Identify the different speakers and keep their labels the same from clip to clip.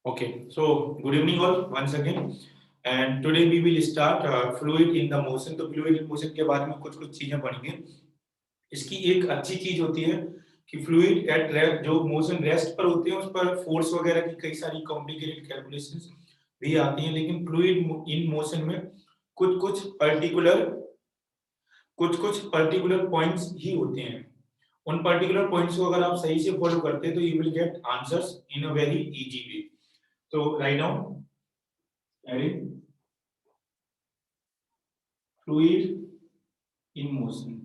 Speaker 1: Okay, so good evening all once again, and today we will start fluid in the motion. तो fluid in motion के बारे में कुछ चीजें पढ़ेंगे। इसकी एक अच्छी चीज होती है कि फ्लूइड एट रेस्ट जो मोशन रेस्ट पर होते हैं उस पर फोर्स वगैरह की कई सारी कॉम्प्लिकेटेड कैलकुलेशंस भी आती हैं, लेकिन फ्लूइड इन मोशन में कुछ कुछ पर्टिकुलर पॉइंट्स ही होते हैं। उन पर्टिकुलर पॉइंट्स को अगर आप सही से फॉलो करते हैं तो you will get answers in a very easy way. तो write down heading fluid in motion.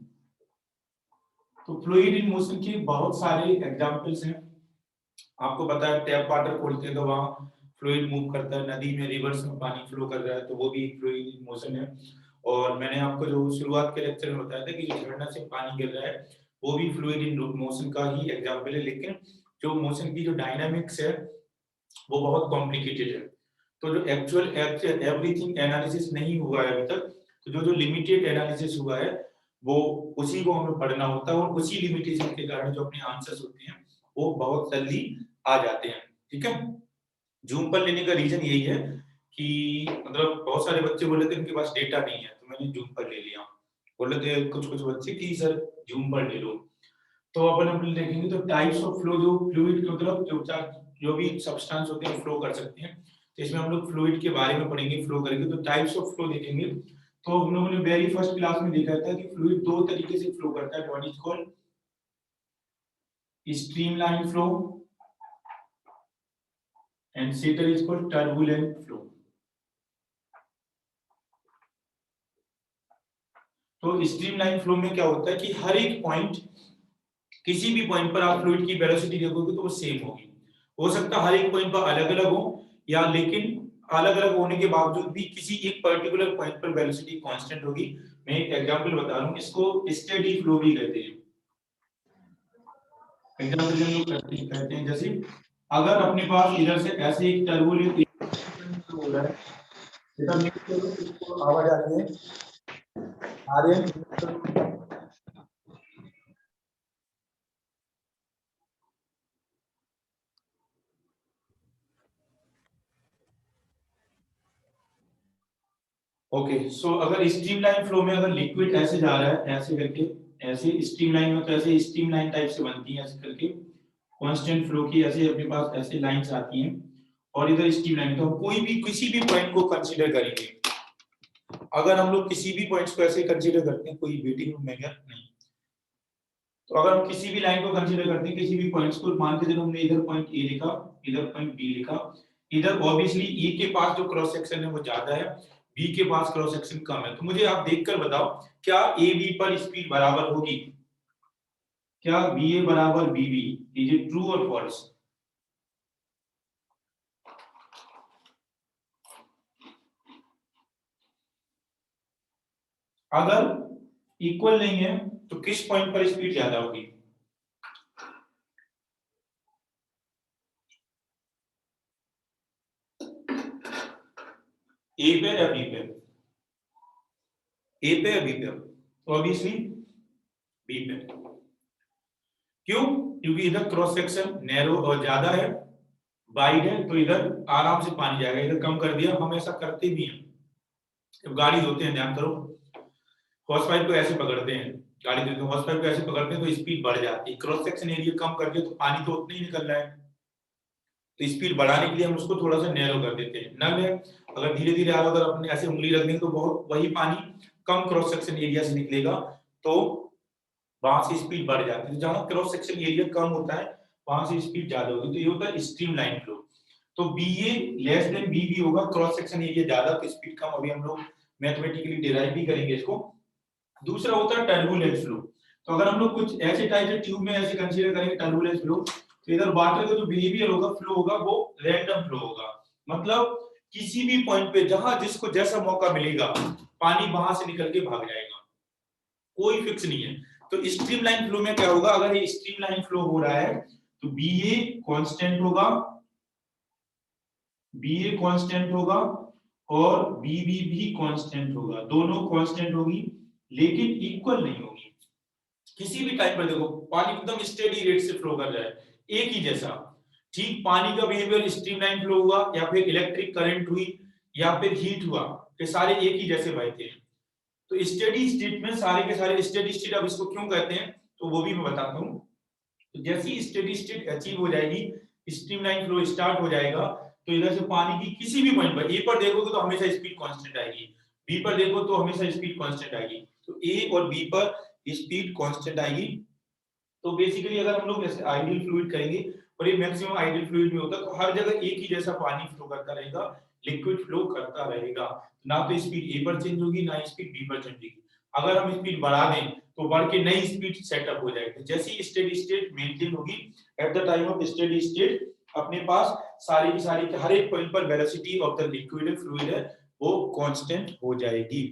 Speaker 1: तो फ्लूइड इन मोशन की बहुत सारे एग्जांपल्स हैं। आपको पता है टैप वाटर खोलते हैं तो वहां फ्लूइड मूव करता है, नदी में रिवर्स में पानी फ्लो कर रहा है तो वो भी फ्लूइड इन मोशन है। और मैंने आपको जो शुरुआत के लेक्चर में बताया था कि जो झरना से पानी गिर रहा है वो भी फ्लूइड इन मोशन का ही एग्जांपल है, लेकिन जो मोशन की जो डायनामिक्स है वो बहुत कॉम्प्लिकेटेड है। तो जो एक्चुअल एवरीथिंग एनालिसिस नहीं हुआ है अभी तक, तो जो जो लिमिटेड एनालिसिस हुआ है वो उसी को हमें पढ़ना होता है, और उसी लिमिटेशन के कारण जो अपने आंसर्स होते हैं वो बहुत जल्दी आ जाते हैं। ठीक है, जूम पर लेने का रीजन यही है कि मतलब बहुत सारे बच्चे बोले थे उनके पास डेटा नहीं है तो मैंने जूम पर ले लिया। बोले थे कुछ कुछ बच्चे कि सर जूम पर ले लो। तो अपन अपन देखेंगे तो टाइप्स ऑफ फ्लो, जो फ्लूइड मतलब जो भी सब्सटेंस होते हैं फ्लो कर सकते हैं, तो इसमें हम लोग फ्लूइड के बारे में पढ़ेंगे, फ्लो करेंगे तो टाइप्स ऑफ फ्लो देखेंगे। तो हम लोगों ने वेरी फर्स्ट क्लास में देखा था कि फ्लूइड दो तरीके से फ्लो करता है। One is called streamline flow and second is called turbulent flow. तो स्ट्रीमलाइन फ्लो में क्या होता है कि हर एक पॉइंट, किसी भी पॉइंट पर आप फ्लूइड की वेलोसिटी देखोगे तो वो सेम होगी। हो सकता है हर एक पॉइंट पर अलग अलग हो, या लेकिन अलग अलग होने के बावजूद भी किसी एक पर्टिकुलर पॉइंट पर वेलोसिटी कांस्टेंट होगी। मैं एक एग्जांपल बता रहा हूं, इसको स्टेडी फ्लो भी कहते हैं। एग्जांपल हम लोग कहते हैं जैसे अगर अपने पास इधर से ऐसे एक टर्बुलेंट हो रहा है, इधर इसको आवाज आ रही है। ओके, सो अगर स्ट्रीमलाइन फ्लो में अगर लिक्विड ऐसे जा रहा है ऐसे करके, ऐसे स्ट्रीमलाइन में तो ऐसे स्ट्रीमलाइन टाइप से बनती है ऐसे करके कांस्टेंट फ्लो की, ऐसे अपने पास ऐसे लाइंस आती हैं, और इधर स्ट्रीमलाइन। तो हम कोई भी किसी भी पॉइंट को कंसीडर करेंगे। अगर हम लोग किसी भी पॉइंट्स को ऐसे कंसीडर करते हैं, कोई वेटिंग रूम में क्या नहीं, तो अगर हम किसी भी लाइन को कंसीडर करते हैं, किसी भी पॉइंट्स को मान के चलो हमने इधर पॉइंट ए लिखा, इधर पॉइंट बी लिखा, इधर ऑब्वियसली ए के पास जो क्रॉस सेक्शन है वो ज्यादा है, बी के पास क्रॉस सेक्शन कम है। तो मुझे आप देखकर बताओ क्या ए बी पर स्पीड बराबर होगी? क्या बी ए बराबर B B? Is it true और फॉल्स? अगर इक्वल नहीं है तो किस पॉइंट पर स्पीड ज्यादा होगी? ए पे या बी पे? ए पे या बी पे? ऑब्वियसली बी पे। क्यों? क्योंकि इधर क्रॉस सेक्शन नैरो और ज्यादा है, वाइड है, तो इधर आराम से पानी जाएगा। इधर कम कर दिया, हम ऐसा करते भी हैं जब गाड़ी धोते हैं, ध्यान करो, हॉर्स पाइप को ऐसे पकड़ते हैं, गाड़ी धोते हैं हॉर्स पाइप को ऐसे पकड़ते हैं तो स्पीड बढ़ जाती है। क्रॉस सेक्शन एरिया कम कर दिया तो पानी तो उतना ही निकल रहा है, तो स्पीड बढ़ाने के लिए हम उसको थोड़ा सा नैरो कर देते हैं। नल है, अगर धीरे धीरे आप अगर अपने ऐसे उंगली रख देंगे तो बहुत वही पानी कम क्रॉस सेक्शन एरिया से निकलेगा, तो वहां से स्पीड बढ़ जाती है। जहां क्रॉस सेक्शन एरिया कम होता है वहां से स्पीड ज्यादा होगी, तो ये होता है स्ट्रीमलाइन फ्लो। तो बी ए लेस देन बी बी होगा, क्रॉस सेक्शन एरिया ज्यादा तो स्पीड कम। अभी हम लोग मैथमेटिकली डिराइव भी करेंगे इसको। दूसरा होता है टर्बुलेंट फ्लो। तो अगर हम लोग कुछ ऐसे टाइप के ट्यूब में ऐसे कंसीडर करेंगे टर्बुलेंट फ्लो, तो इधर वाटर का जो बिहेवियर होगा, फ्लो होगा, वो रैंडम फ्लो होगा। मतलब किसी भी पॉइंट पे जहां जिसको जैसा मौका मिलेगा पानी वहां से निकल के भाग जाएगा, कोई फिक्स नहीं है। तो स्ट्रीमलाइन फ्लो में क्या होगा, अगर ये स्ट्रीमलाइन फ्लो हो रहा है तो बी ए कांस्टेंट होगा, बी ए कांस्टेंट होगा और बी बी भी कांस्टेंट होगा, दोनों कांस्टेंट होगी लेकिन इक्वल नहीं होगी। किसी भी टाइम पर देखो पानी एकदम स्टेडी रेट से फ्लो कर रहा है, एक ही जैसा, ठीक पानी का बिहेवियर स्ट्रीमलाइन फ्लो हुआ या फिर इलेक्ट्रिक करंट हुई या फिर हीट हुआ, ये सारे एक ही जैसे बहते हैं। तो स्टेडी स्टेट में सारे के सारे स्टेडी स्टेट, अब इसको क्यों कहते हैं तो वो भी मैं बताता हूँ। तो जैसे ही स्टेडी स्टेट अचीव हो जाएगी, स्ट्रीमलाइन फ्लो स्टार्ट हो जाएगा, तो इधर से पानी की किसी भी पॉइंट पर, ए पर देखोगे तो हमेशा स्पीड कांस्टेंट आएगी, बी पर देखो तो हमेशा स्पीड कांस्टेंट आएगी, तो ए और बी पर स्पीड कांस्टेंट आएगी। तो बेसिकली अगर हम लोग जैसे आइडियल फ्लूइड करेंगे, और ये मैक्सिमम आइडियल फ्लूइड में होता है, तो हर जगह एक ही जैसा पानी फ्लो करता रहेगा, लिक्विड फ्लो करता रहेगा, ना तो स्पीड ए पर चेंज होगी ना स्पीड बी पर चेंज होगी। अगर हम स्पीड बढ़ा दें तो बढ़ के नई स्पीड सेटअप हो जाएगी। जैसे ही स्टेडी स्टेट मेंटेन होगी, at the time of steady state अपने पास सारी की सारी हर एक पॉइंट पर velocity of the liquid fluid है वो कांस्टेंट हो जाएगी।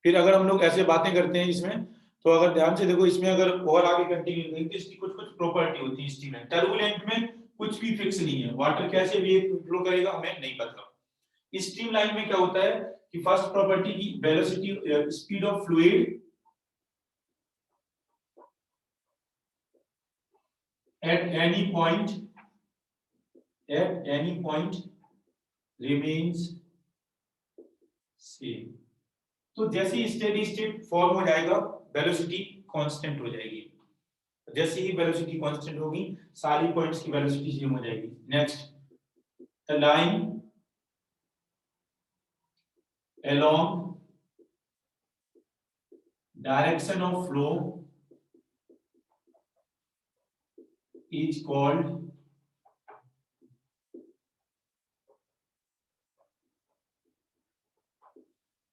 Speaker 1: फिर अगर हम लोग ऐसे बातें करते हैं इसमें, तो अगर ध्यान से देखो इसमें अगर और आगे कंटिन्यू करेंगे तो इसकी कुछ कुछ प्रॉपर्टी होती है स्टीम में। टर्बुलेंट में कुछ भी फिक्स नहीं है, वाटर कैसे भी फ्लो करेगा हमें नहीं पता। स्ट्रीम लाइन में क्या होता है कि फर्स्ट प्रॉपर्टी की velocity speed of fluid at any point remains same। तो जैसे ही स्टेडी स्टेट फॉर्म हो जाएगा वेलोसिटी कांस्टेंट हो जाएगी, जैसे ही वेलोसिटी कांस्टेंट होगी सारी पॉइंट्स की वेलोसिटी सेम हो जाएगी। Next, the line along direction of flow is called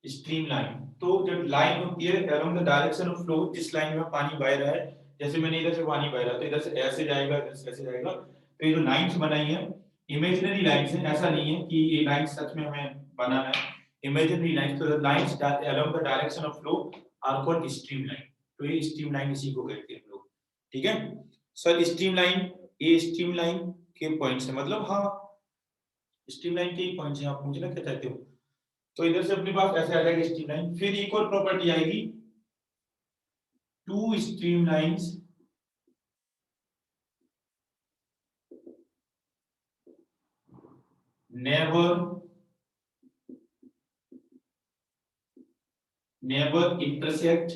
Speaker 1: stream line. तो जब लाइन होती है along the direction of flow, जिस लाइन में पानी बह रहा है, जैसे मैंने इधर से पानी बह रहा है तो इधर से ऐसे जाएगा, इधर से ऐसे जाएगा, तो ये जो लाइंस बनाई है इमेजिनरी लाइंस है, ऐसा नहीं है कि ये लाइन सच में हमें बनाना है, इमेजिनरी लाइंस। तो lines along the direction of flow are called stream line. तो ये स्ट्रीम लाइन इसी को कहते हैं हम लोग, ठीक है सर। स्ट्रीम लाइन, ये स्ट्रीम लाइन के पॉइंट्स है, मतलब हाँ स्ट्रीम लाइन के पॉइंट्स हैं, आप मुझे ना क्या चाहते हो। तो इधर से अपने पास ऐसे आ जाएगी स्ट्रीम लाइन। फिर एक और प्रॉपर्टी आएगी, two stream lines never intersect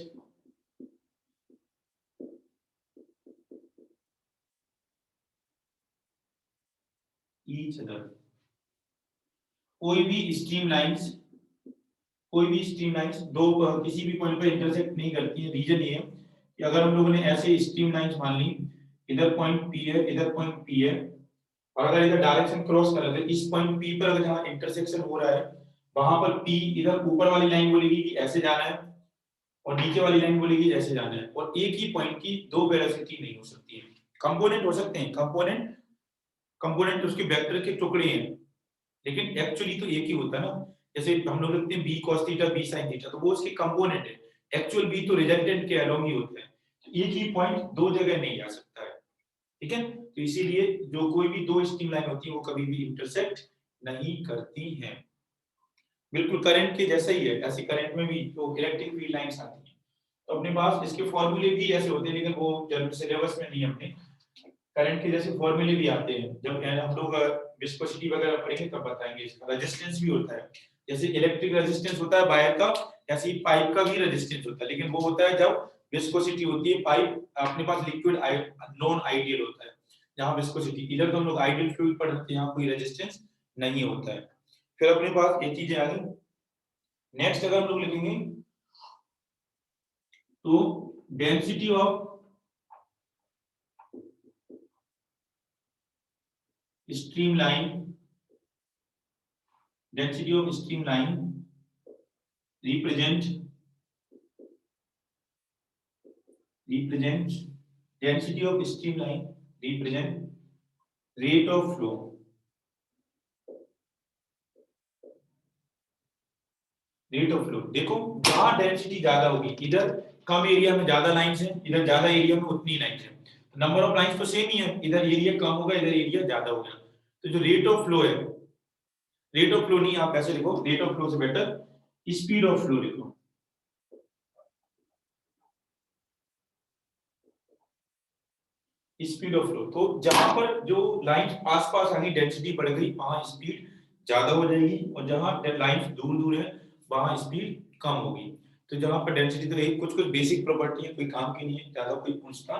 Speaker 1: each other। कोई भी स्ट्रीम लाइंस दो किसी भी पॉइंट पर इंटरसेक्ट नहीं करती है। रीजन ये है कि अगर हम लोगों ने ऐसे स्ट्रीम लाइंस मान ली, इधर पॉइंट P है, इधर पॉइंट P है, और अगर इधर डायरेक्शन क्रॉस कर रहे थे, इस पॉइंट P पर अगर जहां इंटरसेक्शन हो रहा है वहां पर P इधर ऊपर वाली लाइन बोलेगी कि ऐसे जाना है, और नीचे वाली लाइन बोलेगी ऐसे जाना है, और एक ही पॉइंट की दो वेलोसिटी नहीं हो सकती है। कंपोनेंट हो सकते हैं, कंपोनेंट उसके वेक्टर के टुकड़े हैं, लेकिन एक्चुअली तो एक ही होता है ना। जैसे हम लोग लिखते हैं b cos theta b sin theta, तो वो उसके कंपोनेंट है, एक्चुअल b तो रिजल्टेंट के अलोंग ही होता है। तो एक ही पॉइंट दो जगह नहीं जा सकता है, ठीक है। तो इसीलिए जो कोई भी दो स्ट्रीम लाइन होती है वो कभी भी इंटरसेक्ट नहीं करती हैं। बिल्कुल करंट के जैसा ही है, ऐसे करंट में भी तो इलेक्ट्रिक फील्ड लाइंस आती हैं। तो अपने पास इसके फॉर्मूले भी ऐसे होते हैं, लेकिन वो जब सिलेबस में नहीं, अपने करंट के जैसे फॉर्मूले भी आते हैं, जब हम लोग विस्कोसिटी वगैरह पढ़ेंगे तब बताएंगे। इसका रेजिस्टेंस भी होता है, जैसे इलेक्ट्रिक रेजिस्टेंस होता है वायर का, ऐसे ही पाइप का भी रेजिस्टेंस होता है, लेकिन वो होता है जब विस्कोसिटी होती है। पाइप अपने पास लिक्विड नॉन आइडियल होता है, जहां विस्कोसिटी, इधर तो हम लोग आइडियल फ्लूइड पढ़ते हैं, यहाँ कोई रेजिस्टेंस नहीं होता है। फिर अपने पास ये चीजें आ गई। नेक्स्ट अगर हम लोग लिखेंगे तो density of streamline, density of streamline represent density of streamline represent rate of flow। Rate of flow, देखो जहां डेंसिटी ज्यादा होगी, इधर कम एरिया में ज्यादा लाइंस है, इधर ज्यादा एरिया में उतनी लाइंस है, नंबर ऑफ लाइंस तो सेम ही है, इधर एरिया कम होगा, इधर एरिया ज्यादा होगा। तो जो रेट ऑफ फ्लो है, रेट ऑफ फ्लो नहीं, आप ऐसे लिखो, रेट ऑफ फ्लो से बेटर स्पीड ऑफ फ्लो लिखो। स्पीड ऑफ फ्लो, तो जहां पर जो लाइन आसपास आनी डेंसिटी बढ़ गई वहां स्पीड ज्यादा हो जाएगी, और जहां लाइन दूर दूर है वहां स्पीड कम होगी। तो जहां पर डेंसिटी, तो एक कुछ कुछ बेसिक प्रॉपर्टी है, कोई काम की नहीं है, ज्यादा कोई पूछता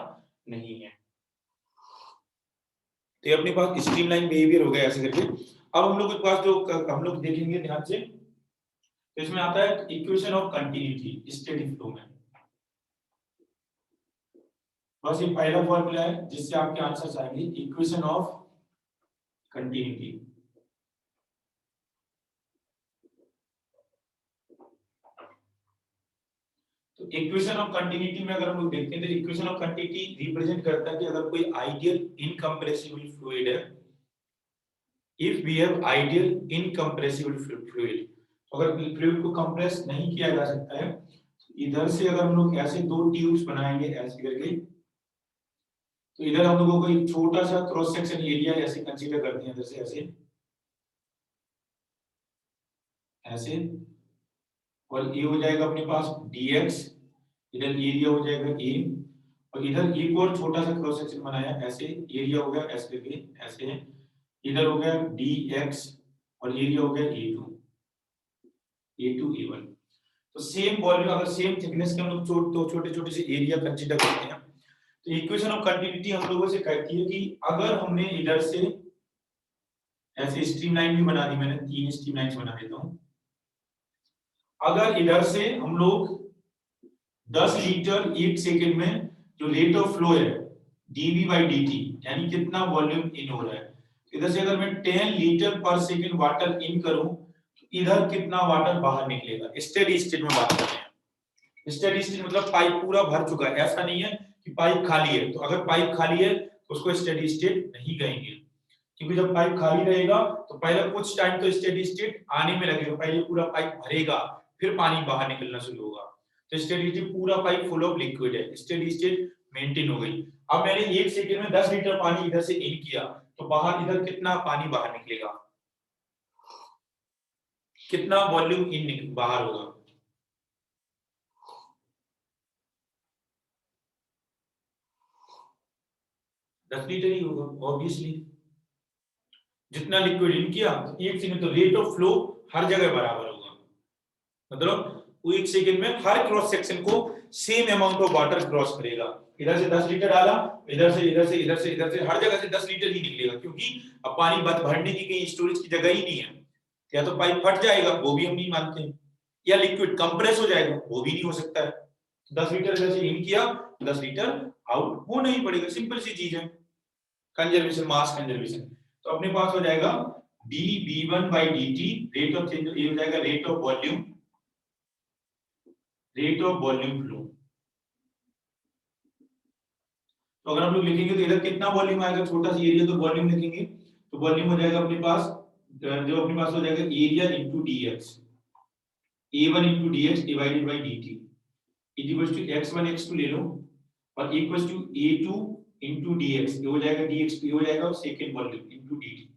Speaker 1: नहीं है। तो ये अपने पास स्ट्रीमलाइन बिहेवियर हो गया ऐसे करके। अब हम लोग के पास जो हम लोग देखेंगे ध्यान से, तो इसमें आता है equation of continuity steady flow में। बस ये पहला फॉर्मूला है जिससे आपके आंसर्स आएंगे, इक्वेशन ऑफ कंटिन्यूटी। तो इक्वेशन ऑफ कंटिन्यूटी में अगर हम लोग देखते हैं तो इक्वेशन ऑफ कंटिन्यूटी रिप्रेजेंट करता है कि अगर कोई आइडियल इनकंप्रेसिबल फ्लूइड है, if we have ideal incompressible fluid, अगर फ्लूइड को कंप्रेस नहीं किया जा सकता है, इधर से अगर हम लोग ऐसे दो ट्यूब्स बनाएंगे ऐसे करके, तो इधर हम लोगों को एक छोटा सा क्रॉस सेक्शन एरिया ऐसे कंसीडर करते हैं, इधर से ऐसे ऐसे, और ये हो जाएगा अपने पास dx, इधर एरिया हो जाएगा a, और इधर एक और छोटा सा क्रॉस सेक्शन बनाया ऐसे, एरिया हो गया ऐसे करके ऐसे, इधर हो गया dx और एरिया हो गया a2 a1। तो सेम वॉल्यूम, अगर सेम थिकनेस के हम लोग छोटे छोटे से एरिया कंसीडर करते हैं, तो इक्वेशन ऑफ कंटिन्यूटी हम लोगों से कहती है कि अगर हमने इधर से ऐसे स्ट्रीमलाइन भी बना दी, मैंने 3 स्ट्रीमलाइंस बना देता हूं, अगर इधर से हम लोग 10 लीटर 1 सेकंड में जो रेट ऑफ फ्लो है dv/dt, यानी कितना वॉल्यूम इन हो रहा है, इधर से अगर मैं 10 लीटर पर सेकंड वाटर इन करूं तो इधर कितना वाटर बाहर निकलेगा, स्टेडी स्टेट में बात कर रहे हैं। स्टेडी स्टेट मतलब पाइप पूरा भर चुका है, ऐसा नहीं है कि पाइप खाली है। तो अगर पाइप खाली है तो उसको स्टेडी स्टेट नहीं कहेंगे, क्योंकि जब पाइप खाली रहेगा तो पहले कुछ टाइम तो स्टेडी स्टेट आने में लगेगा, पहले पूरा पाइप भरेगा फिर पानी बाहर निकलना शुरू होगा। तो स्टेडी स्टेट पूरा पाइप फुल ऑफ लिक्विड है, स्टेडी स्टेट मेंटेन हो गई। अब मैंने 1 सेकंड में 10 लीटर पानी इधर से इन किया, तो बाहर इधर कितना पानी बाहर निकलेगा, कितना वॉल्यूम इन बाहर होगा, दस लीटर ही होगा ऑब्वियसली। जितना लिक्विड इन किया एक सेकंड, तो रेट ऑफ फ्लो हर जगह बराबर होगा, मतलब वो 1 सेकंड में हर क्रॉस सेक्शन को same amount of water cross करेगा। इधर से 10 लीटर डाला, इधर से इधर से इधर से इधर से हर जगह से 10 लीटर ही निकलेगा, क्योंकि अब पानी भरने की कहीं स्टोरेज की जगह ही नहीं है। या तो पाइप फट जाएगा, वो भी हम नहीं मानते, या लिक्विड कंप्रेस हो जाएगा, वो भी नहीं हो सकता है। 10 लीटर इधर से इन किया, 10 लीटर आउट होना ही पड़ेगा, सिंपल सी चीज है, कंजर्वेशन, मास कंजर्वेशन। तो अपने पास हो जाएगा dv1/dt, रेट ऑफ चेंज, ये हो जाएगा rate of volume, rate of volume flow. तो अगर हम लोग लिखेंगे तो इधर कितना वॉल्यूम आएगा, छोटा सा एरिया तो वॉल्यूम लिखेंगे, तो वॉल्यूम हो जाएगा अपने पास, जो अपने पास हो जाएगा area into dx, a1 into dx divided by dt is equal to x1 x2 ले लो, और equal to a2 into dx, ये हो जाएगा dx, ये हो जाएगा सेकंड वॉल्यूम इनटू dt।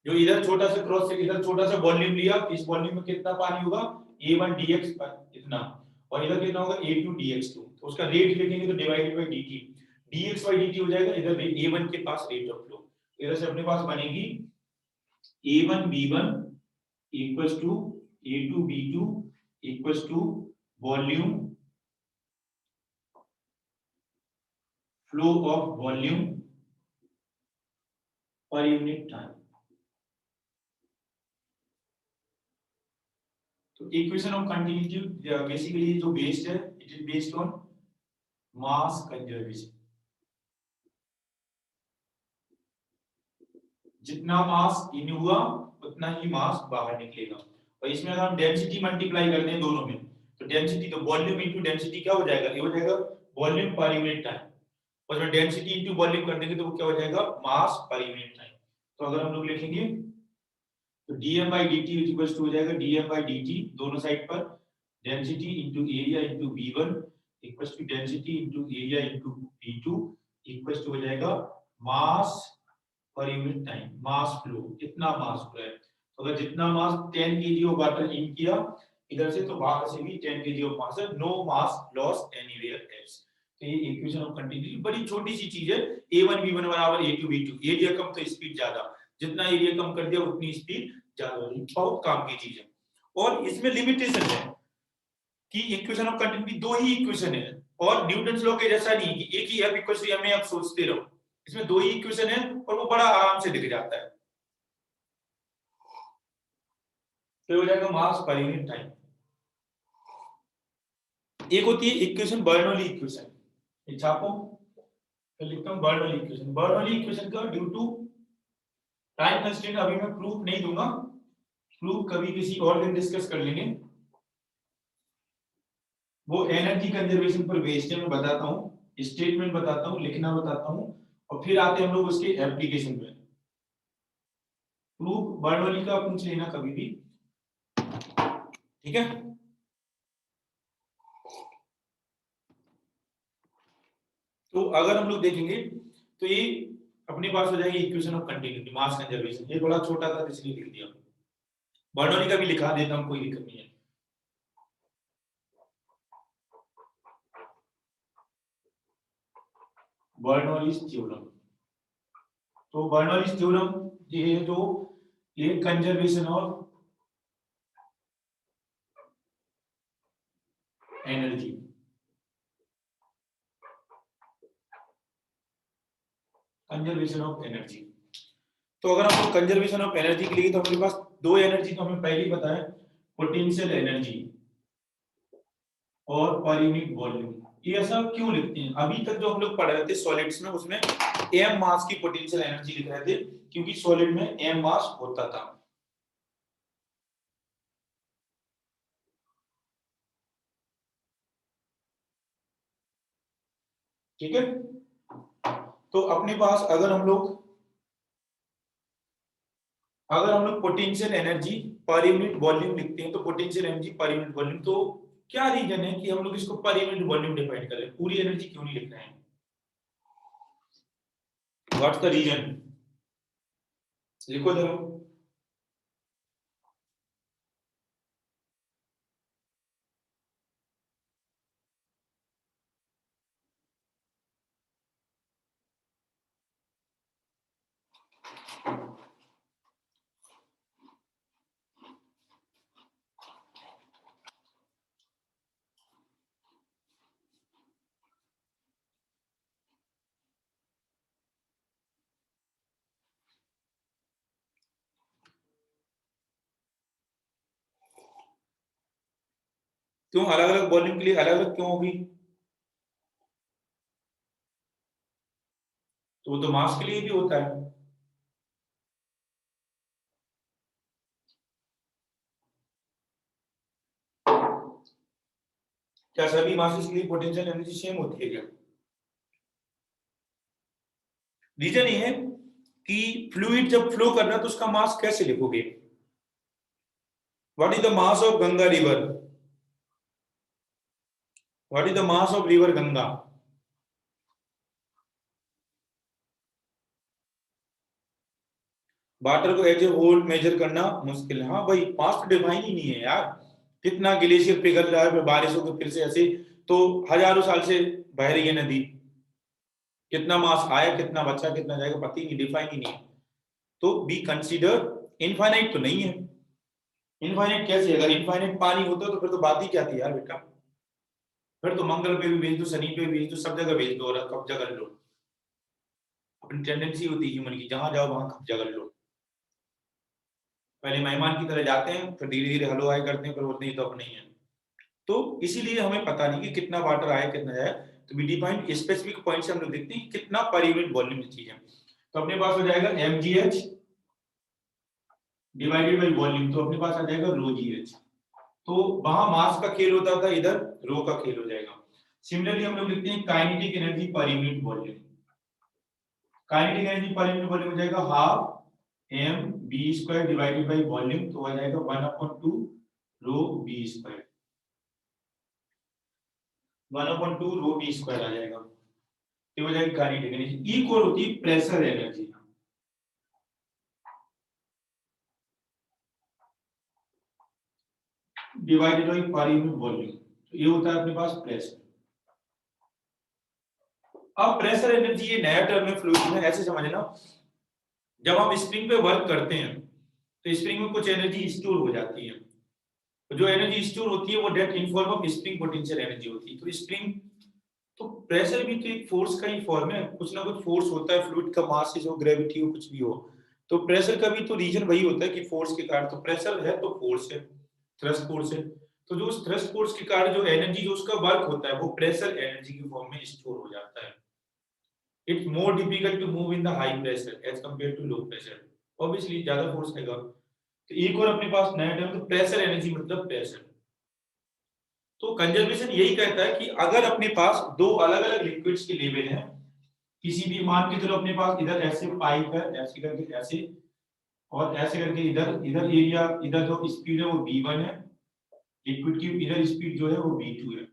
Speaker 1: जो इधर छोटा सा क्रॉस से इधर छोटा सा वॉल्यूम लिया, इस वॉल्यूम में कितना पानी होगा, a1 dx इतना, और इधर कितना होगा a2 dx2, तो उसका रेट लिखेंगे तो डिवाइडेड बाय dt, dx/dt हो जाएगा इधर a1 के पास रेट ऑफ फ्लो, इधर से अपने पास बनेगी a1 b1 equals to a2 b2 equals to volume, flow of volume per unit time. तो इक्वेशन ऑफ कंटिन्यूटी बेसिकली जो बेस्ड है, it is based on mass conservation. जितना मास इन हुआ उतना ही मास बाहर निकलेगा, और इसमें अगर हम डेंसिटी मल्टीप्लाई करते हैं दोनों में, तो डेंसिटी तो वॉल्यूम इनटू डेंसिटी क्या हो जाएगा, ये हो जाएगा वॉल्यूम पर यूनिट टाइम, और जब डेंसिटी इनटू वॉल्यूम कर देंगे तो वो क्या हो जाएगा, मास पर यूनिट टाइम। तो अगर हम लोग लिखेंगे तो dm/dt इक्वल्स टू हो जाएगा dm/dt दोनों साइड पर, density into area into v1 equals to density into area into v2 equals to हो जाएगा मास पर यूनिट टाइम, मास फ्लो, कितना मास फ्लो है। तो अगर जितना मास 10 kg ऑफ वाटर इन किया इधर से, तो बाहर से भी 10 kg ऑफ मास है, no mass loss anywhere else. तो ये इक्वेशन ऑफ कंटिन्यूटी बड़ी छोटी सी चीज है, a1 v1 बराबर a2 v2, एरिया कम तो स्पीड ज्यादा, जितना एरिया कम कर दिया उतनी स्पीड ज्यादा होगी, बहुत काम की चीज है। और इसमें लिमिटेशन है कि इक्वेशन ऑफ कंटिन्यूटी दो ही इक्वेशन है, और न्यूटन्स लॉ के जैसा नहीं कि एक ही f इक्वल्स टू ma आप सोचते रहो, इसमें दो ही इक्वेशन है और वो बड़ा आराम से दिख जाता है। तो हो जाएगा मास पर यूनिट टाइम। एक होती है इक्वेशन बर्नौली इक्वेशन, ये छापो, तो लिखता हूं बर्नौली इक्वेशन। बर्नौली इक्वेशन का ड्यू टू टाइम कंस्ट्रेंट अभी मैं प्रूफ नहीं दूंगा, प्रूफ कभी किसी और दिन डिस्कस कर लेंगे। वो एनर्जी कंजर्वेशन पर बेस्ड है, मैं बताता हूं, स्टेटमेंट बताता हूं, लिखना बताता हूं, और फिर आते हम लोग उसके एप्लीकेशन पे। प्रूफ बर्नौली का पूछ लेना कभी भी, ठीक है। तो अगर हम लोग देखेंगे तो ये अपने पास हो जाएगी equation of continuity mass conservation, ये बड़ा छोटा था इसलिए लिख दिया, बर्नौली का भी लिखा देता हूं, कोई दिक्कत नहीं है। बर्नौलीज थ्योरम, तो बर्नौलीज थ्योरम ये है जो ये conservation of energy, conservation of energy. तो अगर हम लोग कंजर्वेशन ऑफ एनर्जी के लिए, तो हमारे पास दो एनर्जी तो हमें पहले ही पता है, पोटेंशियल एनर्जी और पर यूनिट वॉल्यूम। ये ऐसा क्यों लिखते हैं, अभी तक जो हम लोग पढ़ रहे थे सॉलिड्स में उसमें m मास की पोटेंशियल एनर्जी लिख रहे थे, क्योंकि सॉलिड में m मास होता था। ठीक है, तो अपने पास अगर हम लोग potential energy per unit volume लिखते हैं, तो potential energy per unit volume, तो क्या रीजन है कि हम लोग इसको पर यूनिट वॉल्यूम डिफाइन कर रहे हैं, पूरी एनर्जी क्यों नहीं लिख रहे हैं, व्हाट्स द रीजन, लिखो जरा। क्यों अलग अलग वॉल्यूम के लिए अलग अलग क्यों होगी, तो वो तो मास के लिए भी होता है। क्या सभी मासेस के लिए पोटेंशियल एनर्जी सेम होती है क्या? रीजन ये है कि फ्लूइड जब फ्लो कर रहा है तो उसका मास कैसे लिखोगे, what is the mass of Ganga river, what is the mass of river Ganga, water को एज ए होल मेजर करना मुश्किल है। हाँ भाई, मास तो डिफाइन ही नहीं है यार, कितना ग्लेशियर पिघल रहा है, बारिश होकर फिर से ऐसे, तो हजारों साल से बह रही है नदी, कितना मास आया कितना बचा कितना जाएगा पता ही नहीं, डिफाइन ही नहीं है। तो बी कंसीडर इनफाइनाइट तो नहीं है, इनफाइनाइट कैसे, अगर इनफाइनाइट पानी होता तो फिर तो बात ही क्या थी यार बेटा, फिर तो मंगल पे भी भेज दो, शनि पे भी भेज दो, सब जगह भेज दो और कब्जा कर लो। अपनी टेंडेंसी होती है ह्यूमन की, जहां जाओ वहां कब्जा कर लो, पहले मेहमान की तरह जाते हैं, फिर धीरे धीरे हलो हाय करते हैं, फिर बोलते हैं तो अब नहीं है। तो इसीलिए हमें पता नहीं कि कितना वाटर आया कितना जाए, तो वी डिफाइन स्पेसिफिक पॉइंट से हम लोग देखते हैं कितना पर यूनिट वॉल्यूम चीज है। तो अपने पास हो जाएगा mgh डिवाइडेड बाय वॉल्यूम, तो अपने पास आ जाएगा रो gh। तो वहां मास का खेल होता था, इधर रो का खेल हो जाएगा। सिमिलरली हम लोग लिखते हैं kinetic energy per unit volume, kinetic energy per unit volume हो जाएगा half m v square divided by volume, तो आ जाएगा 1/2 रो v स्क्वायर, 1/2 रो v स्क्वायर आ जाएगा। ये हो जाएगी काइनेटिक एनर्जी। इक्वल होती है pressure energy, divided by per unit volume, तो ये होता है अपने पास प्रेशर। अब प्रेशर एनर्जी ये नया टर्म है फ्लूइड में, ऐसे समझना, जब हम स्प्रिंग पे वर्क करते हैं तो स्प्रिंग में कुछ एनर्जी स्टोर हो जाती है, तो जो एनर्जी स्टोर होती है वो that in form of spring potential energy होती है। तो स्प्रिंग, तो प्रेशर भी तो एक फोर्स का ही फॉर्म है, कुछ ना कुछ फोर्स होता है, फ्लूइड का मास हो, ग्रेविटी हो, कुछ भी हो, तो प्रेशर का भी तो रीजन वही होता है कि फोर्स के कारण, तो प्रेशर है तो फोर्स है, थ्रस्ट फोर्स है, तो जो उस थ्रस्ट फोर्स के कारण जो एनर्जी जो उसका वर्क होता है वो प्रेशर एनर्जी के फॉर्म में स्टोर हो जाता है। It's more difficult to move in the high pressure as compare to low pressure, obviously ज्यादा फोर्स आएगा। तो एक और अपने पास नया टर्म, तो प्रेशर एनर्जी मतलब प्रेशर। तो कंजर्वेशन यही कहता है कि अगर अपने पास दो अलग अलग लिक्विड्स के लेवल हैं, किसी भी मान के चलो अपने पास इधर ऐसे पाइप है, ऐसे करके ऐसे, और ऐसे करके इधर इधर एरिया, इधर जो स्पीड है वो v1 है, लिक्विड की इधर स्पीड जो है वो v2 है,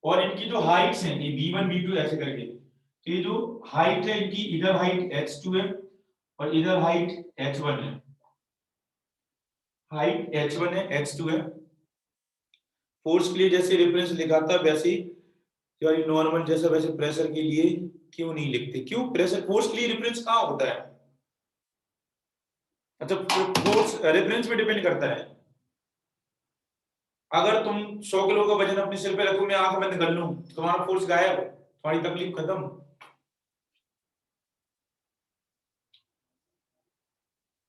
Speaker 1: और इनकी जो हाइट्स हैं ये v1 v2 ऐसे करके, तो ये जो हाइट है इनकी, इधर हाइट h2 है और इधर हाइट h1 है, हाइट h1 है h2 है। फोर्स के लिए जैसे रेफरेंस लिखा था वैसे ही नॉर्मल जैसा, वैसे प्रेशर के लिए क्यों नहीं लिखते? क्यों? प्रेशर फोर्स के लिए रेफरेंस कहाँ होता है? अच्छा, फोर्स रेफरेंस पे डिपेंड करता है। अगर तुम 100 किलो का वजन अपने सिर पे रखो, मैं आंख बंद कर लूं, तुम्हारा फोर्स गायब, तुम्हारी तकलीफ खत्म।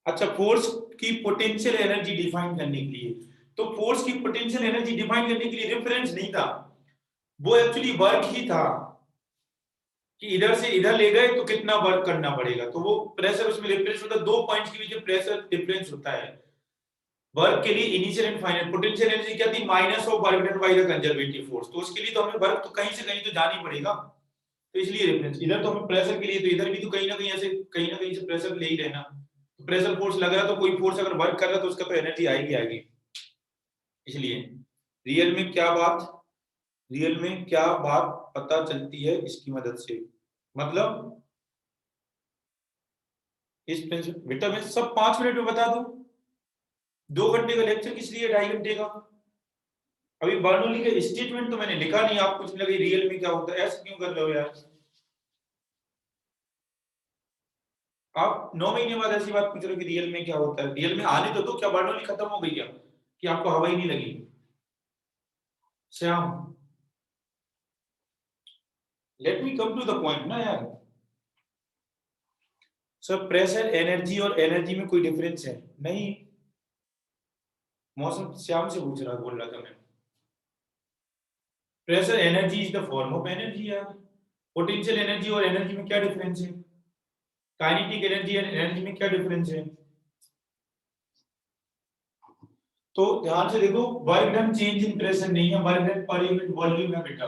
Speaker 1: अच्छा, फोर्स की पोटेंशियल एनर्जी डिफाइन करने के लिए, तो फोर्स की पोटेंशियल एनर्जी डिफाइन करने के लिए रेफरेंस नहीं था, वो एक्चुअली वर्क ही था कि इधर से इधर ले गए तो कितना वर्क करना पड़ेगा, तो वो प्रेशर उसमें रेफरेंस होता है, दो पॉइंट्स के बीच प्रेशर डिफरेंस होता है। वर्क के लिए initial and final potential energy क्या थी? Minus of work done by the conservative force, तो उसके लिए तो हमें वर्क तो कहीं से कहीं तो जाना ही पड़ेगा, तो इसलिए रेफरेंस इधर, तो हमें प्रेशर के लिए तो इधर भी तो कहीं ना कहीं ऐसे कहीं ना कहीं से प्रेशर ले ही रहना, तो प्रेशर फोर्स लग रहा, तो कोई फोर्स अगर वर्क कर रहा तो उसका तो एनर्जी आएगी आएगी। इसलिए रियल में क्या बात, रियल में क्या बात पता चलती है इसकी मदद से, मतलब इस प्रिंसिपल, बेटा मैं सब 5 मिनट में बता दूं, 2 घंटे का लेक्चर किस लिए, 2.5 घंटे का? अभी बर्नौली का स्टेटमेंट तो मैंने लिखा नहीं, आप कुछ लगे रियल में क्या होता है, ऐसे क्यों कर रहे हो यार? आप 9 महीने बाद ऐसी बात पूछ रहे हो कि रियल में क्या होता है? रियल में आने तो दो, क्या बर्नौली खत्म हो गई क्या कि आपको हवा ही नहीं लगी? Shyam, let me come to the point ना यार। सर प्रेशर एनर्जी और एनर्जी में कोई डिफरेंस है नहीं, मौसम श्याम से पूछ रहा, बोल रहा था मैं, pressure energy is the form of energy यार, पोटेंशियल एनर्जी और एनर्जी में क्या डिफरेंस है? काइनेटिक एनर्जी और एनर्जी में क्या डिफरेंस है? तो ध्यान से देखो, work done change in pressure नहीं है, work done per unit volume है बेटा।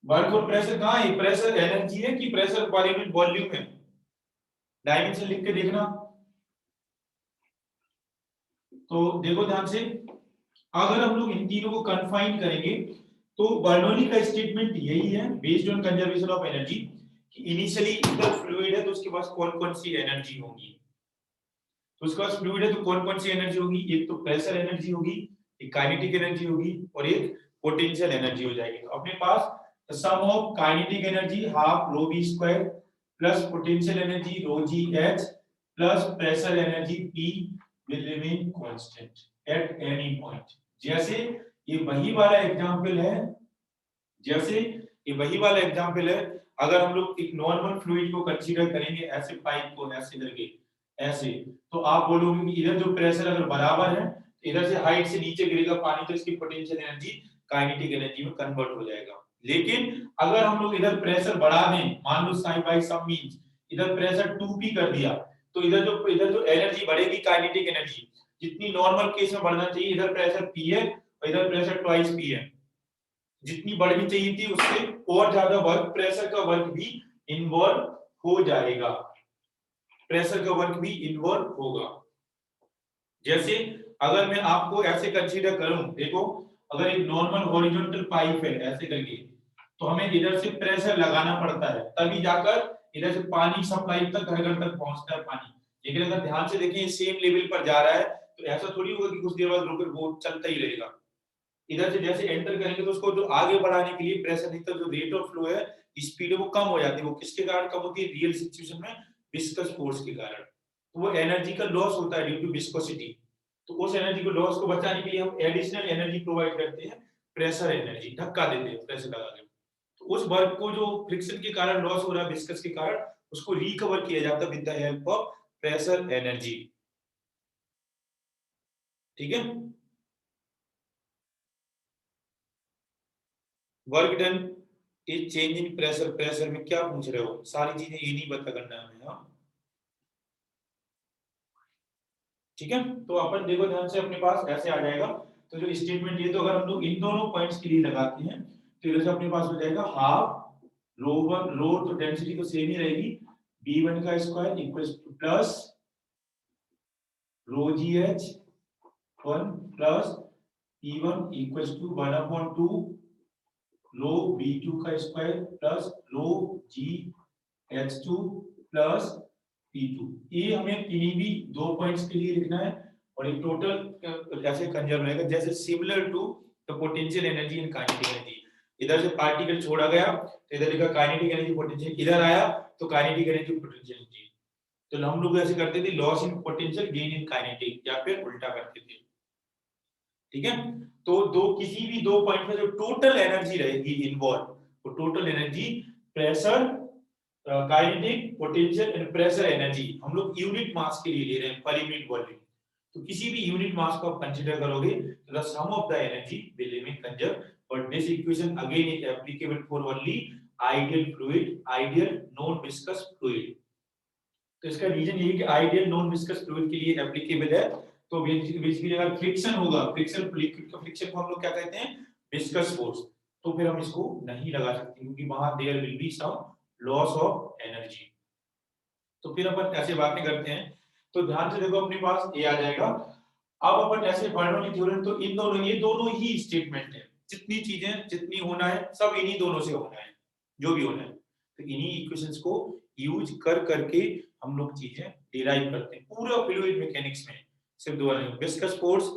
Speaker 1: वर्क और प्रेशर कहाँ है? प्रेशर एनर्जी है कि प्रेशर पर यूनिट वॉल्यूम है? डायमेंशन लिख के देखना। तो देखो ध्यान से, अगर हम लोग इन तीनों को कन्फाइन करेंगे तो बर्नौली का स्टेटमेंट यही है based on conservation of energy, कि इनिशियली इधर फ्लूइड है तो उसके पास कौन कौन सी एनर्जी होगी, तो उसके पास फ्लूइड है तो कौन कौन सी एनर्जी होगी, एक तो प्रेशर एनर्जी होगी, एक काइनेटिक एनर्जी होगी और एक पोटेंशियल एनर्जी हो जाएगी। तो अपने पास sum of kinetic energy half rho v square plus potential energy rho g h plus pressure energy p will remain constant at any point। जैसे ये वही वाला एग्जांपल है, जैसे ये वही वाला एग्जांपल है, अगर हम लोग एक नॉर्मल फ्लूइड को कंसीडर करेंगे, ऐसे पाइप को ऐसे करके ऐसे, तो आप बोलोगे कि इधर जो प्रेशर अगर बराबर है, तो इधर से हाइट से नीचे गिरेगा पानी, तो इसकी पोटेंशियल एनर्जी काइनेटिक एनर्जी में कन्वर्ट हो जाएगा। लेकिन अगर हम लोग इधर प्रेशर बढ़ा दें, मान लो साइन बाय सम मींस इधर प्रेशर 2p कर दिया, तो इधर जो एनर्जी बढ़ेगी काइनेटिक एनर्जी, जितनी नॉर्मल केस में बढ़ना चाहिए, इधर प्रेशर p है और इधर प्रेशर ट्वाइस p है, जितनी बढ़नी चाहिए थी उससे और ज्यादा वर्क, प्रेशर का वर्क भी इन्वॉल्व हो जाएगा, प्रेशर का वर्क भी इन्वॉल्व होगा। जैसे अगर मैं आपको ऐसे कंसीडर करूं, देखो अगर एक नॉर्मल हॉरिजॉन्टल पाइप है ऐसे करके, तो हमें इधर से प्रेशर लगाना पड़ता है तभी जाकर इधर से पानी सप्लाई तक घर घर तक पहुंचता है पानी। लेकिन अगर ध्यान से देखें सेम लेवल पर जा रहा है, तो ऐसा थोड़ी होगा कि कुछ देर बाद रुके, वो चलता ही रहेगा। इधर से जैसे एंटर करेंगे तो उसको जो आगे बढ़ाने के लिए प्रेशर नहीं, तो जो रेट ऑफ फ्लो है, स्पीड है, वो कम हो जाती है। वो किसके कारण कम होती है? रियल सिचुएशन में विस्कस फोर्स के कारण। तो वो एनर्जी का लॉस होता है ड्यू टू विस्कोसिटी। तो उस एनर्जी को लॉस को बचाने के लिए हम एडिशनल एनर्जी प्रोवाइड करते हैं, प्रेशर एनर्जी, धक्का देते हैं प्रेशर लगा के। तो उस वर्क को जो फ्रिक्शन के कारण लॉस हो रहा है विस्कस के कारण, उसको रिकवर किया जाता है with the help of pressure energy. ठीक है। Work done is change in pressure. Pressure में क्या पूछ रहे हो? सारी चीजें ये नहीं पता करना है हमें। हाँ, ठीक है। तो अपन देखो ध्यान से, अपने पास ऐसे आ जाएगा। तो जो स्टेटमेंट ये, तो अगर हम लोग इन दोनों पॉइंट्स के लिए लगाते हैं तो इधर से अपने पास हो जाएगा हाफ रो वन रो, तो डेंसिटी तो सेम ही रहेगी, b1 का square equals to plus rho g h 1 plus p1 equals to 1/2 rho b2 का square plus rho g h 2 plus p2। ये हमें किन्हीं भी दो पॉइंट्स के लिए लिखना है, और ये टोटल ऐसे कंजर्व रहेगा जैसे similar to the potential energy and kinetic energy. इधर से पार्टिकल छोड़ा गया तो इधर लिखा काइनेटिक एनर्जी पोटेंशियल, इधर आया तो काइनेटिक एनर्जी पोटेंशियल एनर्जी। तो हम लोग ऐसे करते थे, loss in potential gain in kinetic, या फिर उल्टा करते थे। ठीक है। तो दो किसी भी दो पॉइंट में जो टोटल एनर्जी रहेगी इन्वॉल्व, वो total energy pressure, kinetic, potential and pressure energy हम लोग यूनिट मास के लिए ले रहे हैं, पर यूनिट वॉल्यूम। तो किसी भी यूनिट मास को आप कंसीडर करोगे तो the sum of the energy will remain conserve, but this equation again is applicable for only ideal fluid, ideal non viscous fluid. तो इसका रीजन ये है कि आइडियल नॉन विस्कस फ्लूइड के लिए एप्लीकेबल है। तो बेसिकली अगर फ्रिक्शन होगा, फ्रिक्शन लिक्विड का फ्रिक्शन को हम लोग क्या कहते हैं? Viscous force. तो फिर हम इसको नहीं लगा सकते क्योंकि वहां there will be some loss of energy. तो फिर अपन ऐसे बातें करते हैं। तो ध्यान से देखो, अपने पास ये आ जाएगा। अब अपन ऐसे बर्नौली थ्योरम, तो इन दोनों, ये दोनों ही स्टेटमेंट है, जितनी चीजें जितनी होना है सब इन्हीं दोनों से होना है, जो भी होना है। तो इन्हीं इक्वेशंस को यूज कर करके हम लोग चीजें डिराइव करते हैं पूरा फ्लूइड मैकेनिक्स में। सिर्फ दो नहीं, विस्कस फोर्स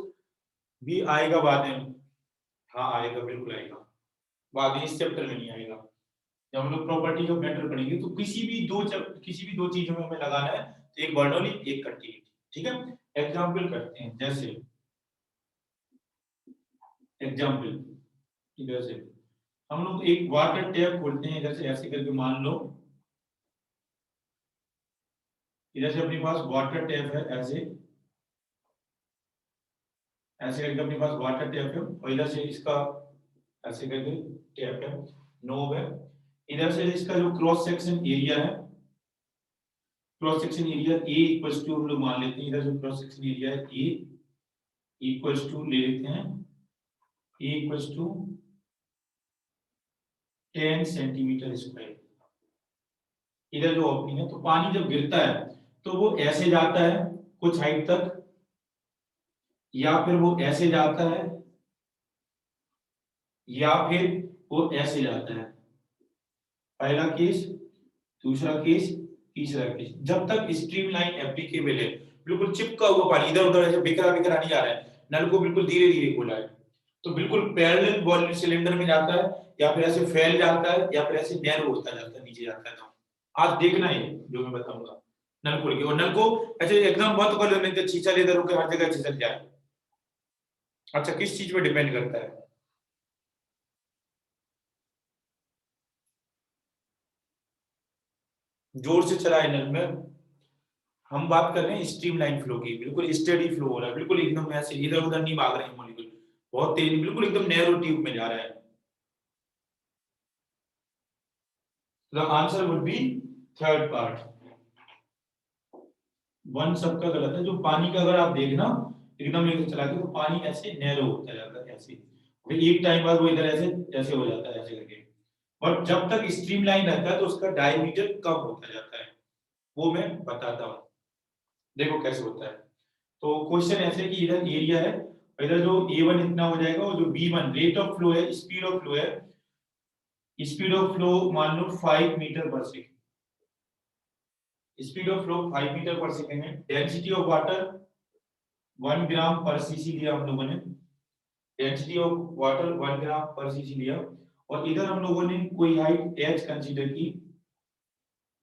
Speaker 1: भी आएगा बाद में। हाँ आएगा, बिल्कुल आएगा, बाद में इस चैप्टर में नहीं आएगा। जब हम लोग प्रॉपर्टी ऑफ मैटर पढ़ेंगे तो किसी भी दो चीजों में हमें लगाना है, तो एक बर्नौली एक कंटिन्यूटी। ठीक है। एग्जांपल करते हैं, जैसे एग्जांपल इधर से हम लोग एक वाटर टैप खोलते हैं, इधर से ऐसे करके मान लो, इधर से अपने पास वाटर टैप है, ऐसे ऐसे करके अपने पास वाटर टैप है, और इधर से इसका ऐसे करके टैप है, नोब है। इधर से इसका जो क्रॉस सेक्शन एरिया है, cross section area A equals to हम लोग मान लेते हैं, इधर जो क्रॉस सेक्शन एरिया है ए इक्वल्स टू ले लेते हैं, ए इक्वल्स टू 10 सेंटीमीटर स्क्वायर। इधर जो ओपनिंग है, तो पानी जब गिरता है तो वो ऐसे जाता है कुछ हाइट तक, या फिर वो ऐसे जाता है, या फिर वो ऐसे जाता है। पहला केस, दूसरा केस, तीसरा केस। जब तक स्ट्रीमलाइन एप्लीकेबल है, बिल्कुल चिपका हुआ पानी, इधर उधर ऐसे बिखरा बिखरा नहीं आ रहा है, नल को बिल्कुल धीरे धीरे खोला है, तो बिल्कुल पैरेलल वॉल्यूम सिलेंडर में जाता है, या फिर ऐसे फैल जाता है, या फिर ऐसे नैरो होता जाता है, नीचे जाता है। तो आज देखना है जो मैं बताऊंगा, नल खोल के, और नल को ऐसे एकदम बंद कर लेने से छींचा ले, इधर होकर हर जगह छिसक जाए। अच्छा, किस चीज पे डिपेंड करता है? जोर से चलाए नल में। हम बात कर रहे हैं स्ट्रीमलाइन फ्लो की, बिल्कुल स्टेडी फ्लो हो रहा है, बिल्कुल एकदम ऐसे इधर उधर नहीं भाग रहे हैं मॉलिक्यूल, बहुत तेज, बिल्कुल एकदम नैरो ट्यूब में जा रहा है। The answer would be third part. One सबका गलत है। जो पानी का अगर आप देखना एकदम ऐसे चला के, तो पानी ऐसे नैरो होता जाता है ऐसे, फिर एक टाइम बाद वो इधर ऐसे ऐसे हो जाता है ऐसे करके। और जब तक स्ट्रीमलाइन रहता है तो उसका डायमीटर कम होता जाता है, वो मैं बताता हूँ, देखो कैसे होता है। तो क्वेश्चन ऐसे कि इधर एरिया है, इधर जो A1 इतना हो जाएगा, और जो B1 रेट ऑफ फ्लो है, स्पीड ऑफ फ्लो है, स्पीड ऑफ फ्लो मान लो 5 metre per second, speed of flow 5 metre per second है। Density of water 1 gram per cc लिया हम लोगों ने। Density of water 1 gram per cc लिया, और इधर हम लोगों ने कोई हाइट h कंसीडर की,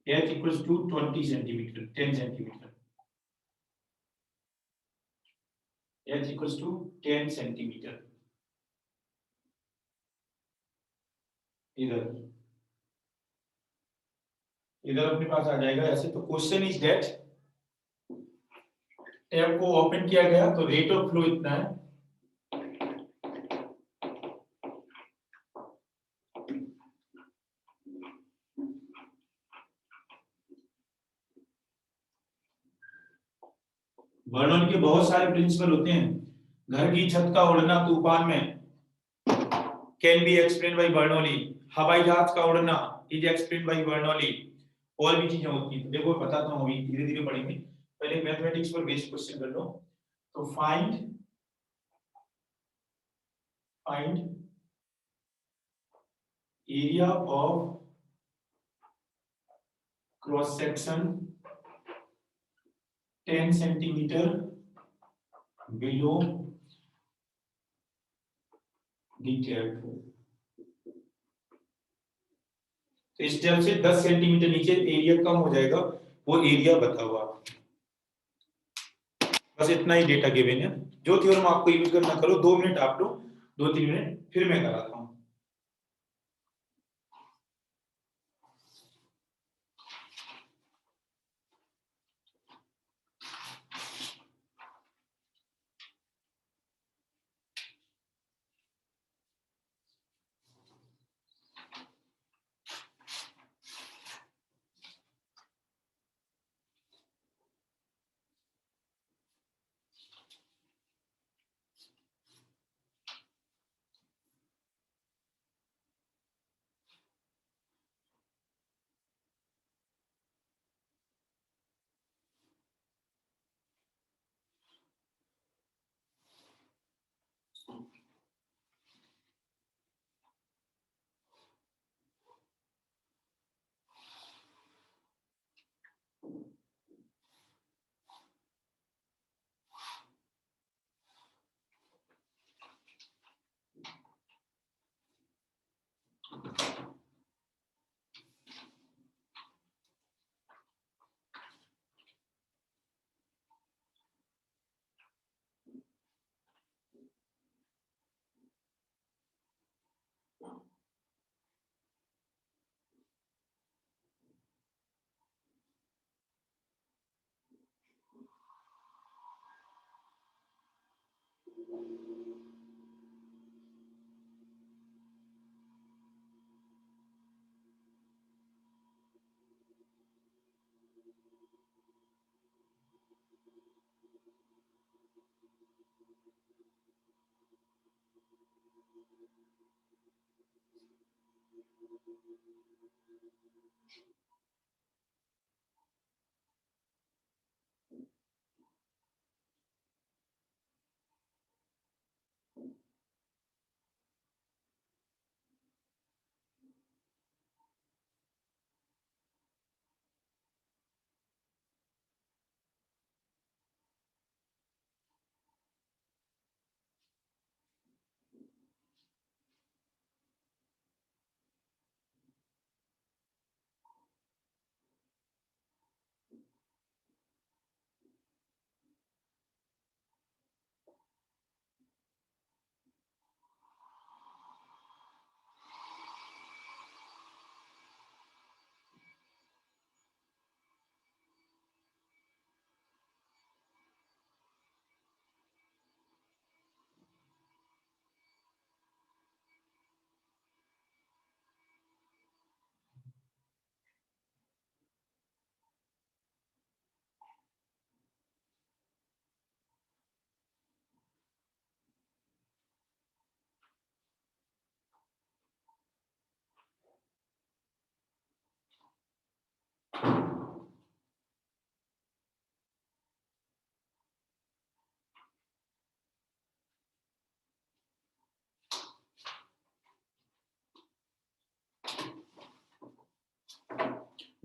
Speaker 1: h equals to 20 centimetre, 10 centimetre, h equals to 10 centimetre. इधर इधर अपने पास आ जाएगा ऐसे। तो क्वेश्चन इज दैट टैप को ओपन किया गया तो रेट ऑफ फ्लो इतना है, बर्नौली के बहुत सारे प्रिंसिपल होते हैं। घर की छत का उड़ना तूफान में can be explain by Bernoulli, हवाई जहाज का उड़ना इज एक्सप्लेन बाय बर्नौली, और भी चीजें होती हैं। देखो बताता हूँ, अभी धीरे धीरे पढ़ेंगे, पहले मैथमेटिक्स पर बेस्ड क्वेश्चन कर लो। तो find area of cross section 10 centimetre below the tap. तो इस टैप से 10 सेंटीमीटर नीचे एरिया कम हो जाएगा, वो एरिया बता हुआ। बस इतना ही डेटा गिवन है। जो थ्योरम आपको यूज करना करो, 2 मिनट आप लो, 2-3 मिनट, फिर मैं कराता हूँ।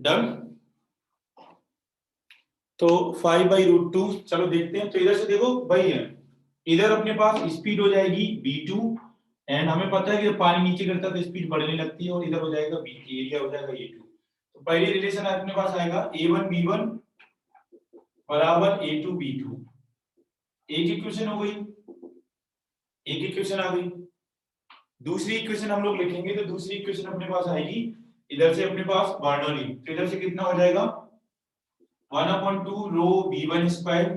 Speaker 1: डन। तो 5/√2, चलो देखते हैं। तो इधर से देखो वही है, इधर अपने पास स्पीड हो जाएगी v2 एंड हमें पता है कि जब पानी नीचे गिरता है तो स्पीड बढ़ने लगती है और इधर हो जाएगा v एरिया हो जाएगा a2। तो पहली रिलेशन अपने पास आएगा a1 b1 बराबर a2 b2। एक इक्वेशन हो गई, एक इक्वेशन आ गई। दूसरी इक्वेशन हम लोग लिखेंगे तो दूसरी इक्वेशन अपने पास आएगी इधर से अपने पास बर्नौली, तो इधर से कितना हो जाएगा 1/2 रो v1 स्क्वायर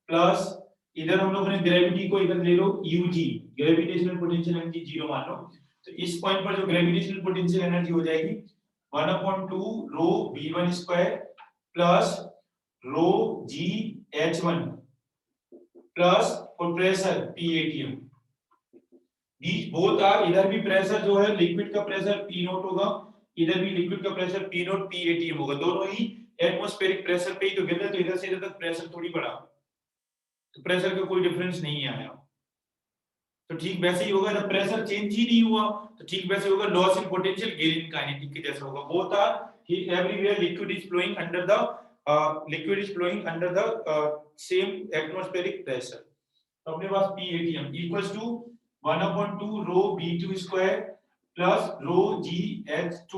Speaker 1: प्लस इधर हम लोगों ने ग्रेविटी को इधर ले लो ug, ग्रेविटेशनल पोटेंशियल एनर्जी 0 मान लो, तो इस पॉइंट पर जो ग्रेविटेशनल पोटेंशियल एनर्जी हो जाएगी 1/2 रो v1 square plus rho g h1 plus pressure p atm। these both are, इधर भी प्रेशर जो है लिक्विड का प्रेशर p नॉट होगा, इधर भी लिक्विड का pressure p not p atm होगा, दोनों ही एटमॉस्फेरिक प्रेशर पे ही तो गिर रहे, तो इधर से इधर तक प्रेशर थोड़ी बढ़ा, तो प्रेशर का कोई डिफरेंस नहीं आया। तो ठीक वैसे ही होगा, जब प्रेशर चेंज ही नहीं हुआ तो ठीक वैसे होगा loss in potential gain in kinetic के जैसा होगा। Both are everywhere liquid is flowing under the same atmospheric pressure. तो अपने पास p atm equals to 1/2 rho v2 square plus rho g h2,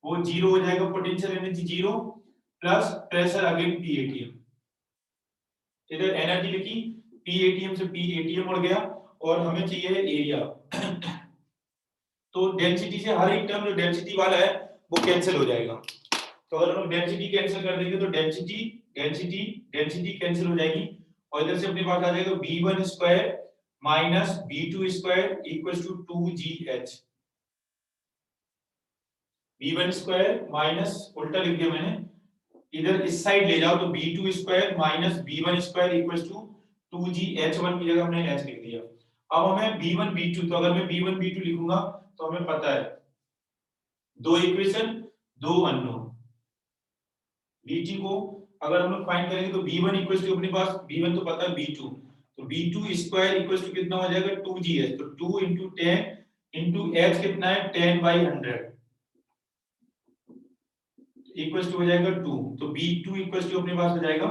Speaker 1: वो 0 हो जाएगा, potential energy 0 plus pressure again p atm। इधर एनर्जी लिखी p atm से p atm उड़ गया और हमें चाहिए एरिया। तो डेंसिटी से हर एक टर्म जो डेंसिटी वाला है वो कैंसिल हो जाएगा, तो अगर हम डेंसिटी कैंसिल कर देंगे तो डेंसिटी डेंसिटी डेंसिटी कैंसिल हो जाएगी और इधर से अपने पास आ जाएगा v1 square minus v2 square equals to 2gh। v1 square minus, उल्टा लिख दिया मैंने, इधर इस साइड ले जाओ तो v2 square minus v1 square equals to 2gh1 की जगह हमने h लिख दिया। अब हमें v1 v2, तो अगर मैं v1 v2 लिखूंगा तो हमें पता है दो इक्वेशन दो अननोन, v2 को अगर हम लोग फाइंड करेंगे तो v1 इक्वल्स टू अपने पास v1 तो पता है v2, तो v2 स्क्वायर इक्वल्स टू कितना हो जाएगा 2gh, तो 2 into 10 into h कितना है 10/100 इक्वल्स टू हो जाएगा 2, तो v2 इक्वल्स टू अपने पास हो जाएगा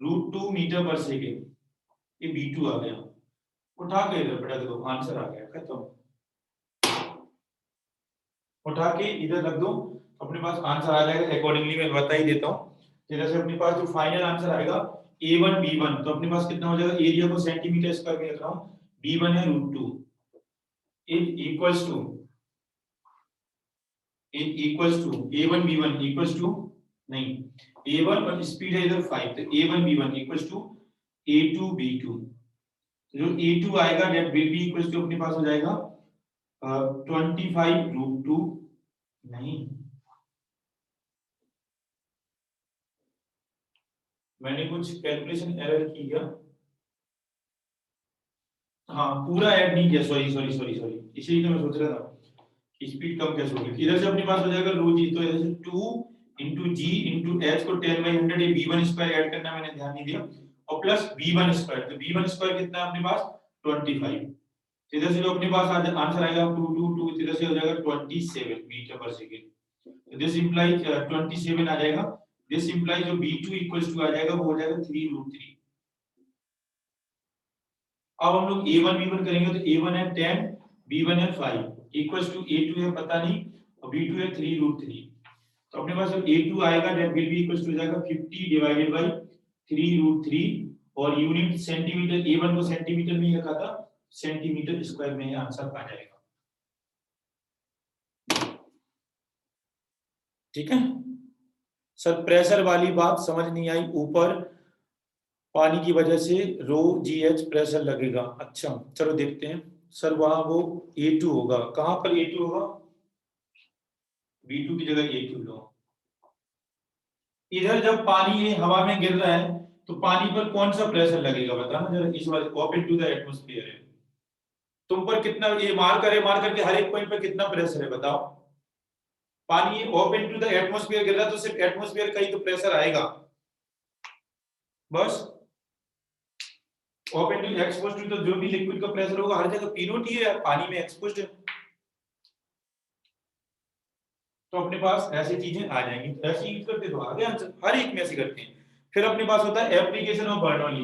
Speaker 1: √2 मीटर पर सेकेंड। ये v2 आ गया, उठा के इधर पटक दो, आंसर आ गया, खत्म। उठा के इधर रख दो, अपने पास आंसर आ जाएगा। अकॉर्डिंगली मैं बता ही देता हूं, जैसे अपने पास जो फाइनल आंसर आएगा a1 b1, तो अपने पास कितना हो जाएगा, एरिया को सेंटीमीटर स्क्वायर में रख रहा हूं, b1 है √2 equals to a1 b1 equals to, नहीं a1 और स्पीड है इधर 5, तो a1 b1 equals to a2 b2, जो a2 आएगा that will be equals to अपने पास हो जाएगा 25√2, नहीं मैंने कुछ कैलकुलेशन एरर की क्या, हाँ पूरा ऐड नहीं किया, सॉरी सॉरी सॉरी सॉरी, इसीलिए तो मैं सोच रहा था कि स्पीड कम कैसे होगी। इधर से अपने पास हो जाएगा रो जी, तो इधर से 2 into g into h को 10/100 ये v1 स्क्वायर ऐड करना मैंने ध्यान नहीं दिया, और प्लस v1 स्क्वायर, तो v1 स्क्वायर कितना है अपने पास 25, इधर से जो अपने पास आंसर आएगा 222, इधर से हो जाएगा 27 metre per second, this implies 27 आ जाएगा, दिस इंप्लाइज जो v2 इक्वल्स टू आ जाएगा वो हो जाएगा 3√3। अब हम लोग a1 b1 करेंगे, तो a1 है 10 b1 है 5 इक्वल्स टू a2 है पता नहीं और b2 है 3√3, तो अपने पास जब a2 आएगा that will be equals to हो जाएगा 50 डिवाइडेड बाय 3√3, और यूनिट सेंटीमीटर, a1 को सेंटीमीटर में ही रखा था, सेंटीमीटर स्क्वायर में आंसर आ जाएगा। ठीक है सर, प्रेशर वाली बात समझ नहीं आई, ऊपर पानी की वजह से रो जीएच प्रेशर लगेगा। अच्छा चलो देखते हैं सर, वहां वो A2 होगा, कहां पर A2 होगा, B2 की जगह A2 लो। इधर जब पानी हवा में गिर रहा है तो पानी पर कौन सा प्रेशर लगेगा बताना जरा, इस वाले ओपन टू द एटमॉस्फेयर है, तुम पर कितना, ये मार करके हर एक पॉइंट पर कितना प्रेशर है बताओ, पानी ओपन टू द एटमॉस्फेयर गिर रहा है तो सिर्फ एटमॉस्फेयर का ही तो प्रेशर आएगा, बस ओपन टू एक्सपोज्ड टू, तो जो भी लिक्विड का प्रेशर होगा हर जगह P नॉट ही है, पानी में एक्सपोज्ड है, तो अपने पास ऐसी चीजें आ जाएंगी, तो ऐसे यूज करते तो आ गया आंसर, हर एक में ऐसे करते हैं। फिर अपने पास होता है एप्लीकेशन ऑफ बर्नौली,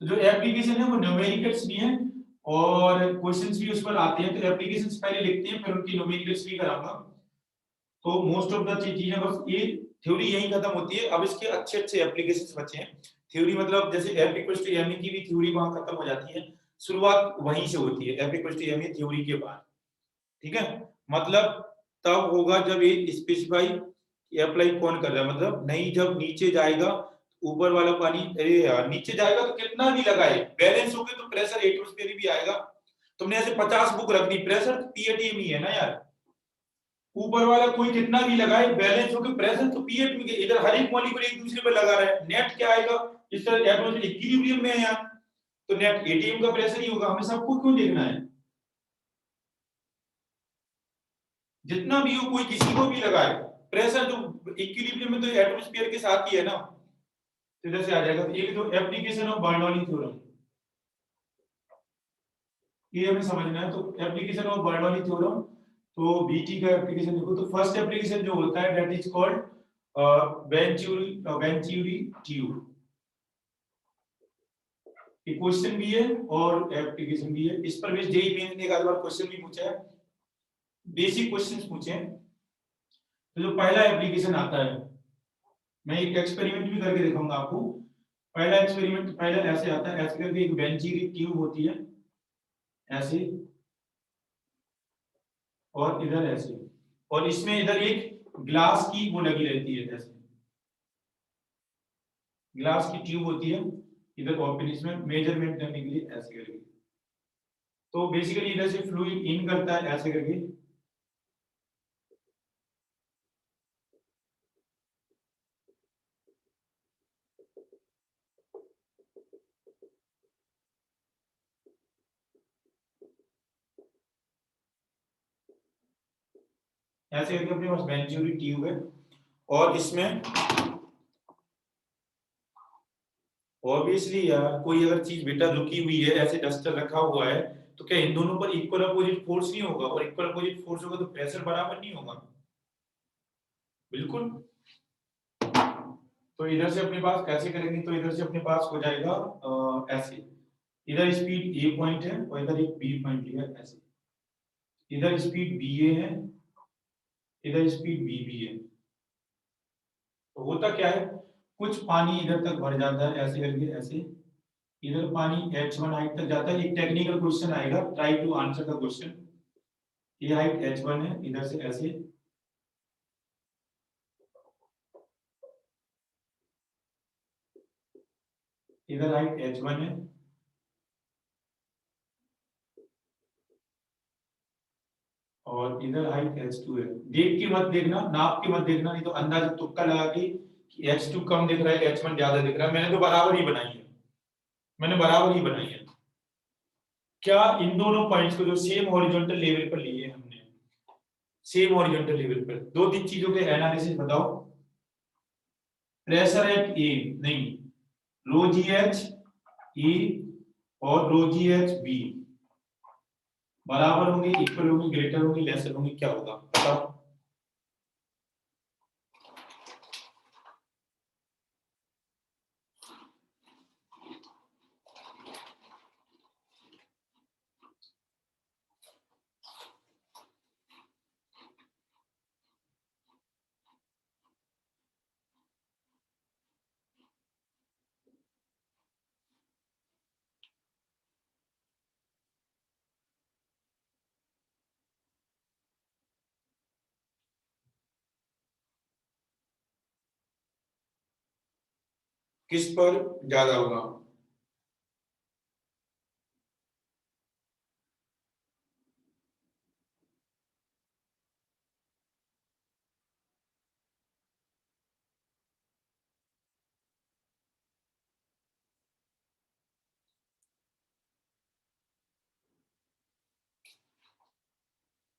Speaker 1: तो जो एप्लीकेशन है वो न्यूमेरिकल्स भी है और क्वेश्चंस भी उस पर आते हैं, तो एप्लीकेशंस पहले लिखते हैं फिर उनकी न्यूमेरिकल्स भी कराऊंगा। तो मोस्ट ऑफ द चीजें बस ये थ्योरी यही खत्म होती है। अब इसके अच्छे अच्छे एप्लीकेशंस बचे हैं। थ्योरी मतलब जैसे F इक्वल्स टू ma की भी थ्योरी वहां खत्म हो जाती है, शुरुआत वहीं से होती है F equals to ma theory के बाद, ठीक है। मतलब तब होगा जब ये स्पेसिफाई अप्लाई कौन कर रहा है, मतलब नहीं जब नीचे जाएगा ऊपर वाला पानी, अरे यार नीचे जाएगा तो कितना भी लगाए बैलेंस हो गए तो प्रेशर एटमॉस्फेयर भी आएगा। तुमने ऐसे 50 बुक रख दी, प्रेशर पीएटीएम ही है ना यार, ऊपर वाला कोई कितना भी लगाए बैलेंस होकर प्रेशर तो पीएट में, इधर हर एक मॉलिक्यूल एक दूसरे पर लगा रहा है, नेट क्या आएगा, इस तरह एटमॉस्फेयर इक्विलिब्रियम में है यार, तो नेट एटीएम का प्रेशर ही होगा। हमें सबको क्यों देखना है, जितना भी हो कोई किसी को भी लगाए प्रेशर जो इक्विलिब्रियम में तो एटमॉस्फेयर के साथ ही है ना, तो इधर से आ जाएगा। तो एक जो एप्लीकेशन ऑफ बर्नौली थ्योरम, ये हमें समझना है। तो एप्लीकेशन ऑफ बर्नौली थ्योरम, तो बीटी का एप्लीकेशन देखो, तो फर्स्ट एप्लीकेशन जो होता है that is called venturi tube. ये क्वेश्चन भी है और एप्लीकेशन भी है, इस पर बेस जेईई मेन ने एक आध बार क्वेश्चन भी पूछा है, बेसिक क्वेश्चंस पूछे हैं। तो जो पहला एप्लीकेशन आता है, मैं एक एक्सपेरिमेंट भी करके दिखाऊंगा आपको। पहला एक्सपेरिमेंट पहले ऐसे आता है, ऐसे करके एक वेंचुरी ट्यूब होती है ऐसे, और इधर ऐसे, और इसमें इधर एक ग्लास की वो लगी रहती है, जैसे ग्लास की ट्यूब होती है इधर ओपन, इसमें मेजरमेंट करने के लिए ऐसे करके। तो बेसिकली इधर से फ्लूइड इन करता है ऐसे करके, ऐसे करके अपने पास वेंचुरी ट्यूब है, और इसमें ऑब्वियसली यार कोई अगर चीज बेटा रुकी हुई है, ऐसे डस्टर रखा हुआ है, तो क्या इन दोनों पर इक्वल अपोजिट फोर्स नहीं होगा, और इक्वल अपोजिट फोर्स होगा तो प्रेशर बराबर नहीं होगा, बिल्कुल। तो इधर से अपने पास कैसे करेंगे, तो इधर से अपने पास हो जाएगा ऐसे, इधर स्पीड ए पॉइंट है और इधर एक बी पॉइंट लिया ऐसे, इधर स्पीड बी ए है, इधर स्पीड बी बी है। तो होता क्या है, कुछ पानी इधर तक भर जाता है ऐसे करके ऐसे, इधर पानी h1 हाइट तक जाता है। एक टेक्निकल क्वेश्चन आएगा, try to answer the question. ये हाइट h1 है, इधर से ऐसे, इधर हाइट h1 है, और इधर हाइट h2 है। देख के मत देखना, नाप के मत देखना, नहीं तो अंदाजा तुक्का लगा के कि h2 कम दिख रहा है h1 ज्यादा दिख रहा है। मैंने तो बराबर ही बनाई है, मैंने बराबर ही बनाई है। क्या इन दोनों पॉइंट्स को जो सेम हॉरिजॉन्टल लेवल पर लिए हमने, सेम हॉरिजॉन्टल लेवल पर, दो तीन चीजों के एनालिसिस बताओ। प्रेशर एट ए, नहीं, रो जी एच ई और रो जी एच बी बराबर होंगे, इक्वल होंगे, ग्रेटर होंगे, लेसर होंगे, क्या होगा बताओ। किस पर ज्यादा होगा,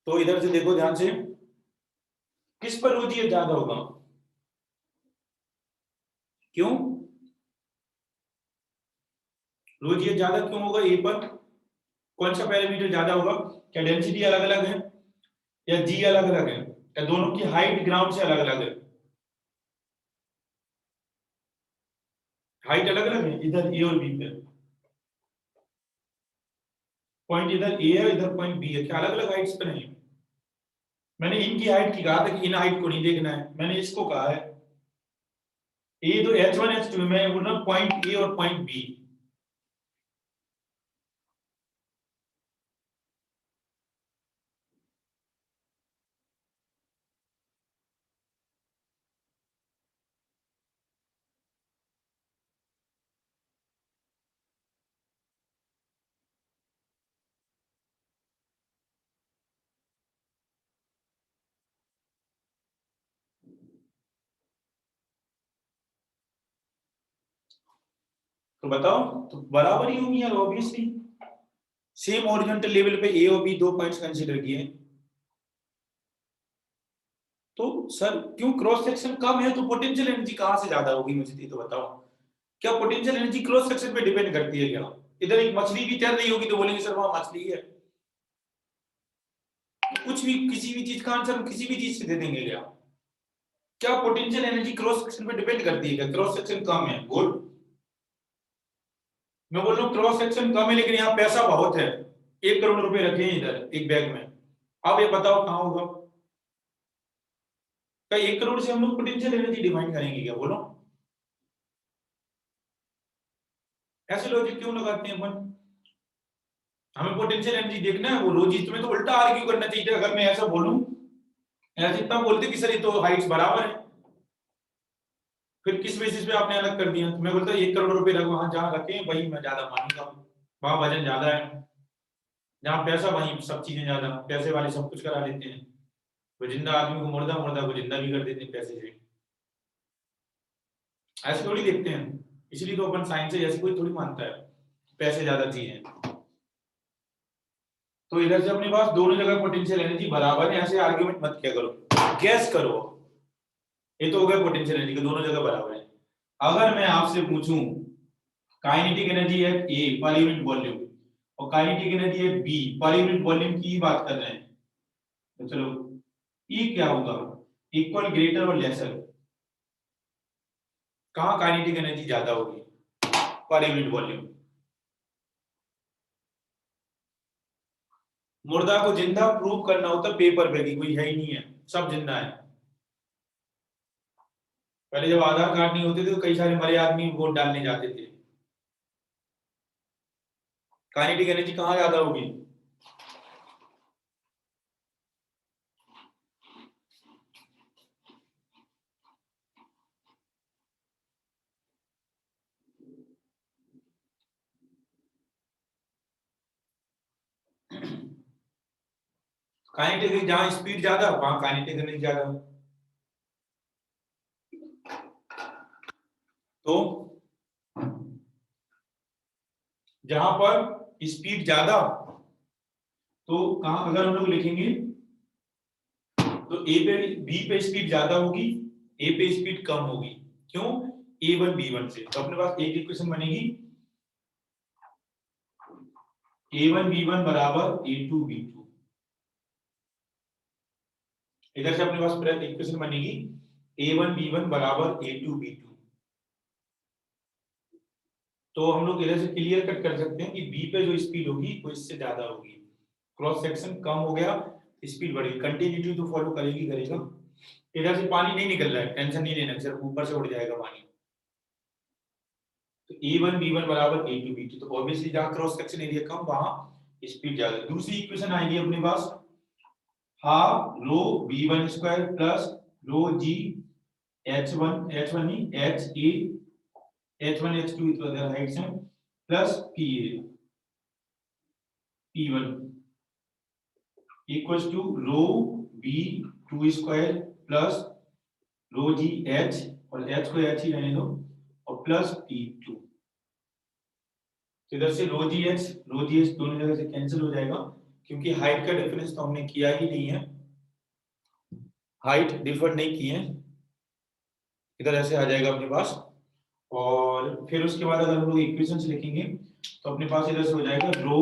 Speaker 1: तो इधर से देखो ध्यान से, किस पर रो जी एच ज्यादा होगा, क्यों रो जी एच ज्यादा क्यों होगा ए पर, कौन सा पैरामीटर ज्यादा होगा, क्या डेंसिटी अलग अलग है, या जी अलग अलग है, या दोनों की हाइट ग्राउंड से अलग अलग है, हाइट अलग अलग है इधर ए और बी पे, पॉइंट इधर ए है, इधर पॉइंट बी है, क्या अलग अलग हाइट्स पे नहीं? मैंने इनकी हाइट की कहा था कि इन हाइट को नहीं देखना है, मैंने इसको कहा है ए तो h1 h2 में बोल रहा हूं पॉइंट ए और पॉइंट बी। तो बताओ, तो बराबर ही होंगी यार ऑब्वियसली, सेम हॉरिजॉन्टल लेवल पे ए और बी दो पॉइंट्स कंसीडर किए। तो सर क्यों क्रॉस सेक्शन कम है तो पोटेंशियल एनर्जी कहां से ज्यादा होगी, मुझे ये तो बताओ। क्या पोटेंशियल एनर्जी क्रॉस सेक्शन पे डिपेंड करती है क्या? इधर एक मछली भी तैर रही होगी तो बोलेंगे सर वहां मछली है। कुछ भी किसी भी चीज का आंसर हम किसी भी चीज से दे देंगे क्या? क्या पोटेंशियल एनर्जी क्रॉस सेक्शन पे डिपेंड करती है क्या? क्रॉस सेक्शन कम है, गुड। मैं बोल रहा हूँ क्रॉस सेक्शन कम है लेकिन यहाँ पैसा बहुत है, 1 करोड़ रुपए रखे हैं इधर एक बैग में। अब ये बताओ कहाँ होगा? क्या 1 करोड़ से हम लोग पोटेंशियल एनर्जी डिफाइन करेंगे क्या, बोलो? ऐसे लॉजिक क्यों लगाते हैं अपन? हमें पोटेंशियल एनर्जी देखना है, वो लॉजिक तुम्हें तो उल्टा आर्ग्यू करना चाहिए था। अगर मैं ऐसा बोलूं, ऐसे इतना बोलते कि सर ये तो हाइट्स बराबर है, फिर किस बेसिस पे आपने अलग कर दिया? तो मैं बोलता 1 करोड़ रुपए रख, वहां जहां रखे वही मैं ज्यादा मानूंगा, वहां वजन ज्यादा है, जहां पैसा वहीं सब चीजें ज्यादा, पैसे वाले सब कुछ करा लेते हैं। वो जिंदा आदमी को मुर्दा, मुर्दा को जिंदा भी कर देते हैं पैसे से। ऐसे थोड़ी देखते हैं, इसलिए तो अपन साइंस से ऐसे कोई थोड़ी मानता है पैसे ज्यादा चाहिए। तो इधर से अपने पास दोनों जगह पोटेंशियल एनर्जी बराबर है, ऐसे आर्ग्यूमेंट मत किया करो, गैस करो। ये तो हो गया पोटेंशियल एनर्जी के दोनों जगह बराबर है। अगर मैं आपसे पूछूं काइनेटिक एनर्जी है ए पर यूनिट वॉल्यूम और काइनेटिक एनर्जी है बी पर यूनिट वॉल्यूम की ही बात कर रहे हैं, तो चलो ई क्या होगा, इक्वल, ग्रेटर और लेसर? कहां काइनेटिक एनर्जी ज्यादा होगी पर यूनिट वॉल्यूम? मुर्दा को जिंदा प्रूव करना होता पेपर पे कि कोई है ही नहीं है, सब जिंदा है। पहले जब आधार कार्ड नहीं होते थे तो कई सारे मरे आदमी वोट डालने जाते थे। काइनेटिक एनर्जी कहां ज्यादा होगी? काइनेटिक एनर्जी जहां स्पीड ज्यादा वहां काइनेटिक एनर्जी ज्यादा। तो जहां पर स्पीड ज्यादा, तो कहां अगर हम लोग लिखेंगे तो ए पे बी पे स्पीड ज्यादा होगी, ए पे स्पीड कम होगी। क्यों? a1 b1 से। तो अपने पास एक इक्वेशन बनेगी a1 b1 बराबर a2 b2। इधर से अपने पास इक्वेशन बनेगी a1 b1 बराबर a2 b2। तो हम लोग इधर से क्लियर कट कर सकते हैं कि बी पे जो स्पीड होगी वो इससे ज्यादा होगी, क्रॉस सेक्शन कम हो गया, स्पीड बढ़ेगी, कंटिन्यूटी तो फॉलो करेगी करेगा। इधर से पानी नहीं निकल रहा है, टेंशन नहीं लेना, सिर्फ ऊपर से उड़ जाएगा पानी। तो a1 b1 बराबर a2 b2, तो ऑब्वियसली जहां क्रॉस सेक्शन एरिया कम वहां स्पीड ज्यादा। दूसरी इक्वेशन आएगी अपने पास half rho v1 square plus rho g h1 ही h a h1 h2 तो अदर हाइट्स हैं plus p1 equals to rho v2 square plus rho g h और h को h ही रहने दो और प्लस p2। इधर से रो जी एच दोनों जगह से कैंसिल हो जाएगा क्योंकि हाइट का डिफरेंस तो हमने किया ही नहीं है, हाइट डिफर नहीं की है। इधर ऐसे आ जाएगा अपने पास, और फिर उसके बाद अगर हम लोग इक्वेशन से लिखेंगे तो अपने पास इधर से हो जाएगा रो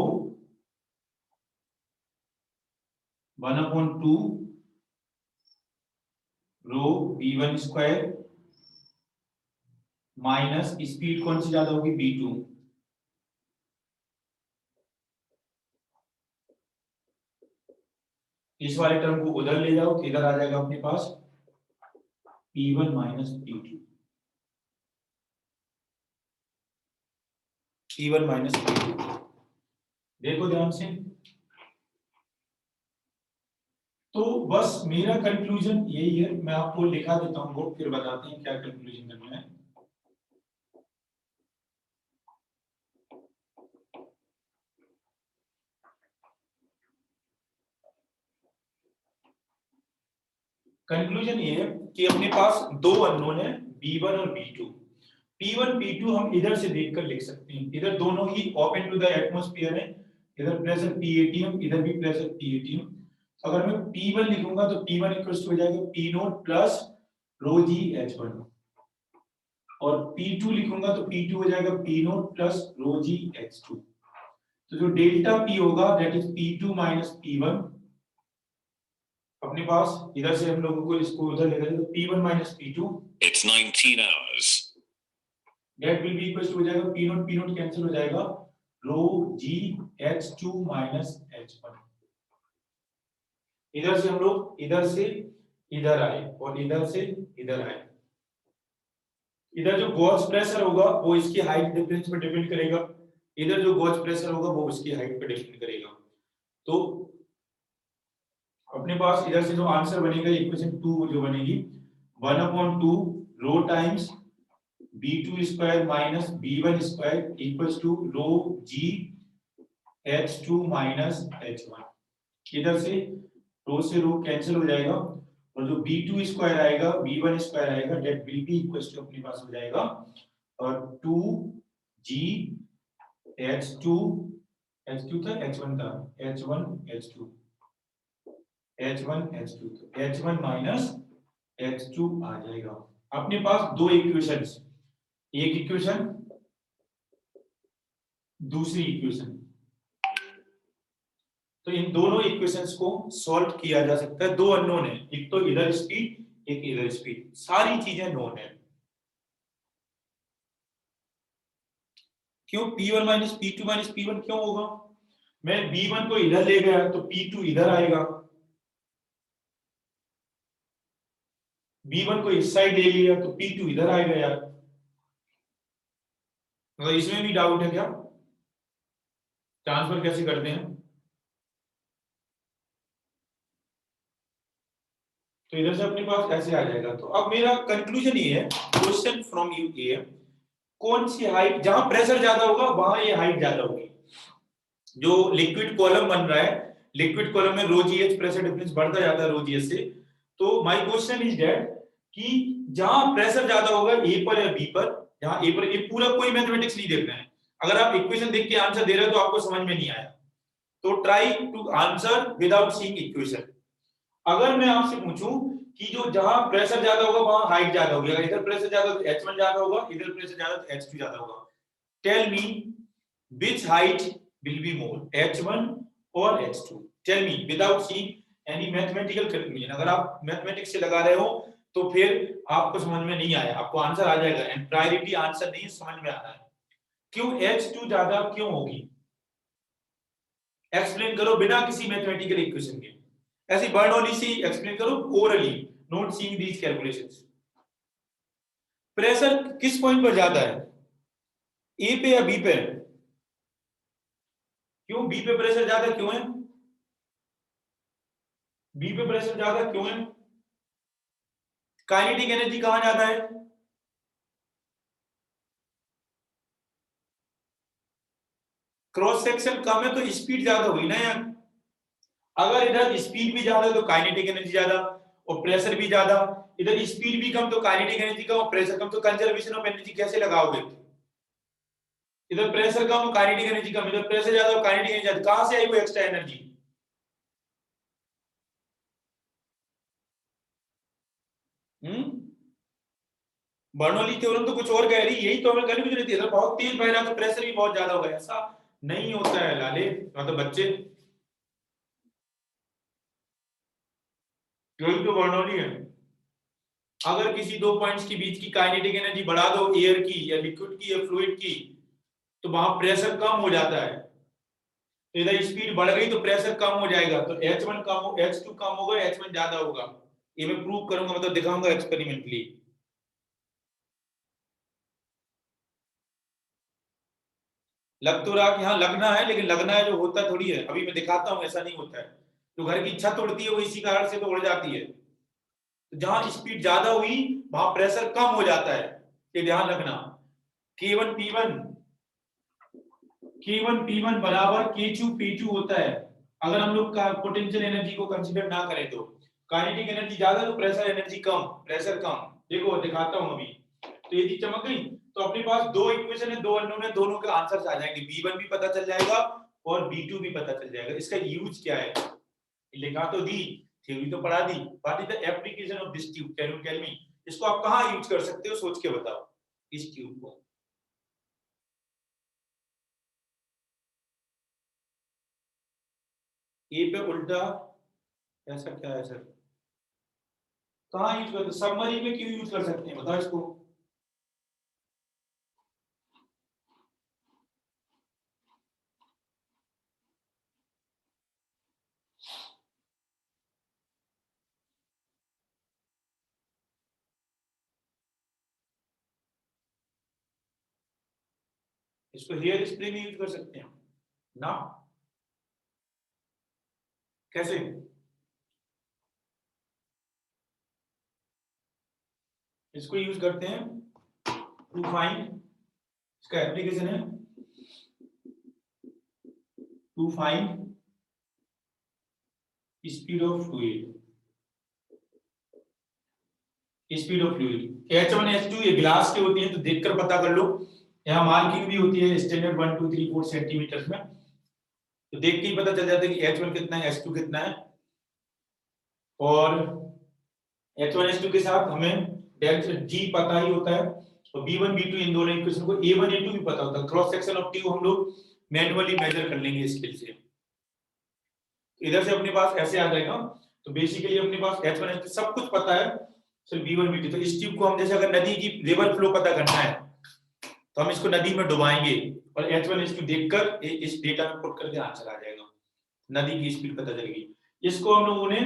Speaker 1: 1/2 रो v1 स्क्वायर माइनस स्पीड कौन सी ज्यादा होगी b2 इस वाले टर्म को उधर ले जाओ तो इधर आ जाएगा अपने पास P1 minus P2, P1 minus P2। देखो ध्यान से, तो बस मेरा कंक्लूजन यही है। मैं आपको लिखा देता हूं वो, फिर बताते हैं क्या कंक्लूजन करना है। कंक्लूजन ये है कि अपने पास दो अननोन है B1 और B2। P1 P2 हम इधर से देखकर लिख सकते हैं, इधर दोनों ही ओपन टू द एटमॉस्फेयर है, इधर प्रेशर P18, इधर भी प्रेशर P18। तो अगर मैं P1 लिखूंगा तो P1 इक्वल्स टू हो जाएगा P0 प्लस रो जी H1, और P2 लिखूंगा तो P2 हो जाएगा P0 plus rho g H2। तो जो डेल्टा P होगा that is P2 minus P1। अपने पास इधर से हम लोगों को इसको उधर ले जाएंगे तो P1 minus P2
Speaker 2: It's 19 hours.
Speaker 1: That will be equal to हो जाएगा P0 P0 कैंसिल हो जाएगा, रो जी H2 माइनस H1। इधर से हम लोग इधर से इधर आए और इधर से इधर आए। इधर जो गॉस प्रेशर होगा वो इसकी हाइट डिफरेंस पर डिपेंड करेगा, इधर जो गॉस प्रेशर होगा वो उसकी हाइट पर डिपेंड करेगा। तो अपने पास इधर से जो आंसर बनेगा इक्वेशन 2 जो बनेगी 1/2 rho times B2 square minus B1 square equals to rho g H2 minus H1। इधर से रो कैंसिल हो जाएगा और जो B2 स्क्वायर आएगा B1 स्क्वायर आएगा that will be equals to अपने पास हो जाएगा और 2G H2 था H1 था H1 H2 तो H1 माइनस H2 आ जाएगा। अपने पास दो इक्वेशंस, एक इक्वेशन दूसरी इक्वेशन, तो इन दोनों इक्वेशंस को सॉल्व किया जा सकता है। दो अननोन है, एक तो इधर स्पीड एक इधर स्पीड, सारी चीजें नोन है। क्यों P1 minus P2 minus P1 क्यों होगा? मैं B1 को इधर ले गया तो P2 इधर आएगा, B1 को इस साइड ले लिया तो P2 इधर आएगा यार। तो इसमें भी डाउट है क्या? ट्रांसफर कैसे करते हैं? तो इधर से अपने पास ऐसे आ जाएगा। तो अब मेरा कंक्लूजन ये है, क्वेश्चन फ्रॉम यू ये, कौन सी हाइट, जहां प्रेशर ज्यादा होगा वहां ये हाइट ज्यादा होगी। जो लिक्विड कॉलम बन रहा है, लिक्विड कॉलम में रो जीएच प्रेशर डिफरेंस बढ़ता जाता है रो जीएच से। तो माय क्वेश्चन इज दैट कि जहां प्रेशर ज्यादा होगा ए पर या बी पर, जहां ए पर, ये पूरा कोई मैथमेटिक्स नहीं देखना है। अगर आप इक्वेशन देख के आंसर दे रहे हो तो आपको समझ में नहीं आया, तो try to answer without seeing equation. अगर मैं आपसे पूछूं कि जो जहां प्रेशर ज्यादा होगा वहां हाइट ज्यादा होगी, अगर इधर प्रेशर ज्यादा तो H1 ज्यादा होगा, इधर प्रेशर ज्यादा तो H2 ज्यादा होगा। Tell me which height will be more, H1 और H2? Tell me without seeing any mathematical calculation. अगर आप मैथमेटिक्स से लगा रहे हो तो फिर आपको समझ में नहीं आया, आपको आंसर आ जाएगा। एंड प्रायोरिटी आंसर नहीं समझ में आ रहा है, क्यों H2 ज्यादा क्यों होगी? एक्सप्लेन करो बिना किसी मैथमेटिकल इक्वेशन के, ऐसी बर्नौली से एक्सप्लेन करो orally, not seeing these calculations. Pressure किस पॉइंट पर ज्यादा है, ए पे या बी पे? क्यों बी पे प्रेशर ज्यादा क्यों है? बी पे प्रेशर ज्यादा क्यों है? काइनेटिक एनर्जी कहां ज्यादा है? क्रॉस सेक्शन कम है तो स्पीड ज्यादा हुई ना यार। अगर इधर स्पीड भी ज्यादा तो काइनेटिक एनर्जी ज्यादा और प्रेशर भी ज्यादा, इधर स्पीड भी कम तो काइनेटिक एनर्जी कम और प्रेशर कम, तो कंजर्वेशन ऑफ एनर्जी कैसे लगाओगे? इधर प्रेशर कम और काइनेटिक एनर्जी कम, इधर प्रेशर ज्यादा और काइनेटिक एनर्जी ज्यादा, कहां से आई वो एक्स्ट्रा एनर्जी? बर्नौली थ्योरम तो कुछ और कह रही, यही तो हमें कन्फ्यूजन रहती है। इधर बहुत तेज बह रहा तो प्रेशर भी बहुत ज्यादा होगा, ऐसा नहीं होता है लाले, मतलब बच्चे, यही तो बर्नौली है। अगर किसी दो पॉइंट्स के बीच की काइनेटिक एनर्जी बढ़ा दो, एयर की या लिक्विड की या फ्लूइड की, तो वहां प्रेशर कम हो जाता है। तो इधर स्पीड बढ़ गई तो प्रेशर कम हो जाएगा, तो H1 कम हो, H2 कम होगा, H1 ज्यादा होगा। ये मैं प्रूव करूंगा, मतलब दिखाऊंगा एक्सपेरिमेंटली। लग तो रहा कि हाँ लगना है, लेकिन लगना है जो होता थोड़ी है, अभी मैं दिखाता हूँ ऐसा नहीं होता है। जो घर की छत उड़ती है वो इसी कारण से तो उड़ जाती है। तो जहां स्पीड ज्यादा हुई वहां प्रेशर कम हो जाता है, ये ध्यान रखना। K1 P1 बराबर K2 P2 होता है, अगर हम लोग का पोटेंशियल एनर्जी को कंसीडर ना करें तो। काइनेटिक एनर्जी ज्यादा तो प्रेशर एनर्जी कम, प्रेशर कम। देखो दिखाता हूं अभी। तो ये चीज चमक गई, तो अपने पास दो इक्वेशन है, दो अननोन है, दोनों के आंसर्स आ जाएंगे। B1 भी पता चल जाएगा और B2 भी पता चल जाएगा। इसका यूज क्या है लिखा तो दी, थ्योरी तो पढ़ा दी, what is the application of this tube, can you tell me? इसको आप कहां यूज कर सकते हो, सोच के बताओ इस ट्यूब को। ए पे उल्टा, ऐसा क्या है सर? कहां यूज करते, सबमरीन में क्यों यूज कर सकते हैं बताओ इसको। इसको हेयर स्प्रे में यूज कर सकते हैं ना? कैसे? इसको यूज करते हैं टू फाइंड, इसका एप्लीकेशन है to find speed of fluid. Speed of fluid H1 H2 ये ग्लास के होती है, तो देखकर पता कर लो। यहाँ मार्किंग भी होती है स्टैंडर्ड 1 2 3 4 सेंटीमीटर में, तो देख के ही पता चल जाता है कि H1 कितना है, H2 कितना है। और H1 H2 के साथ हमें डेल्टा G पता ही होता है, और B1 B2 इन दोनों इक्वेशन को A1 A2 भी पता होता है। क्रॉस सेक्शन ऑफ ट्यूब हम लोग मैन्युअली मेजर कर लेंगे स्केल से। इधर से अपने पास ऐसे आ जाएगा, तो बेसिकली अपने पास H1 H2 सब कुछ पता है, सिर्फ B1 B2। तो इस ट्यूब को हम जैसे अगर नदी की रिवर फ्लो पता करना है तो हम इसको नदी में डुबाएंगे और H1 H2 देखकर इस डेटा में पुट करके आंसर आ जाएगा, नदी की स्पीड पता चलेगी। इसको हम लोगों ने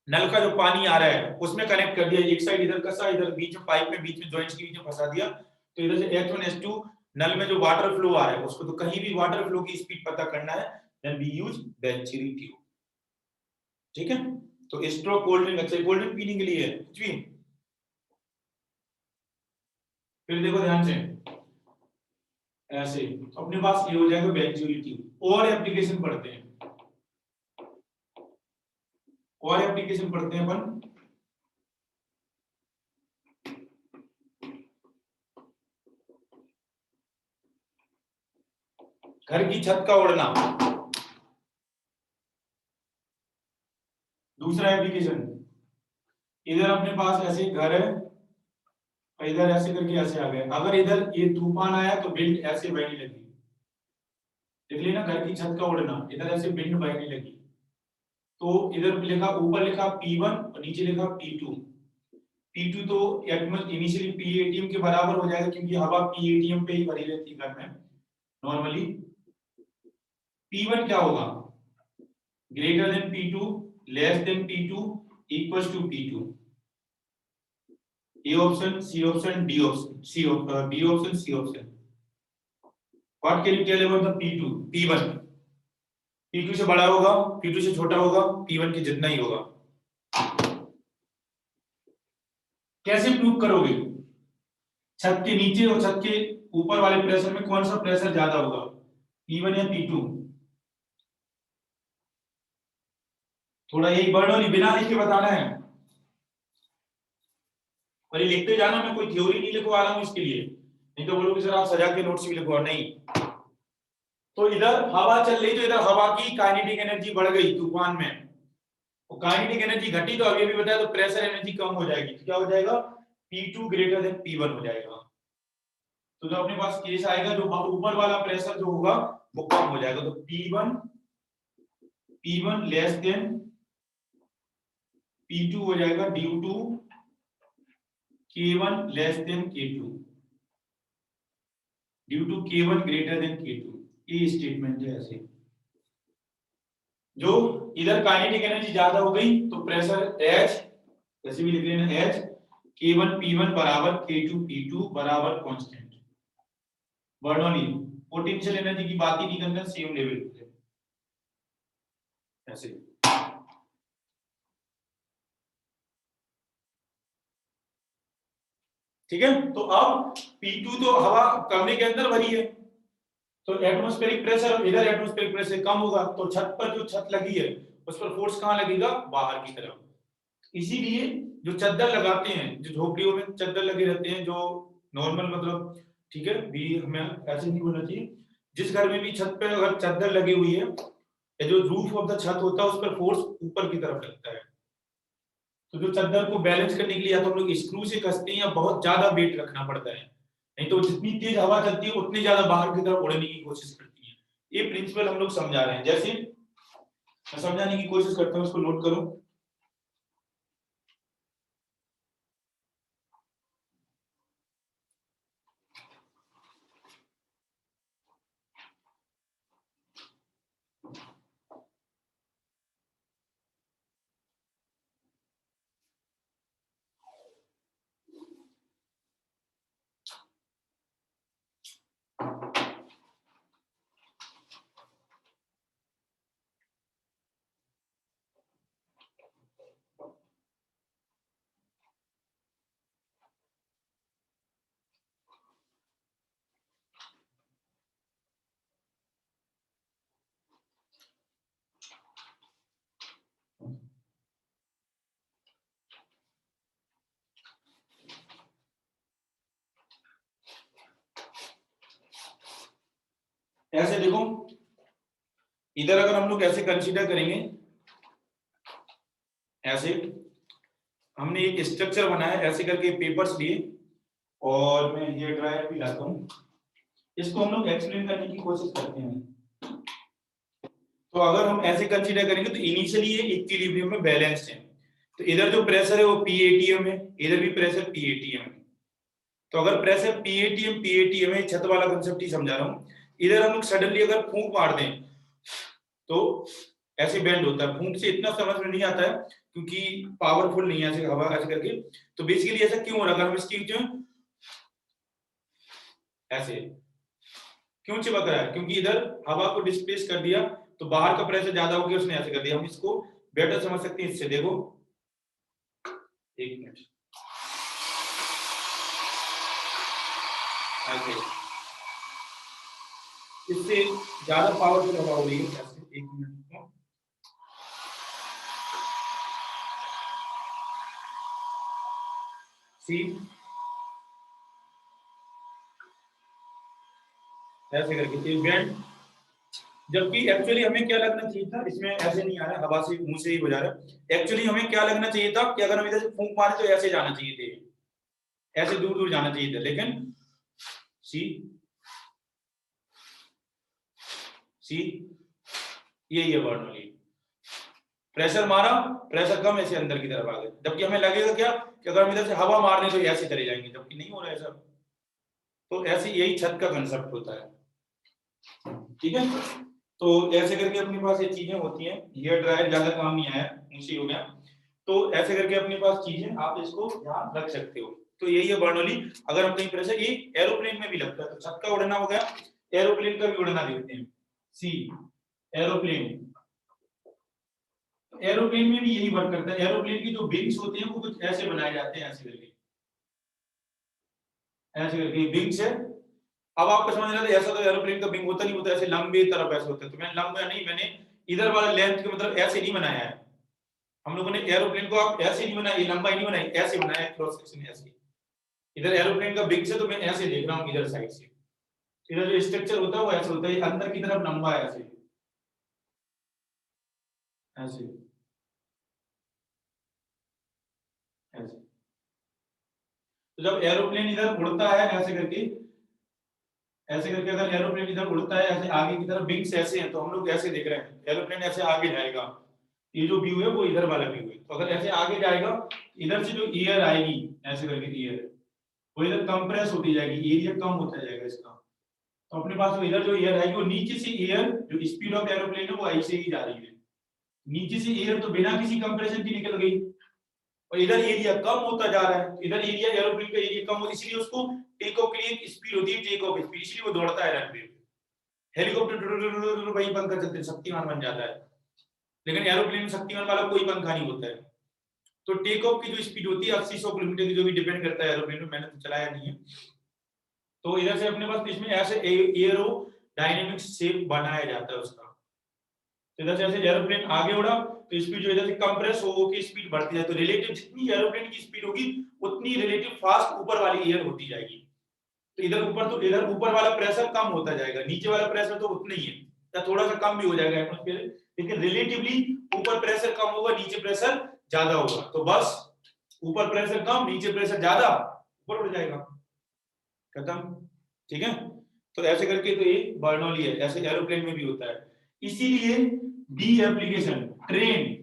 Speaker 1: नल का जो पानी आ रहा है उसमें कनेक्ट कर दिया, एक साइड इधर कसा, इधर बीच में पाइप में बीच में जॉइंट्स के बीच में फंसा दिया, तो इधर से H1 H2 नल में जो वाटर फ्लो आ रहा है उसको, तो कहीं भी वाटर फ्लो की स्पीड पता करना है देन वी यूज बेंचरी ट्यूब। ठीक है, तो स्ट्रो कोल्ड ड्रिंक, अच्छा कोल्ड ड्रिंक पीने के लिए है कुछ भी। फिर देखो ध्यान से ऐसे, अपने पास ये हो जाएगा बेंचरी ट्यूब। और एप्लीकेशन पढ़ते हैं, और एप्लीकेशन पढ़ते हैं अपन। घर की छत का उड़ना, दूसरा एप्लीकेशन। इधर अपने पास ऐसे घर है और इधर ऐसे करके ऐसे आ गए, अगर इधर ये तूफान आया तो विंड ऐसे बहने लगी, देख लेना घर की छत का उड़ना, इधर ऐसे विंड बहने लगी, तो इधर लिखा, ऊपर लिखा P1 और नीचे लिखा P2। P2 तो इनिशियली P ATM के बराबर हो जाएगा, क्योंकि हवा P ATM पे ही भरी रहती है घर में नॉर्मली। P1 क्या होगा, greater than P2, less than P2, equals to P2। A option, C option, D option, B option, C option. What can you tell about the P2? P1 P2 से बड़ा होगा, P2 से छोटा होगा, P1 के जितना ही होगा। कैसे प्रूव करोगे? छत के नीचे और छत के ऊपर वाले प्रेशर में कौन सा प्रेशर ज्यादा होगा, P1 या P2? थोड़ा यही वर्ड और बिना लिख के बताना है, और ये लिखते जाना, मैं कोई थ्योरी नहीं लिखवा रहा हूं इसके लिए, नहीं तो बोलोगे सर आप सजा के नोट्स भी लिखवा, नहीं। तो इधर हवा चल रही, तो इधर हवा की काइनेटिक एनर्जी बढ़ गई तूफान में, और काइनेटिक एनर्जी घटी तो अभी भी बताया, तो प्रेशर एनर्जी कम हो जाएगी, तो क्या हो जाएगा, P2 ग्रेटर देन P1 हो जाएगा। तो जो अपने पास केस आएगा, जो ऊपर वाला प्रेशर जो होगा वो कम हो जाएगा, तो P1 लेस देन P2 हो जाएगा due to K1 less than K2, due to K1 greater than K2। ये स्टेटमेंट है ऐसे। जो इधर काइनेटिक एनर्जी ज्यादा हो गई तो प्रेशर H, जैसे भी लिख रहे हैं H, K1 P1 बराबर K2 P2 बराबर कांस्टेंट। बर्नौली पोटेंशियल एनर्जी की बात ही नहीं करना, सेम लेवल पे ऐसे। ठीक है, तो अब P2 तो हवा कमरे के अंदर भरी है, तो एटमॉस्फेरिक प्रेशर, इधर एटमॉस्फेरिक प्रेशर कम होगा, तो छत पर जो छत लगी है उस पर फोर्स कहां लगेगा, बाहर की तरफ। इसीलिए जो चद्दर लगाते हैं, जो झोपड़ियों में चद्दर लगे रहते हैं, जो नॉर्मल मतलब, ठीक है भी हमें ऐसे नहीं बोलना चाहिए, जिस घर में भी छत पे अगर चद्दर लगी हुई है या जो रूफ ऑफ द छत होता है उस पर फोर्स ऊपर की तरफ लगता है। तो जो चद्दर को बैलेंस करने के लिए या तो हम लोग स्क्रू से कसते हैं या बहुत ज्यादा वेट रखना पड़ता है, नहीं तो जितनी तेज हवा चलती है उतनी ज्यादा बाहर की तरफ उड़ने की कोशिश करती है। ये प्रिंसिपल हम लोग समझा रहे हैं, जैसे मैं समझाने की कोशिश करता हूँ, इसको नोट करो। ऐसे देखो, इधर अगर हम लोग ऐसे कंसीडर करेंगे, ऐसे हमने एक स्ट्रक्चर बनाया, ऐसे करके पेपर्स लिए और मैं ये ड्रायर भी लाता हूँ, इसको हम लोग एक्सप्लेन करने की कोशिश करते हैं। तो अगर हम ऐसे कंसीडर करेंगे तो इनिशियली ये इक्विलिब्रियम में बैलेंस्ड है, तो इधर जो प्रेशर है वो PATM है, इधर भी प्रेशर PATM है। तो अगर प्रेशर PATM है, छत वाला कंसेप्ट ही समझा रहा हूँ, इधर हम लोग सडनली अगर फूंक मार दें तो ऐसे बेंड होता है। फूंक से इतना समझ में नहीं आता है क्योंकि पावरफुल नहीं है ऐसे हवा ऐसे करके, तो बेसिकली ऐसा क्यों हो रहा है, अगर हम इसकी जो ऐसे क्यों चिपक रहा है, क्योंकि इधर हवा को डिस्प्लेस कर दिया तो बाहर का प्रेशर ज्यादा हो गया, उसने ऐसे कर दिया। हम इसको बेटर समझ सकते हैं इससे, देखो एक मिनट, ऐसे इससे ज्यादा पावरफुल हवा हो रही है ऐसे, एक मिनट सी ऐसे करके एक बैंड, जबकि एक्चुअली हमें क्या लगना चाहिए था, इसमें ऐसे नहीं आ रहा, हवा से मुंह से ही हो जा रहा है। एक्चुअली हमें क्या लगना चाहिए था कि अगर हम इधर से फूंक मारे तो ऐसे जाना चाहिए थे, ऐसे दूर दूर जाना चाहिए था, लेकिन सी सी यही है बर्नौली, प्रेशर मारा, प्रेशर कम, ऐसे अंदर की तरफ आ गए, जबकि हमें लगेगा क्या कि अगर हम इधर से हवा मार रहे तो ऐसे चले जाएंगे, जबकि नहीं हो रहा है सब। तो ऐसे यही छत का कंसेप्ट होता है, ठीक है। तो ऐसे करके अपने पास ये चीजें होती हैं, हेयर ड्रायर ज्यादा काम नहीं आया, मुझसे हो गया। तो ऐसे करके अपने पास चीजें आप इसको ध्यान रख सकते हो। तो यही है बर्नौली। अगर हम कहीं प्रेशर, ये एरोप्लेन में भी लगता है, तो छत का उड़ना हो गया, एरोप्लेन का भी उड़ना देखते हैं। सी एरोप्लेन, एरोप्लेन में भी यही वर्क करता है। एरोप्लेन की जो विंग्स होते हैं वो कुछ ऐसे बनाए जाते हैं, ऐसे करके, ऐसे करके विंग्स है। अब आपको समझ रहा है ऐसा तो एरोप्लेन का विंग होता नहीं, होता ऐसे लंबे तरफ ऐसे होता है, तो मैंने लंबा नहीं, मैंने इधर वाला लेंथ के मतलब ऐसे नहीं बनाया है। हम लोगों ने एरोप्लेन को आप ऐसे नहीं बनाया, ये लंबाई नहीं बनाई, ऐसे बनाया है, क्रॉस सेक्शन ऐसे। इधर एरोप्लेन का विंग से तो मैं ऐसे देख रहा हूँ इधर साइड से, इधर जो स्ट्रक्चर होता है वो ऐसे होता है, अंदर की तरफ लंबा है ऐसे, ऐसे ऐसे। तो जब एरोप्लेन इधर उड़ता है ऐसे करके, ऐसे करके अगर एरोप्लेन इधर उड़ता है ऐसे आगे की तरफ, विंग्स ऐसे हैं, तो हम लोग ऐसे देख रहे हैं एरोप्लेन ऐसे आगे जाएगा, ये जो व्यू है वो इधर वाला व्यू है। तो अगर ऐसे आगे जाएगा, इधर से जो एयर आएगी ऐसे करके, एयर वो इधर कंप्रेस होती जाएगी, एरिया कम होता जाएगा इसका। तो अपने पास वो इधर जो एयर आएगी वो नीचे से एयर, जो स्पीड ऑफ एरोप्लेन है वो ऐसे ही जा रही है, नीचे से एयर तो बिना किसी कंप्रेशन की निकल गई, और इधर एरिया कम होता जा रहा है, इधर एरिया एरोप्लेन का एरिया कम हो, इसलिए उसको टेक ऑफ के लिए स्पीड होती है टेक ऑफ स्पीड, इसलिए वो दौड़ता है रनवे पे। हेलीकॉप्टर वही पंखा चलते शक्तिमान बन जाता है, लेकिन एरोप्लेन में शक्तिमान वाला कोई पंखा नहीं होता है। तो टेक ऑफ की जो स्पीड होती है 80-100 किलोमीटर की, जो भी डिपेंड करता है एरोप्लेन में, मैंने तो चलाया नहीं है। तो इधर से अपने पास इसमें ऐसे एरो डायनेमिक शेप बनाया जाता है उसका। तो इधर से ऐसे एरोप्लेन आगे उड़ा तो स्पीड जो इधर से कंप्रेस होकर स्पीड बढ़ती जाए, तो रिलेटिव जितनी एरोप्लेन की स्पीड होगी उतनी रिलेटिव फास्ट ऊपर वाली एयर होती जाएगी। तो इधर ऊपर वाला प्रेशर कम होता जाएगा, नीचे वाला प्रेशर तो उतना ही है या थोड़ा सा कम भी हो जाएगा एटमॉस्फेयर, लेकिन रिलेटिवली ऊपर प्रेशर कम होगा नीचे प्रेशर ज्यादा होगा। तो बस ऊपर प्रेशर कम नीचे प्रेशर ज्यादा, ऊपर उड़ जाएगा, खत्म। ठीक है, तो ऐसे करके तो ये बर्नौली है, ऐसे एरोप्लेन में भी होता है। इसीलिए डी एप्लीकेशन ट्रेन,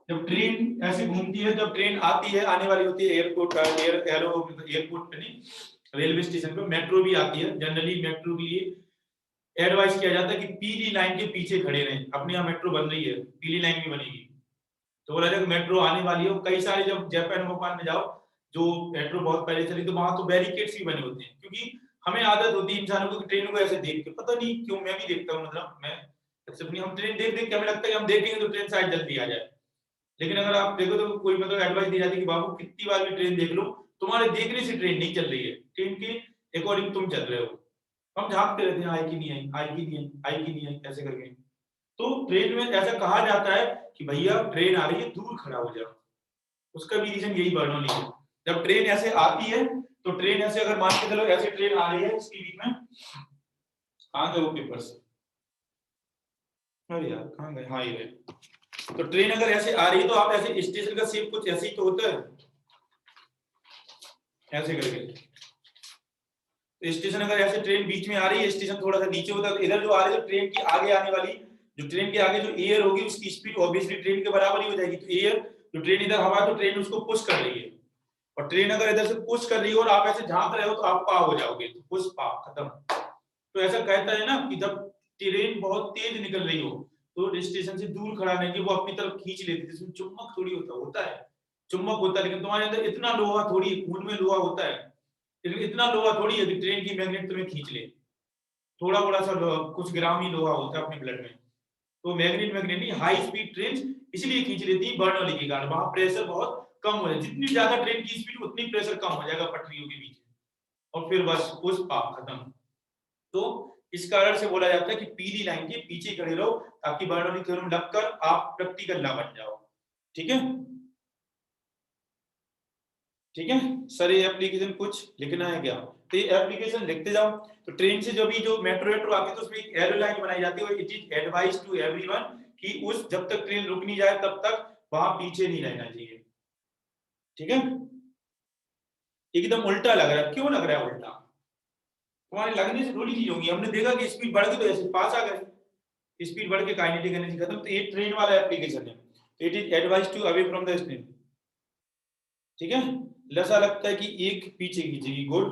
Speaker 1: जब ट्रेन ऐसे घूमती है, जब ट्रेन आती है आने वाली होती है एयरपोर्ट एयरपोर्ट पे नहीं, रेलवे स्टेशन पे मेट्रो भी आती है। जनरली मेट्रो के लिए एडवाइस किया जाता है कि पीली लाइन के पीछे खड़े रहें। अपने यहाँ मेट्रो बन रही है, पीली लाइन भी बनेगी, तो बोला जाए मेट्रो आने वाली है। कई सारे जब जापान में जाओ, जो मेट्रो बहुत पहले चली, तो वहां तो बैरिकेड्स भी बने होते हैं, क्योंकि हमें आदत होती है इंसानों को ट्रेन को ऐसे देख के, पता नहीं क्यों मैं भी देखता हूँ, मतलब मैं सबसे हम ट्रेन देख देख के हमें लगता है कि हम देखेंगे तो ट्रेन शायद जल्दी आ जाए, लेकिन अगर आप देखो तो कोई मतलब एडवाइस दी जाती है कि बाबू कितनी बार भी ट्रेन देख लो, तुम्हारे देखने से ट्रेन नहीं चल रही है, ट्रेन के अकॉर्डिंग तुम चल रहे हो। हम झांकते रहते हैं, आई कि नहीं आई, आई कि नहीं आई, आई कि नहीं आई, ऐसे करके। तो ट्रेन में ऐसा कहा जाता है कि भैया ट्रेन आ रही है, दूर खड़ा हो जाओ। उसका भी रीजन यही बर्नौली है। जब ट्रेन ऐसे आती है तो ट्रेन ऐसे, अगर मान के चलो ऐसे ट्रेन आ रही है, इसके बीच में कहां गए वो पेपर्स, अरे यार कहां गए, हाँ ये रहे। तो ट्रेन अगर ऐसे आ रही है तो आप ऐसे, स्टेशन का शेप कुछ ऐसे ही तो होता है, ऐसे करके। स्टेशन अगर ऐसे ट्रेन बीच में आ रही है, स्टेशन थोड़ा सा नीचे होता है, तो इधर जो आ रही है, तो ट्रेन की आगे आने वाली, जो ट्रेन के आगे जो एयर होगी उसकी स्पीड ऑब्वियसली ट्रेन के बराबर ही हो जाएगी। तो एयर, जो ट्रेन इधर हवा, तो ट्रेन उसको पुश कर रही है, और ट्रेन अगर इधर से पुश कर रही है और आप ऐसे झांक रहे हो तो आप पार हो जाओगे, तो पुश पार, खत्म। तो ऐसा कहता है ना कि जब ट्रेन बहुत तेज निकल रही हो तो स्टेशन से दूर खड़ा नहीं, कि वो अपनी तरफ खींच लेती है, जिसमें चुंबक थोड़ी होता है, चुंबक होता है, लेकिन तुम्हारे अंदर इतना लोहा थोड़ी, खून में लोहा होता है, लेकिन इतना लोहा थोड़ी है कि ट्रेन की मैग्नेट तुम्हें खींच ले। थोड़ा बड़ा सा कुछ ग्राम ही लोहा होता है अपने ब्लड में, तो मैग्नेट नहीं, हाई स्पीड ट्रेन इसलिए खींच लेती है बर्नौली के कारण, वहां प्रेशर बहुत कम हो जाए, जितनी ज्यादा ट्रेन की स्पीड उतनी प्रेशर कम हो जाएगा पटरियों के बीच में, और फिर बस उस पार खत्म। तो इस कारण से बोला जाता है कि पीली लाइन के पीछे खड़े रहो, ताकि बर्नौली थ्योरम लगकर आप प्रैक्टिकल ना बन जाओ। ठीक है, ठीक है सर, ये एप्लीकेशन कुछ लिखना है क्या? तो ये एप्लीकेशन लिखते जाओ। तो ट्रेन से जो भी जो मेट्रो आती है तो उसमें एक एरो लाइन बनाई जाती है, it is advise to everyone कि उस जब तक ट्रेन रुक नहीं जाए तब तक वहां पीछे नहीं रहना चाहिए। ठीक है, एकदम उल्टा लग रहा है, क्यों लग रहा है उल्टा? तुम्हारे लगने से थोड़ी चीज होगी, हमने देखा कि स्पीड बढ़ गई तो ऐसे पास आ गए, स्पीड बढ़ के काइनेटिक एनर्जी खत्म। तो ये ट्रेन वाला एप्लीकेशन है, it is advise to away from the station. ठीक है, ऐसा लगता है कि एक पीछे खींचेगी गोल,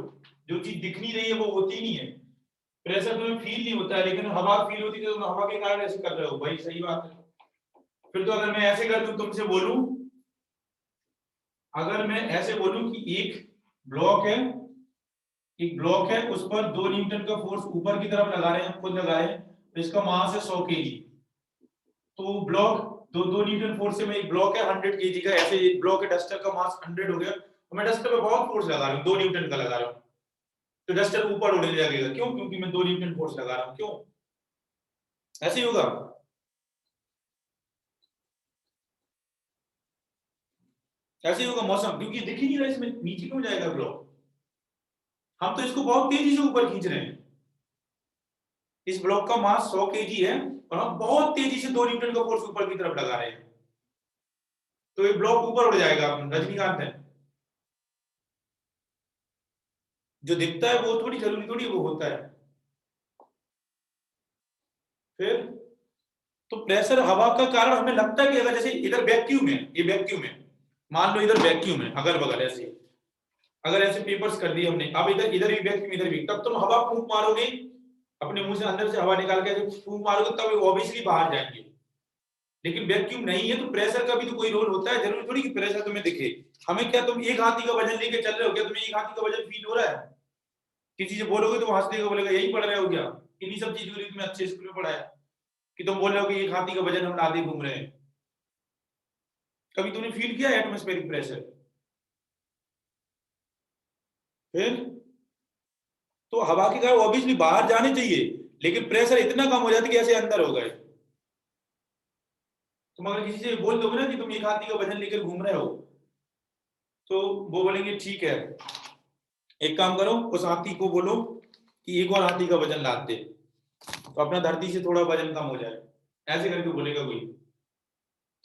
Speaker 1: जो चीज दिख नहीं रही है वो होती नहीं है, प्रेशर तुम्हें फील नहीं होता है, लेकिन हवा फील होती है, तो तुम हवा के कारण ऐसे कर रहे हो, भाई सही बात है। फिर तो अगर मैं ऐसे कर दूं, तुमसे बोलूं, अगर मैं ऐसे बोलूं कि एक ब्लॉक है, एक ब्लॉक है, उस पर 2 न्यूटन का फोर्स ऊपर की तरफ लगा रहे हैं, खुद लगा रहे हैं, तो इसका मास है 100 केजी। तो ब्लॉक दो न्यूटन फोर्स से मैं, एक ब्लॉक है 100 केजी का, ऐसे एक ब्लॉक है, डस्टर का मास 100 हो गया, तो मैं डस्टर पे बहुत फोर्स लगा रहा हूँ, 2 न्यूटन का लगा रहा हूँ, तो डस्टर ऊपर उड़ने लगेगा, क्यों? क्योंकि मैं 2 न्यूटन फोर्स लगा रहा हूँ, क्यों? ऐसे ही होगा, ऐसे ही होगा मौसम, क्योंकि दिख ही नहीं रहा, इसमें नीचे क्यों जाएगा ब्लॉक? हम तो इसको बहुत तेजी से ऊपर खींच रहे हैं, इस ब्लॉक का मास 100 केजी है और हम बहुत तेजी से 2 न्यूटन का फोर्स ऊपर की तरफ लगा रहे हैं, तो ये ब्लॉक ऊपर उड़ जाएगा। रजनीकांत है, जो दिखता है वो थोड़ी जरूरी थोड़ी वो होता है। फिर तो प्रेशर हवा का कारण हमें लगता है कि अगर जैसे इधर वैक्यूम है, ये वैक्यूम है, मान लो इधर वैक्यूम है, अगल बगल ऐसे, अगर ऐसे पेपर्स कर दिए हमने, अब इधर इधर भी वैक्यूम, इधर भी, तब तुम हवा फूंक मारोगे, अपने मुंह से अंदर से हवा निकाल के फूंक मारोगे, तब ऑब्वियसली बाहर जाएंगे, लेकिन वैक्यूम नहीं है तो प्रेशर का भी तो कोई रोल होता है, जरूरी थोड़ी कि प्रेशर तुम्हें दिखे। हमें क्या, तुम एक हाथी का वजन लेके चल रहे हो क्या, तुम्हें एक हाथी का वजन फील हो रहा है? किसी से बोलोगे तो वो हंस देगा, बोलेगा यही पढ़ रहे हो क्या? इन्हीं सब चीजों के लिए तुम्हें अच्छे स्कूल में पढ़ाया कि तुम बोल रहे हो कि एक हाथी का वजन हम लादे घूम रहे हैं? कभी तुमने फील किया एटमॉस्फेरिक प्रेशर? फिर तो हवा के कारण ऑब्वियसली बाहर जाने चाहिए, लेकिन प्रेशर इतना कम हो जाता है कि ऐसे अंदर हो गए। तुम अगर किसी से बोल दोगे ना कि तुम एक हाथी का वजन लेकर घूम रहे हो, तो वो बोलेंगे ठीक है, एक काम करो, उस हाथी को बोलो कि एक और हाथी का वजन लाद दे, तो अपना धरती से थोड़ा वजन कम हो जाए, ऐसे करके बोलेगा कोई।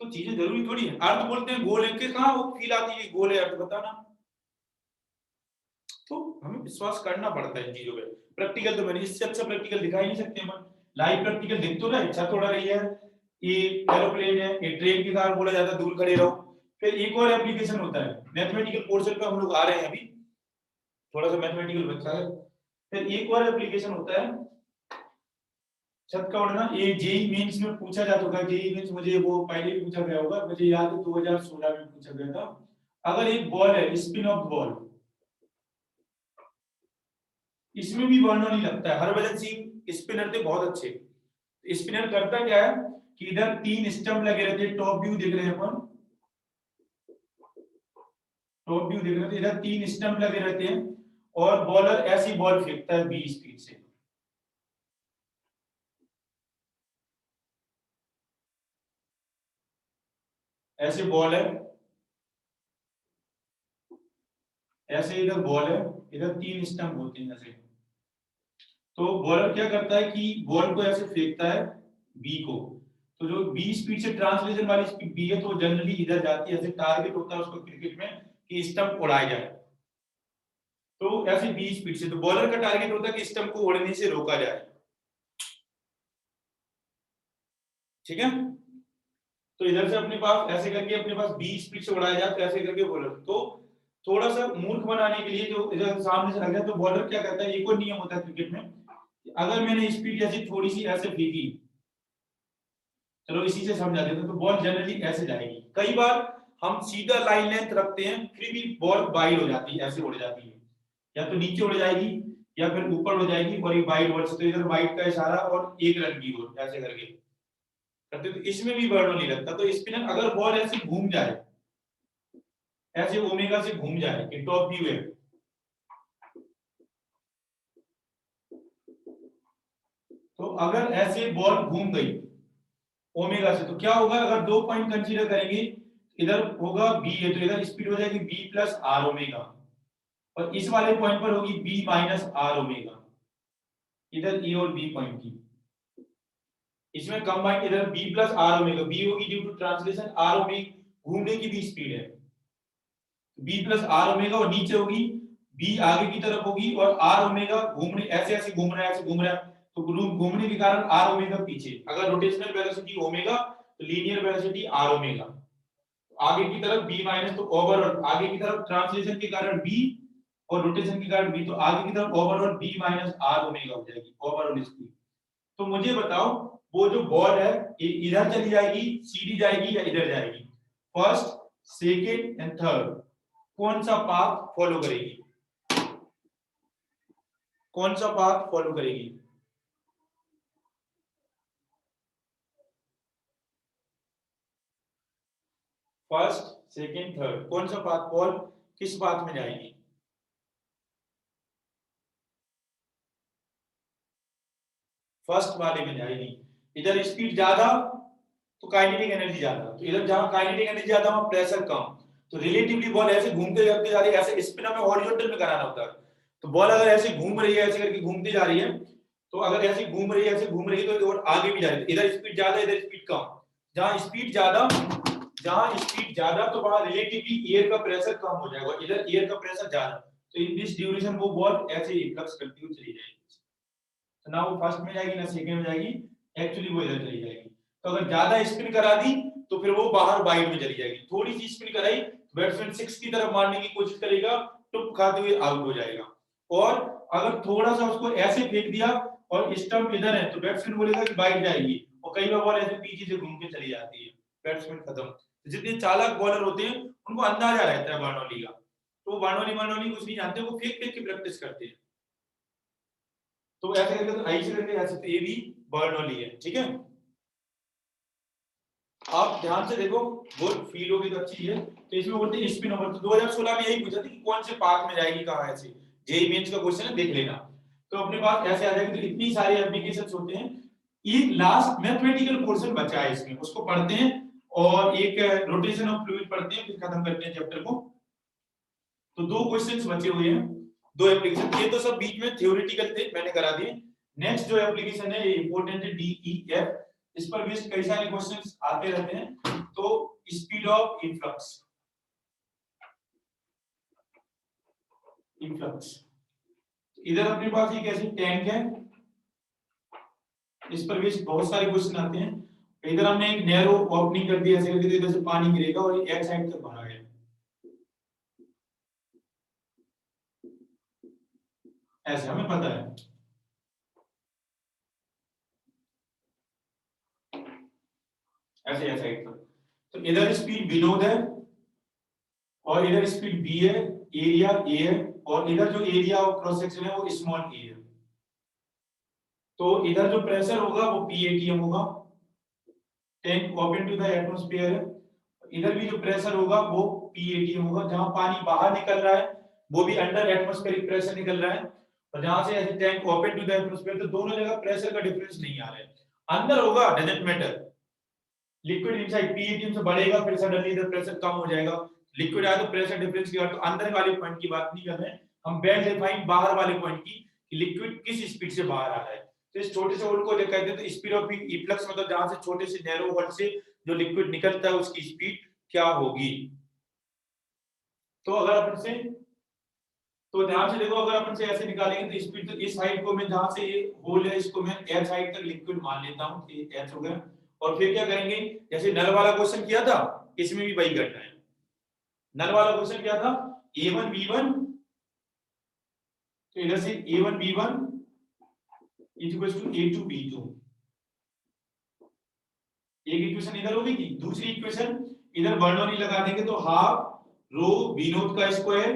Speaker 1: तो चीजें जरूरी थोड़ी है। अर्थ बोलते हैं गोल है, कि कहाँ वो फील आती है गोल है अर्थ, बताना। तो हमें विश्वास करना पड़ता है इन चीजों पे। प्रैक्टिकल तो मैंने इससे अच्छा प्रैक्टिकल दिखा ही नहीं सकते हम। लाइव प्रैक्टिकल दिख तो रहा है, छत उड़ रही है, ये एरोप्लेन है, ये ट्रेन के कारण बोला जाता है दूर खड़े रहो। फिर एक और एप्लीकेशन होता है, मैथमेटिकल पोर्शन पे हम लोग आ रहे हैं अभी, थोड़ा सा मैथमेटिकल बच्चा है। फिर एक और एप्लीकेशन होता है छत का उड़ना, ये जेई मेंस में पूछा जा चुका है। जेई मेंस मुझे वो पहले भी पूछा गया होगा, मुझे याद है 2016 में पूछा गया था। अगर एक बॉल है, स्पिन ऑफ बॉल, इसमें भी वर्णन लगता है। हरभजन सिंह स्पिनर थे बहुत अच्छे। स्पिनर करता क्या है कि इधर 3 स्टंप लगे रहते हैं, टॉप व्यू देख रहे हैं अपन, टॉप व्यू देख रहे थे, इधर 3 स्टंप लगे रहते हैं और बॉलर ऐसी बॉल फेंकता है 20 स्पीड से। ऐसे बॉल है, ऐसे इधर बॉल है, इधर 3 स्टंप होते हैं ऐसे। तो बॉलर क्या करता है कि बॉल को ऐसे फेंकता है बी को, तो जो 20 स्पीड से ट्रांसलेशन वाली स्पीड बी है, तो जनरली इधर जाती है। ऐसे टारगेट होता है उसको क्रिकेट में कि स्टंप उड़ाया जाए, तो ऐसे 20 स्पीड से। तो बॉलर का टारगेट होता है कि स्टंप को उड़ने से रोका जाए, ठीक है। तो इधर से अपने पास ऐसे करके अपने पास 20 स्पीड से उड़ाया जाए, तो ऐसे करके बॉलर तो थोड़ा सा मूर्ख बनाने के लिए जो इधर सामने से लग जाए, तो बॉलर क्या करता है, एक और नियम होता है क्रिकेट में, अगर मैंने स्पीड ऐसी थोड़ी सी ऐसे फेंकी, चलो इसी से समझा देते हैं, तो बॉल जनरली ऐसे जाएगी। कई बार हम सीधा लाइन लेंथ रखते हैं, फिर भी बॉल वाइड हो जाती है, ऐसे उड़ जाती है, या तो नीचे उड़ जाएगी या फिर ऊपर उड़ जाएगी, और ये वाइड वर्ड से, तो इधर वाइड का इशारा और एक रन की ओर ऐसे करके करते, तो इसमें भी वर्ड नहीं लगता। तो स्पिनर अगर बॉल ऐसे घूम जाए, ऐसे ओमेगा से घूम जाए, कि टॉप व्यू है, तो अगर ऐसे बॉल घूम गई ओमेगा से, तो क्या होगा, अगर 2 पॉइंट कंसीडर करेंगे, इधर होगा बी है, तो इधर स्पीड हो जाएगी बी प्लस आर ओमेगा, और इस वाले पॉइंट पर होगी बी माइनस आर ओमेगा, इधर ए और बी पॉइंट की, इसमें कंबाइंड इधर B plus R omega, B होगी due to translation, R omega घूमने की भी स्पीड है, बी प्लस आर ओमेगा, और नीचे होगी बी आगे की तरफ होगी, और आर ओमेगा घूमने ऐसे ऐसे घूम रहा है, ऐसे घूम रहा है, तो घूमने के कारण आर ओमेगा पीछे। अगर रोटेशनल वेलोसिटी ओमेगा, तो लीनियर वेलोसिटी आर ओमेगा, आगे की तरफ बी माइनस, तो ओवरऑल आगे की तरफ ट्रांसलेशन के कारण बी और रोटेशन के कारण बी, तो आगे की तरफ overall b minus r omega हो जाएगी ओवरऑल स्पीड। तो मुझे बताओ, वो जो बॉल है ये इधर चली जाएगी, सीधी जाएगी, या इधर जाएगी? फर्स्ट, सेकेंड एंड थर्ड कौन सा पाथ फॉलो करेगी? कौन सा पाथ फॉलो करेगी? फर्स्ट, सेकेंड, थर्ड कौन सा पाथ, बॉल किस पाथ में जाएगी? फर्स्ट वाले में जाएगी। इधर स्पीड ज्यादा तो काइनेटिक एनर्जी ज्यादा, तो इधर जहां काइनेटिक एनर्जी ज्यादा वहां प्रेशर कम, तो रिलेटिवली बॉल ऐसे घूमते जाते जा रही है। ऐसे स्पिनर में हॉरिजॉन्टल में कराना होता है, तो बॉल अगर ऐसे घूम रही है, ऐसे करके घूमती जा रही है, तो अगर ऐसे घूम रही है, ऐसे घूम रही है, तो और आगे भी जा रही है, इधर स्पीड ज्यादा, इधर स्पीड कम। जहां स्पीड ज्यादा तो वहां रिलेटिवली एयर का प्रेशर कम हो जाएगा, इधर एयर का प्रेशर ज्यादा, तो इन दिस ड्यूरेशन वो बॉल ऐसे ही फ्लक्स करती हुई चली जाएगी। तो ना वो फर्स्ट में जाएगी ना सेकंड में जाएगी, एक्चुअली वो इधर चली जाएगी। तो अगर ज्यादा स्पिन करा दी तो फिर वो बाहर वाइड में चली जाएगी, थोड़ी सी स्पिन कराई बैट्समैन 6 की तरफ मारने की कोशिश करेगा, टुप खाते हुए आउट हो जाएगा। और अगर थोड़ा सा उसको ऐसे फेंक दिया और स्टंप इधर है, तो बैट्समैन बोलेगा कि वाइड जाएगी, और कई बार बॉल ऐसे पीछे से घूम के चली जाती है, बैट्समैन खत्म। तो जितने चालाक बॉलर होते हैं उनको अंदाजा रहता है बर्नौली का, तो वो बर्नौली कुछ नहीं जानते, वो फेंक फेंक के प्रैक्टिस करते हैं। तो ऐसे करके तो ऐसे करके जा सकते, ये भी बर्नौली है, ठीक है। आप ध्यान से देखो, गुड फील होगी तो अच्छी है। तो इसमें बोलते हैं स्पिन ओवर, तो 2016 में यही पूछा था कि कौन से पार्क में जाएगी, कहां ऐसे, जेईई मेंस का क्वेश्चन है, देख लेना। तो अपने पास ऐसे आ जाएगी। तो इतनी सारी एप्लीकेशंस होते हैं, ये लास्ट मैथमेटिकल पोर्शन बचा है इसमें, उसको पढ़ते हैं और एक रोटेशन ऑफ फ्लूइड पढ़ते हैं, फिर खत्म करते हैं चैप्टर को। तो 2 क्वेश्चंस बचे हुए हैं, 2 एप्लीकेशन। ये तो सब बीच में थ्योरेटिकल थे, मैंने करा दिए। नेक्स्ट जो एप्लीकेशन है ये इंपॉर्टेंट है, डीईएफ। इस पर बेस्ड कई सारे क्वेश्चंस आते रहते हैं। तो स्पीड ऑफ इनफ्लक्स, इधर अपने पास एक ऐसी टैंक है, इस पर बेस्ड बहुत सारे क्वेश्चन आते हैं। इधर हमने एक नैरो ओपनिंग कर दी ऐसे करके, तो इधर से पानी गिरेगा और ये एक साइड तक भरा है, ऐसे हमें पता है। ऐसे ऐसे साइड पर, तो इधर स्पीड विनोद है और इधर स्पीड बी है, एरिया ए है, और इधर जो एरिया ऑफ क्रॉस सेक्शन है वो स्मॉल ए है। तो इधर जो प्रेशर होगा वो पीएटीएम होगा, tank open to the atmosphere है। इधर भी जो प्रेशर होगा वो पीएटीएम होगा, जहां पानी बाहर निकल रहा है वो भी अंडर एटमॉस्फेरिक प्रेशर निकल रहा है, और जहां से ऐसे tank open to the atmosphere, तो दोनों जगह प्रेशर का डिफरेंस नहीं आ रहा है। अंदर होगा डजंट मैटर, लिक्विड इनसाइड पीएटीएम से बढ़ेगा फिर सडनली इधर प्रेशर कम हो जाएगा, लिक्विड आया तो प्रेशर डिफरेंस की बात, तो अंदर वाले पॉइंट की बात नहीं कर रहे हैं हम, वेल डिफाइंड बाहर वाले पॉइंट की, कि लिक्विड किस स्पीड से बाहर आ रहा है। तो इस छोटे से होल को कहते हैं, तो स्पीड ऑफ इफ्लक्स मतलब जहां से छोटे से नैरो होल से जो लिक्विड निकलता है उसकी स्पीड क्या होगी। तो अगर अपन से, तो ध्यान से देखो, अगर अपन से ऐसे निकालेंगे तो स्पीड, तो इस साइड को मैं, जहां से ये होल है इसको मैं एच हाइट तक लिक्विड मान लेता हूं, कि एच हो गया। और फिर क्या करेंगे, जैसे नल वाला क्वेश्चन किया था, इसमें भी वही करना है। नल वाला क्वेश्चन क्या था, a1 b1, तो इधर से a1 b1 is equal to a2 b2, एक इक्वेशन इधर होगी थी, दूसरी इक्वेशन इधर बर्नौली लगा देंगे, तो हाफ रो बी नोट का square,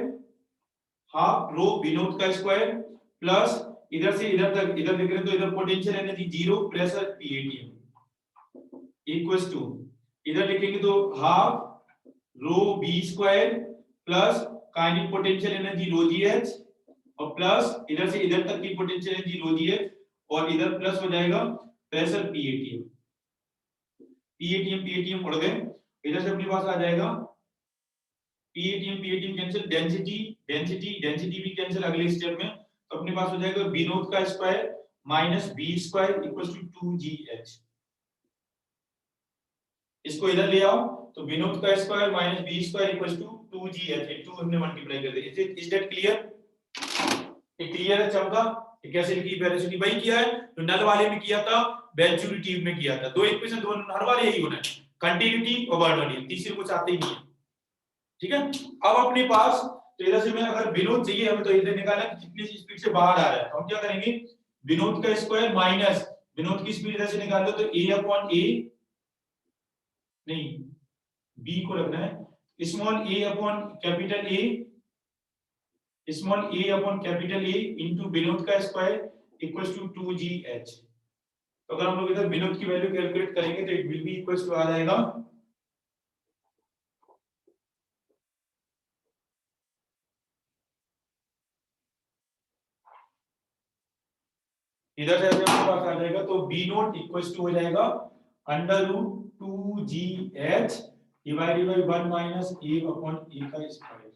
Speaker 1: half rho b naught का स्क्वायर प्लस इधर से इधर तक, इधर देख रहे हैं तो इधर potential energy 0, pressure PATM equals to, इधर लिखेंगे तो half rho B square plus kinetic potential energy rho g h, और प्लस इधर से इधर तक की potential energy rho g h, और इधर प्लस हो जाएगा प्रेशर पीएटीएम, पीएटीएम उड़ गए, इधर से अपने पास आ जाएगा पीएटीएम कैंसिल, डेंसिटी भी कैंसिल अगले स्टेप में, तो अपने पास हो जाएगा बी नोट का square minus b square equals to 2gh। इसको इधर ले आओ, तो बी नोट का square minus b square equals to 2gh, 2 हमने मल्टीप्लाई कर दिया। Is that clear? ये क्लियर है चमका? ये कैसे लिखी वेलोसिटी वही किया है तो नल वाले में किया था, वेंचुरी ट्यूब में किया था। दो इक्वेशन दोनों हर बार यही होना है, कंटिन्यूटी और बर्नौली, तीसरे कुछ आते ही नहीं है, ठीक है। अब अपने पास, तो इधर से मैं अगर विनोद चाहिए हमें, तो इधर निकालना कि कितनी स्पीड से बाहर आ रहा है, तो हम क्या करेंगे, विनोद का स्क्वायर माइनस विनोद की स्पीड इधर से निकाल दो, तो a अपॉन a, नहीं b को रखना है, small a upon capital A, small a upon capital A into Vinod का स्क्वायर इक्वल्स टू 2gh। तो अगर हम लोग इधर विनोद की वैल्यू कैलकुलेट करेंगे तो it will be equals to आ जाएगा, इधर से अपने पास आ जाएगा, तो b नोट इक्वल्स टू हो जाएगा under root 2gh divided by 1 minus a upon a का स्क्वायर।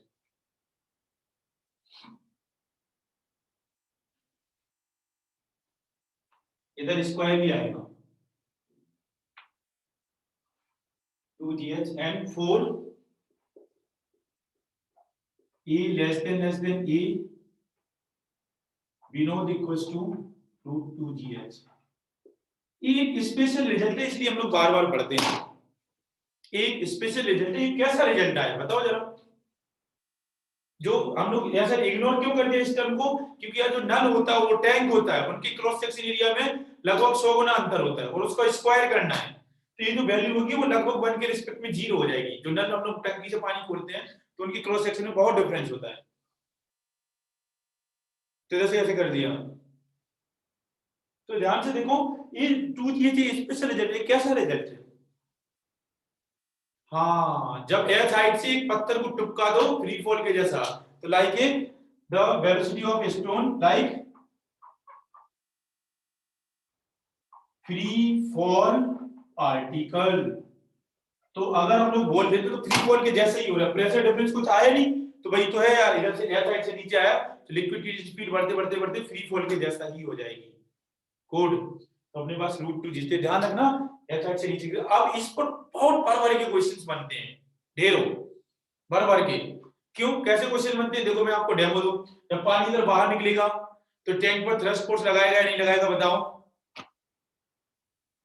Speaker 1: इधर स्क्वायर भी आएगा 2gh, and 4 a less than a, v naught equals to root 2gh। एक स्पेशल रिजल्ट है, इसलिए हम लोग बार बार पढ़ते हैं, एक स्पेशल रिजल्ट है। ये कैसा रिजल्ट आया बताओ जरा, जो हम लोग ऐसा इग्नोर क्यों करते हैं इस टर्म को, क्योंकि यार जो नल होता है वो टैंक होता है, उनकी क्रॉस सेक्शन एरिया में लगभग 100 गुना अंतर होता है और उसको स्क्वायर करना है, तो ये जो वैल्यू होगी वो लगभग 1 के रिस्पेक्ट में 0 हो जाएगी। जो नल हम लोग टंकी से पानी खोलते हैं तो उनकी क्रॉस सेक्शन में बहुत डिफरेंस होता है। तो जैसे ऐसे कर दिया, तो ध्यान से देखो ये स्पेशल रिजल्ट है। कैसा रिजल्ट है? हाँ, जब एच हाइट से एक पत्थर को टुपका दो फ्री फॉल के जैसा, तो like a the velocity of stone like free fall particle. तो अगर हम लोग बोल देते तो फ्री फॉल के जैसे ही हो रहा है, प्रेशर डिफरेंस कुछ आया नहीं, तो वही तो है यार, इधर से एच हाइट से नीचे आया तो लिक्विड की स्पीड बढ़ते बढ़ते बढ़ते फ्री फॉल के जैसा ही हो जाएगी। कोड तो अपने पास √2 जिससे ध्यान रखना एच हाइट से नीचे। अब इस पर बहुत भर के क्वेश्चंस बनते हैं, ढेरों भर के। क्यों, कैसे क्वेश्चन बनते हैं देखो, मैं आपको डेमो दूं। जब पानी इधर बाहर निकलेगा तो टैंक पर थ्रस्ट फोर्स लगाएगा या नहीं लगाएगा, बताओ।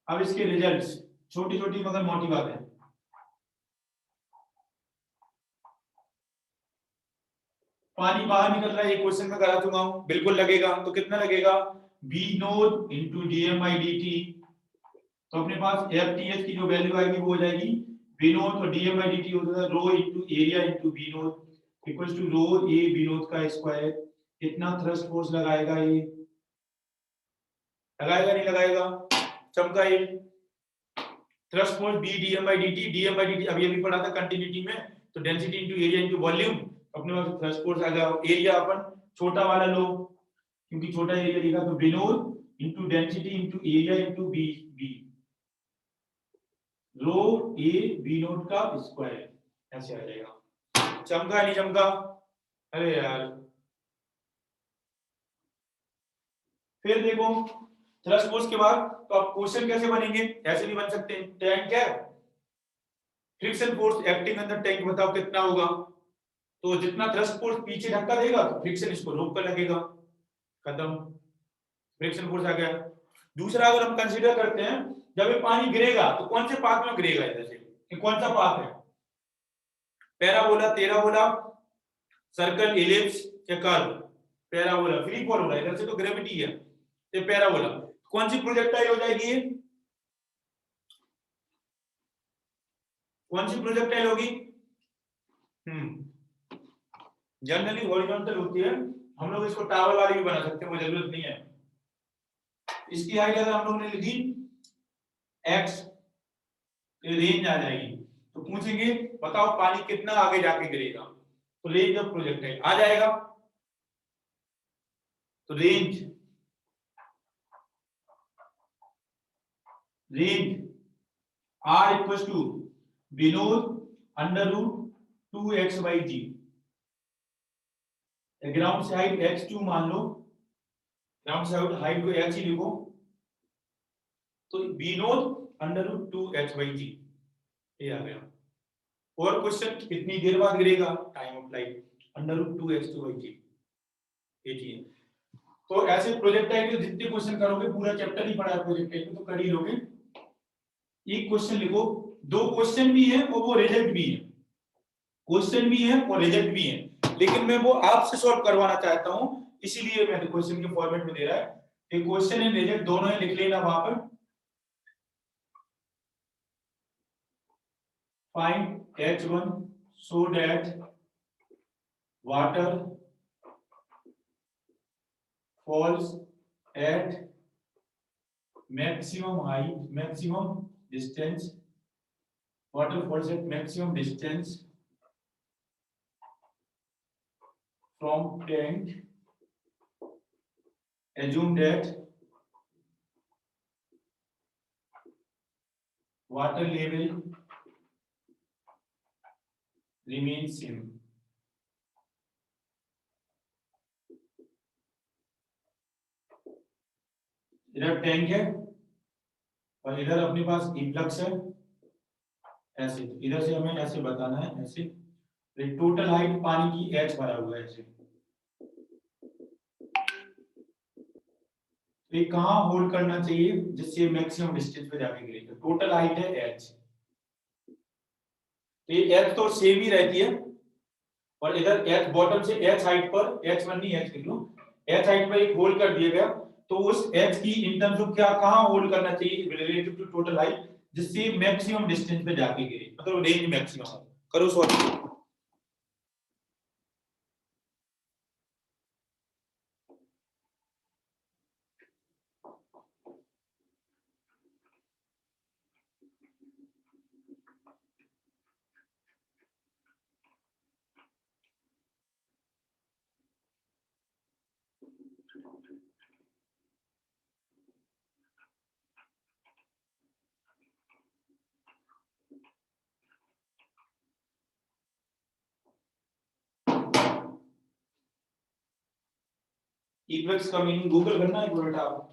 Speaker 1: अब इसके रिजल्ट्स, छोटी छोटी मगर मोटी बात है। पानी बाहर निकल रहा है, एक क्वेश्चन में करा चुका हूं, बिल्कुल लगेगा। तो कितना लगेगा, v note into dmi dt। तो अपने पास FTH की जो वैल्यू आएगी वो हो जाएगी v नोट और dmi dt होता है rho into area into v naught equals to rho a v naught का स्क्वायर। कितना थ्रस्ट फोर्स लगाएगा, ये लगाएगा नहीं लगाएगा, चमका ये thrust force b dmi dt अभी अभी पढ़ा था कंटिन्यूटी में। तो density into area into volume, अपने पास थ्रस्ट फोर्स आ गया। एरिया अपन छोटा वाला लो क्योंकि छोटा एरिया लिखा, तो v naught into density into area into b rho A b naught का स्क्वायर, ऐसे आ जाएगा। चमका नहीं चमका? अरे यार, फिर देखो थ्रस्ट फोर्स के बाद तो आप क्वेश्चन कैसे बनेंगे, ऐसे भी बन सकते हैं। टैंक है, friction force acting on the tank बताओ कितना होगा। तो जितना थ्रस्ट फोर्स पीछे धक्का देगा तो फ्रिक्शन इसको रोक कर लगेगा, खत्म, फ्रिक्शन फोर्स आ गया। दूसरा अगर हम कंसीडर करते हैं, जब ये पानी गिरेगा तो कौन से पाथ में गिरेगा, इधर से ये कौन सा पाथ है, पैराबोला, तेराबोला, सर्कल, इलिप्स या कर्व? पैराबोला, फ्री फॉल हो रहा है इधर से तो ग्रेविटी है, ये पैराबोला। कौन सी प्रोजेक्टाइल हो जाएगी ये, कौन सी प्रोजेक्टाइल होगी? जनरली हॉरिजॉन्टल होती है, हम लोग इसको टावर वाली भी बना सकते हैं, वो जरूरत नहीं है। इसकी हाइट अगर हम लोग ने लिखी x, रेंज आ जाएगी। तो पूछेंगे बताओ पानी कितना आगे जाके गिरेगा, तो रेंज ऑफ प्रोजेक्टाइल आ जाएगा। तो range r equals to v naught √2x/g। Ground से हाइट x2 मान लो, ग्राउंड से हाइट को h ही लिखो, तो विनोद √2h/g ये आ गया। और क्वेश्चन कितनी देर बाद गिरेगा, टाइम ऑफ फ्लाइट √2h/g ये चीज। तो ऐसे प्रोजेक्टाइल के जितने क्वेश्चन करोगे, पूरा चैप्टर ही पढ़ा है प्रोजेक्टाइल में, तो कर ही लोगे। एक क्वेश्चन लिखो, दो क्वेश्चन भी है और वो रिजल्ट भी है, क्वेश्चन भी है और रिजल्ट भी है, लेकिन मैं वो आपसे सॉल्व करवाना चाहता हूं, इसीलिए मैंने क्वेश्चन के फॉर्मेट में दे रहा है कि क्वेश्चन एंड रिजल्ट दोनों ही लिख लेना वहां पर। Find H1 so that water falls at maximum height, maximum distance, water falls at maximum distance from tank. Assume that water level remains same. इधर टैंक है और इधर अपने पास इफ्लक्स है, ऐसे इधर से हमें ऐसे बताना है, ऐसे टोटल हाइट पानी की h भरा हुआ है ऐसे। तो ये कहां होल्ड करना चाहिए जिससे मैक्सिमम डिस्टेंस पे जाके गिरे, तो टोटल हाइट है h। तो ये h तो सेम ही रहती है, और इधर h बॉटम से h हाइट पर, h1 नहीं h लिख लो, h हाइट पर एक होल्ड कर दिया गया, तो उस h की इन टर्म्स ऑफ क्या कहां होल्ड करना चाहिए रिलेटिव टू टोटल हाइट, जिससे मैक्सिमम डिस्टेंस पे जाके गिरे, मतलब रेंज मैक्सिमम हो। करो सॉल्व। इक्वल्स का मीनिंग गूगल करना है बोलता आप।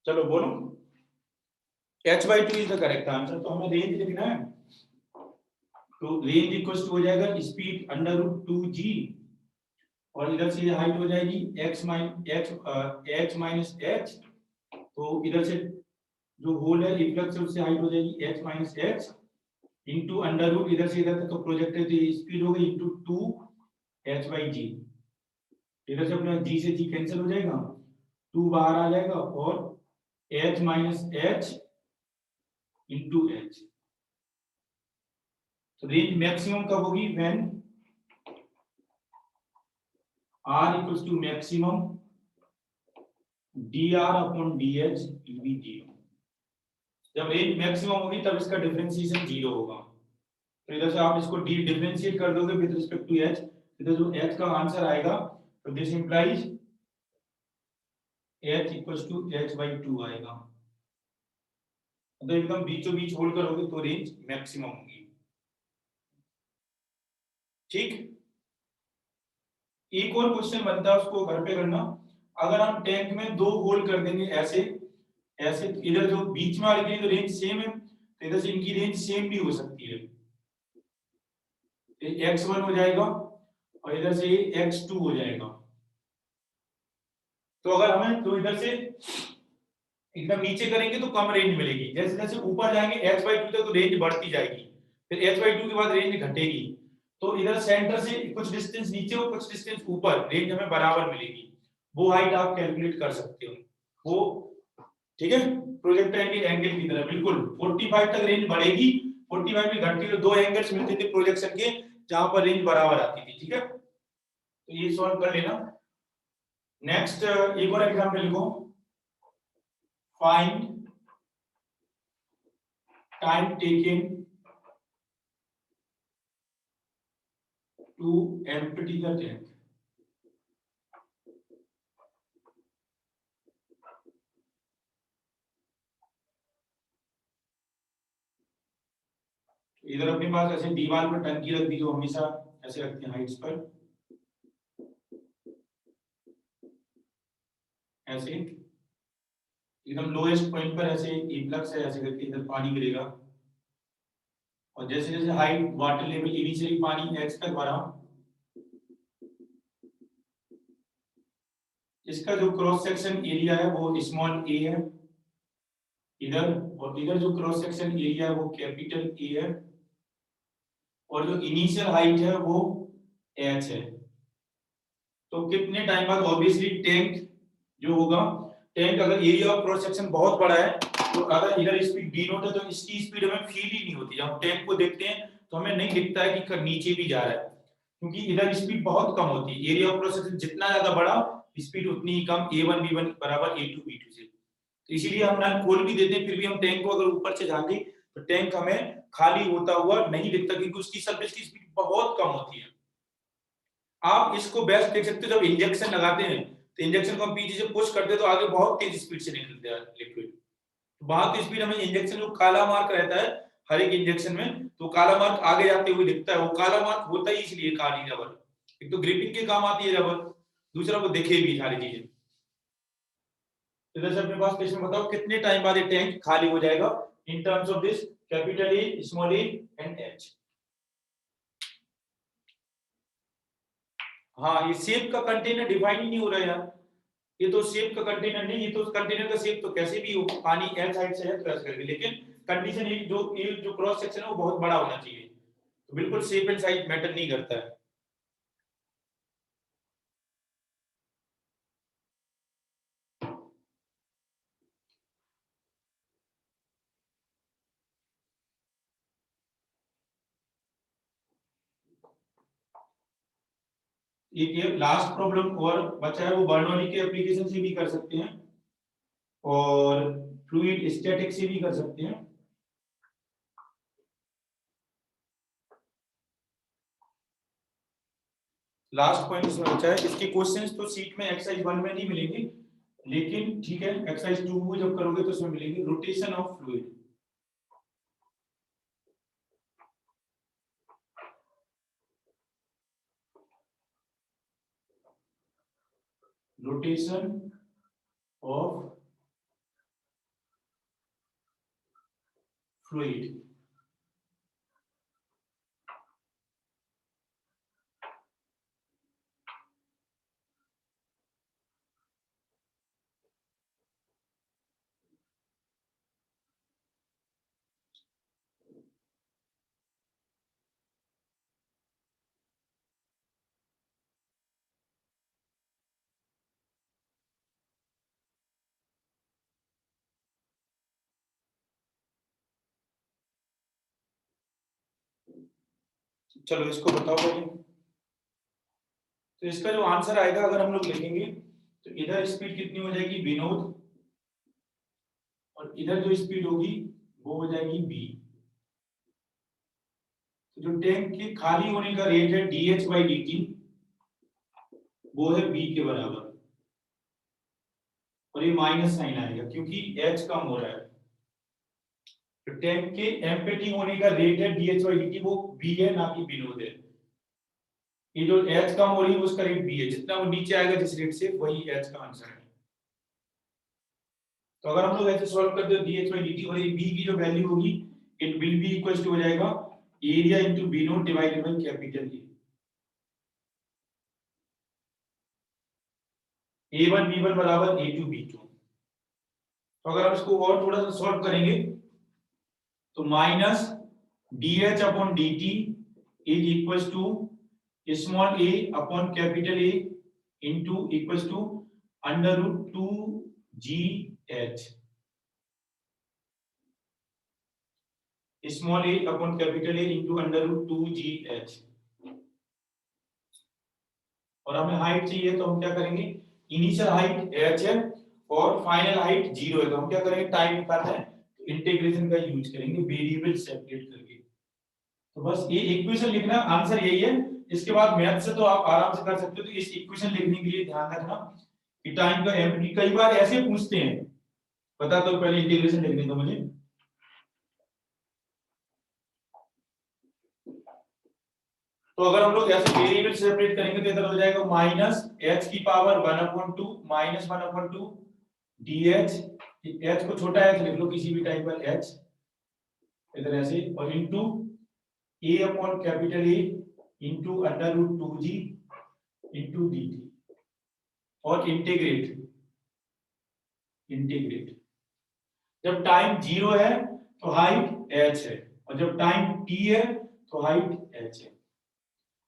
Speaker 1: चलो बोलो। h/2 is the correct answer. तो हमें रेंज लिखना है, तो रेंज इक्वल्स टू हो जाएगा स्पीड अंडर रूट 2g, और इधर से ये हाइट हो जाएगी x माइनस h, तो इधर से जो होल है इफ्लक्स है उससे हाइट हो जाएगी h minus h into under root, इधर से इधर तक का प्रोजेक्ट है तो ये स्पीड हो गई इंटू 2h/g। इधर से अपना g से g कैंसिल हो जाएगा, 2 बाहर आ जाएगा और h minus h into h। तो रेंज मैक्सिमम कब होगी, when r equals to maximum dr upon dh will be 0। जब रेंज मैक्सिमम होगी तब इसका डिफरेंशिएशन 0 होगा। तो इधर से आप इसको डिफरेंशिएट कर दोगे विद रिस्पेक्ट टू h, इधर जो h का आंसर आएगा, तो this implies h equals to h/2 आएगा। तो एकदम बीचों बीच होल्ड करोगे तो रेंज मैक्सिमम होगी। ठीक, एक और क्वेश्चन बनता है उसको घर पे करना। अगर हम टैंक में 2 होल कर देंगे ऐसे ऐसे, तो इधर जो बीच में वाली तो रेंज सेम है, तो इधर से इनकी रेंज सेम भी हो सकती है। x1 हो जाएगा और इधर से ये x2 हो जाएगा। तो अगर हमें तो इधर से एकदम नीचे करेंगे तो कम रेंज मिलेगी, जैसे जैसे ऊपर जाएंगे h/2 तक तो रेंज बढ़ती जाएगी। फिर h/2 के बाद रेंज घटेगी, तो इधर सेंटर से कुछ डिस्टेंस नीचे और कुछ डिस्टेंस ऊपर रेंज हमें बराबर मिलेगी, वो हाइट आप कैलकुलेट कर सकते हो वो, ठीक है। प्रोजेक्टाइल एंगल की तरह बिल्कुल 45 तक रेंज बढ़ेगी, 45 में घटती तो दो एंगल्स मिलते थे प्रोजेक्शन के जहां पर रेंज बराबर आती थी, ठीक है। तो ये सॉल्व कर लेना। नेक्स्ट एक और एग्जांपल लिखो, find time taken to empty the tank. इधर अपने पास ऐसे दीवार पर टंकी रख दी जो हमेशा ऐसे रखते हैं हाइट्स पर, ऐसे एकदम लोएस्ट पॉइंट पर ऐसे इफ्लक्स है, ऐसे करके इधर पानी गिरेगा, और जैसे जैसे हाइट वाटर लेवल इनिशियली पानी x तक बढ़ा, इसका जो क्रॉस सेक्शन एरिया है वो स्मॉल a है इधर, और इधर जो क्रॉस सेक्शन एरिया है वो कैपिटल A है, और जो इनिशियल हाइट है वो h है। तो कितने टाइम बाद ऑब्वियसली टैंक जो होगा, टैंक अगर एरिया ऑफ क्रॉस सेक्शन बहुत बड़ा है तो अगर इधर स्पीड v नॉट है तो इसकी स्पीड हमें फील ही नहीं होती, जब हम टैंक को देखते हैं तो हमें नहीं दिखता है कि नीचे भी जा रहा है, क्योंकि इधर स्पीड बहुत कम होती है, एरिया ऑफ क्रॉस सेक्शन जितना ज्यादा बड़ा स्पीड उतनी ही कम, a1 v1 बराबर a2 v2 से। तो इसीलिए हम नल खोल भी देते हैं, फिर भी हम टैंक को अगर ऊपर से झांके तो टैंक हमें खाली होता हुआ नहीं दिखता, क्योंकि उसकी सरफेस की स्पीड बहुत कम होती है। आप इसको बेस्ट देख सकते हो, जब इंजेक्शन लगाते हैं तो इंजेक्शन को हम पीछे से पुश करते हैं तो आगे बहुत तेज स्पीड से निकलता है लिक्विड, वहां की स्पीड हमें इंजेक्शन जो काला मार्क रहता है हर एक इंजेक्शन में, तो काला मार्क आगे जाते हुए दिखता है, वो काला मार्क होता ही इसलिए काली रबर, एक तो ग्रिपिंग के काम आती है रबर, दूसरा वो दिखे भी सारी चीजें। तो जैसे अपने पास क्वेश्चन बताओ कितने टाइम बाद ये टैंक खाली हो जाएगा in terms of this capital A small A and H. हाँ, ये शेप का कंटेनर डिफाइन ही नहीं हो रहा यार, ये तो शेप का कंटेनर नहीं, ये तो कंटेनर का शेप तो कैसे भी हो, पानी एल साइड से है तो ऐसे करके, लेकिन कंडीशन ये जो क्रॉस सेक्शन है वो बहुत बड़ा होना चाहिए, तो बिल्कुल शेप एंड साइज मैटर नहीं करता है। ये लास्ट प्रॉब्लम और बचा है, वो बर्नौली के एप्लीकेशन से भी कर सकते हैं और फ्लूइड स्टैटिक से भी कर सकते हैं। लास्ट पॉइंट इसमें बचा है, इसके क्वेश्चंस तो सीट में एक्सरसाइज 1 में नहीं मिलेंगे, लेकिन ठीक है एक्सरसाइज 2 को जब करोगे तो उसमें मिलेंगे। Rotation of fluid, rotation of fluid. चलो इसको बताओ पहले, तो इसका जो आंसर आएगा अगर हम लोग लिखेंगे तो इधर स्पीड कितनी हो जाएगी विनोद, और इधर जो स्पीड होगी वो हो जाएगी बी। तो जो टैंक के खाली होने का रेट है dh/dt वो है b के बराबर, और ये माइनस साइन आएगा क्योंकि h कम हो रहा है, तो टैंक के एम्प्टी होने का रेट है dh/dt वो b है ना कि विनोद है। ये जो h कम हो रही है उसका रेट b है, जितना वो नीचे आएगा जिस रेट से वही h का आंसर है। तो अगर हम लोग ऐसे सॉल्व करते हैं dh/dt और ये b की जो वैल्यू होगी it will be equal to हो जाएगा area into b naught divided by capital A, a1 b1 बराबर a2 b2। तो अगर हम इसको और थोड़ा सा सॉल्व करेंगे तो minus dH upon dt is equals to small a upon capital A into equals to under root 2 GH. Small a upon capital A into under root 2 GH. और हमें हाइट चाहिए तो हम क्या करेंगे, इनिशियल हाइट h है और final height 0 है, तो हम क्या करेंगे, टाइम निकालना है तो इंटीग्रेशन का यूज करेंगे वेरिएबल सेपरेट करके। तो बस ये इक्वेशन लिखना, आंसर यही है। इसके बाद मैथ से तो आप आराम से कर सकते हो। तो इस इक्वेशन लिखने के लिए ध्यान रखना कि टाइम का एमडी कई बार ऐसे पूछते हैं, बता दो पहले इंटीग्रेशन लिखने दो मुझे। तो अगर हम लोग ऐसे वेरिएबल सेपरेट करेंगे तो इधर हो जाएगा माइनस h की पावर 1/2 माइनस 1/2 dh, h को छोटा h लिख लो किसी भी टाइम पर h इधर ऐसे, और into a upon capital A into under root 2g into dt और इंटीग्रेट। जब टाइम 0 है तो हाइट h है और जब टाइम t है तो हाइट h है।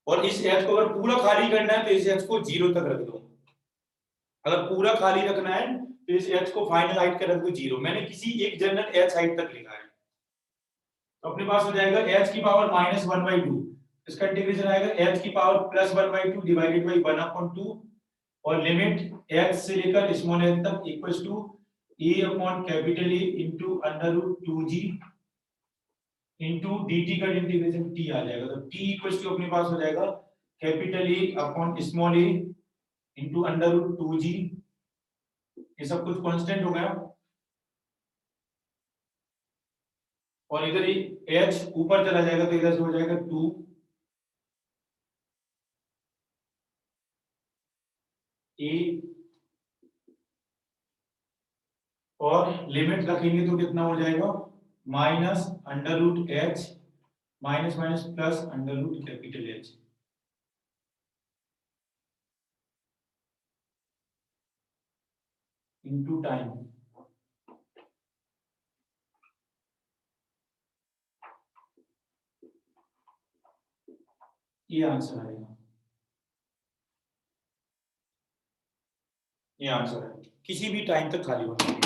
Speaker 1: और इस h को अगर पूरा खाली करना है तो इस h को 0 तक रख दो। अगर पूरा खाली रखना है तो इस h को फाइनल हाइट कर रख दो 0। मैंने किसी एक जनरल h हाइट तक लिखा है, तो अपने पास हो जाएगा h की पावर -1/2, इसका इंटीग्रेशन आएगा h की पावर +1/2 डिवाइडेड बाय 1/2 और लिमिट h से लेकर स्मॉल h तक equals to a upon capital A into under root 2g into dt का इंटीग्रेशन t आ जाएगा। तो t इक्वल्स टू अपने पास हो जाएगा capital A upon small a into under root 2g, ये सब कुछ कांस्टेंट हो गया और इधर ही h ऊपर चला जाएगा तो इधर से हो जाएगा 2 a और लिमिट रखेंगे तो कितना हो जाएगा minus under root h minus minus plus under root capital H into time. ये आंसर आएगा, ये आंसर है। किसी भी टाइम तक खाली होना है।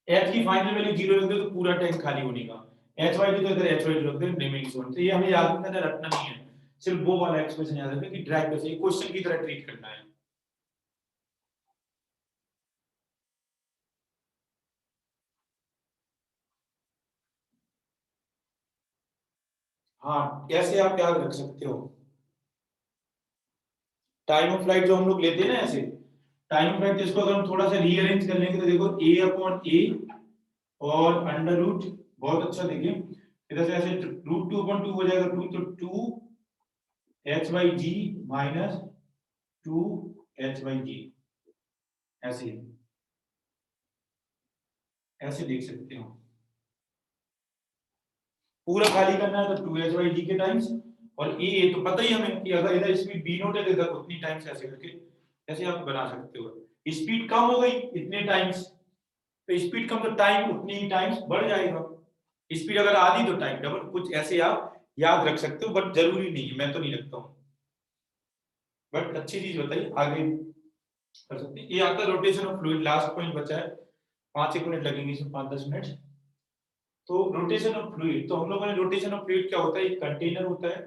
Speaker 1: h की फाइनल वैल्यू 0 रख दो तो पूरा टाइम खाली होने का, h वैल्यू तो इधर h वैल्यू रख दो रिमेनिंग जोन। तो ये हमें याद करना रखना नहीं है, सिर्फ वो वाला एक्सप्रेशन याद रखना कि ड्रैग कैसे क्वेश्चन की तरह ट्रीट करना है। हाँ, कैसे आप याद रख सकते हो, टाइम ऑफ फ्लाइट जो हम लोग लेते हैं ना, ऐसे टाइम ऑफ फ्लाइट इसको अगर हम थोड़ा सा रीअरेंज कर लेंगे तो देखो a अपॉन a और अंडर रूट, बहुत अच्छा देखिए इधर से ऐसे रूट 2 अपॉन 2 हो जाएगा 2, तो 2 h by g minus 2 h by g, ऐसे ऐसे देख सकते हो। पूरा खाली करना है तो 2h बाई डी के टाइम्स और a तो पता ही हमें कि अगर इधर स्पीड b नोट है तो इधर उतनी टाइम्स ऐसे करके ऐसे आप बना सकते हो। स्पीड कम हो गई इतने टाइम्स, तो स्पीड कम तो टाइम उतनी ही टाइम्स बढ़ जाएगा। स्पीड अगर आधी तो टाइम डबल, कुछ ऐसे आप याद रख सकते हो, बट जरूरी नहीं है, मैं तो नहीं रखता हूँ, बट अच्छी चीज बताइए आगे कर सकते हैं। ये आता है rotation of fluid, last point बचा है, 5-1 मिनट लगेंगे इसमें, 5-10 मिनट। तो रोटेशन ऑफ फ्लूइड, तो हम लोगों ने रोटेशन ऑफ फ्लूइड क्या होता है, एक कंटेनर होता है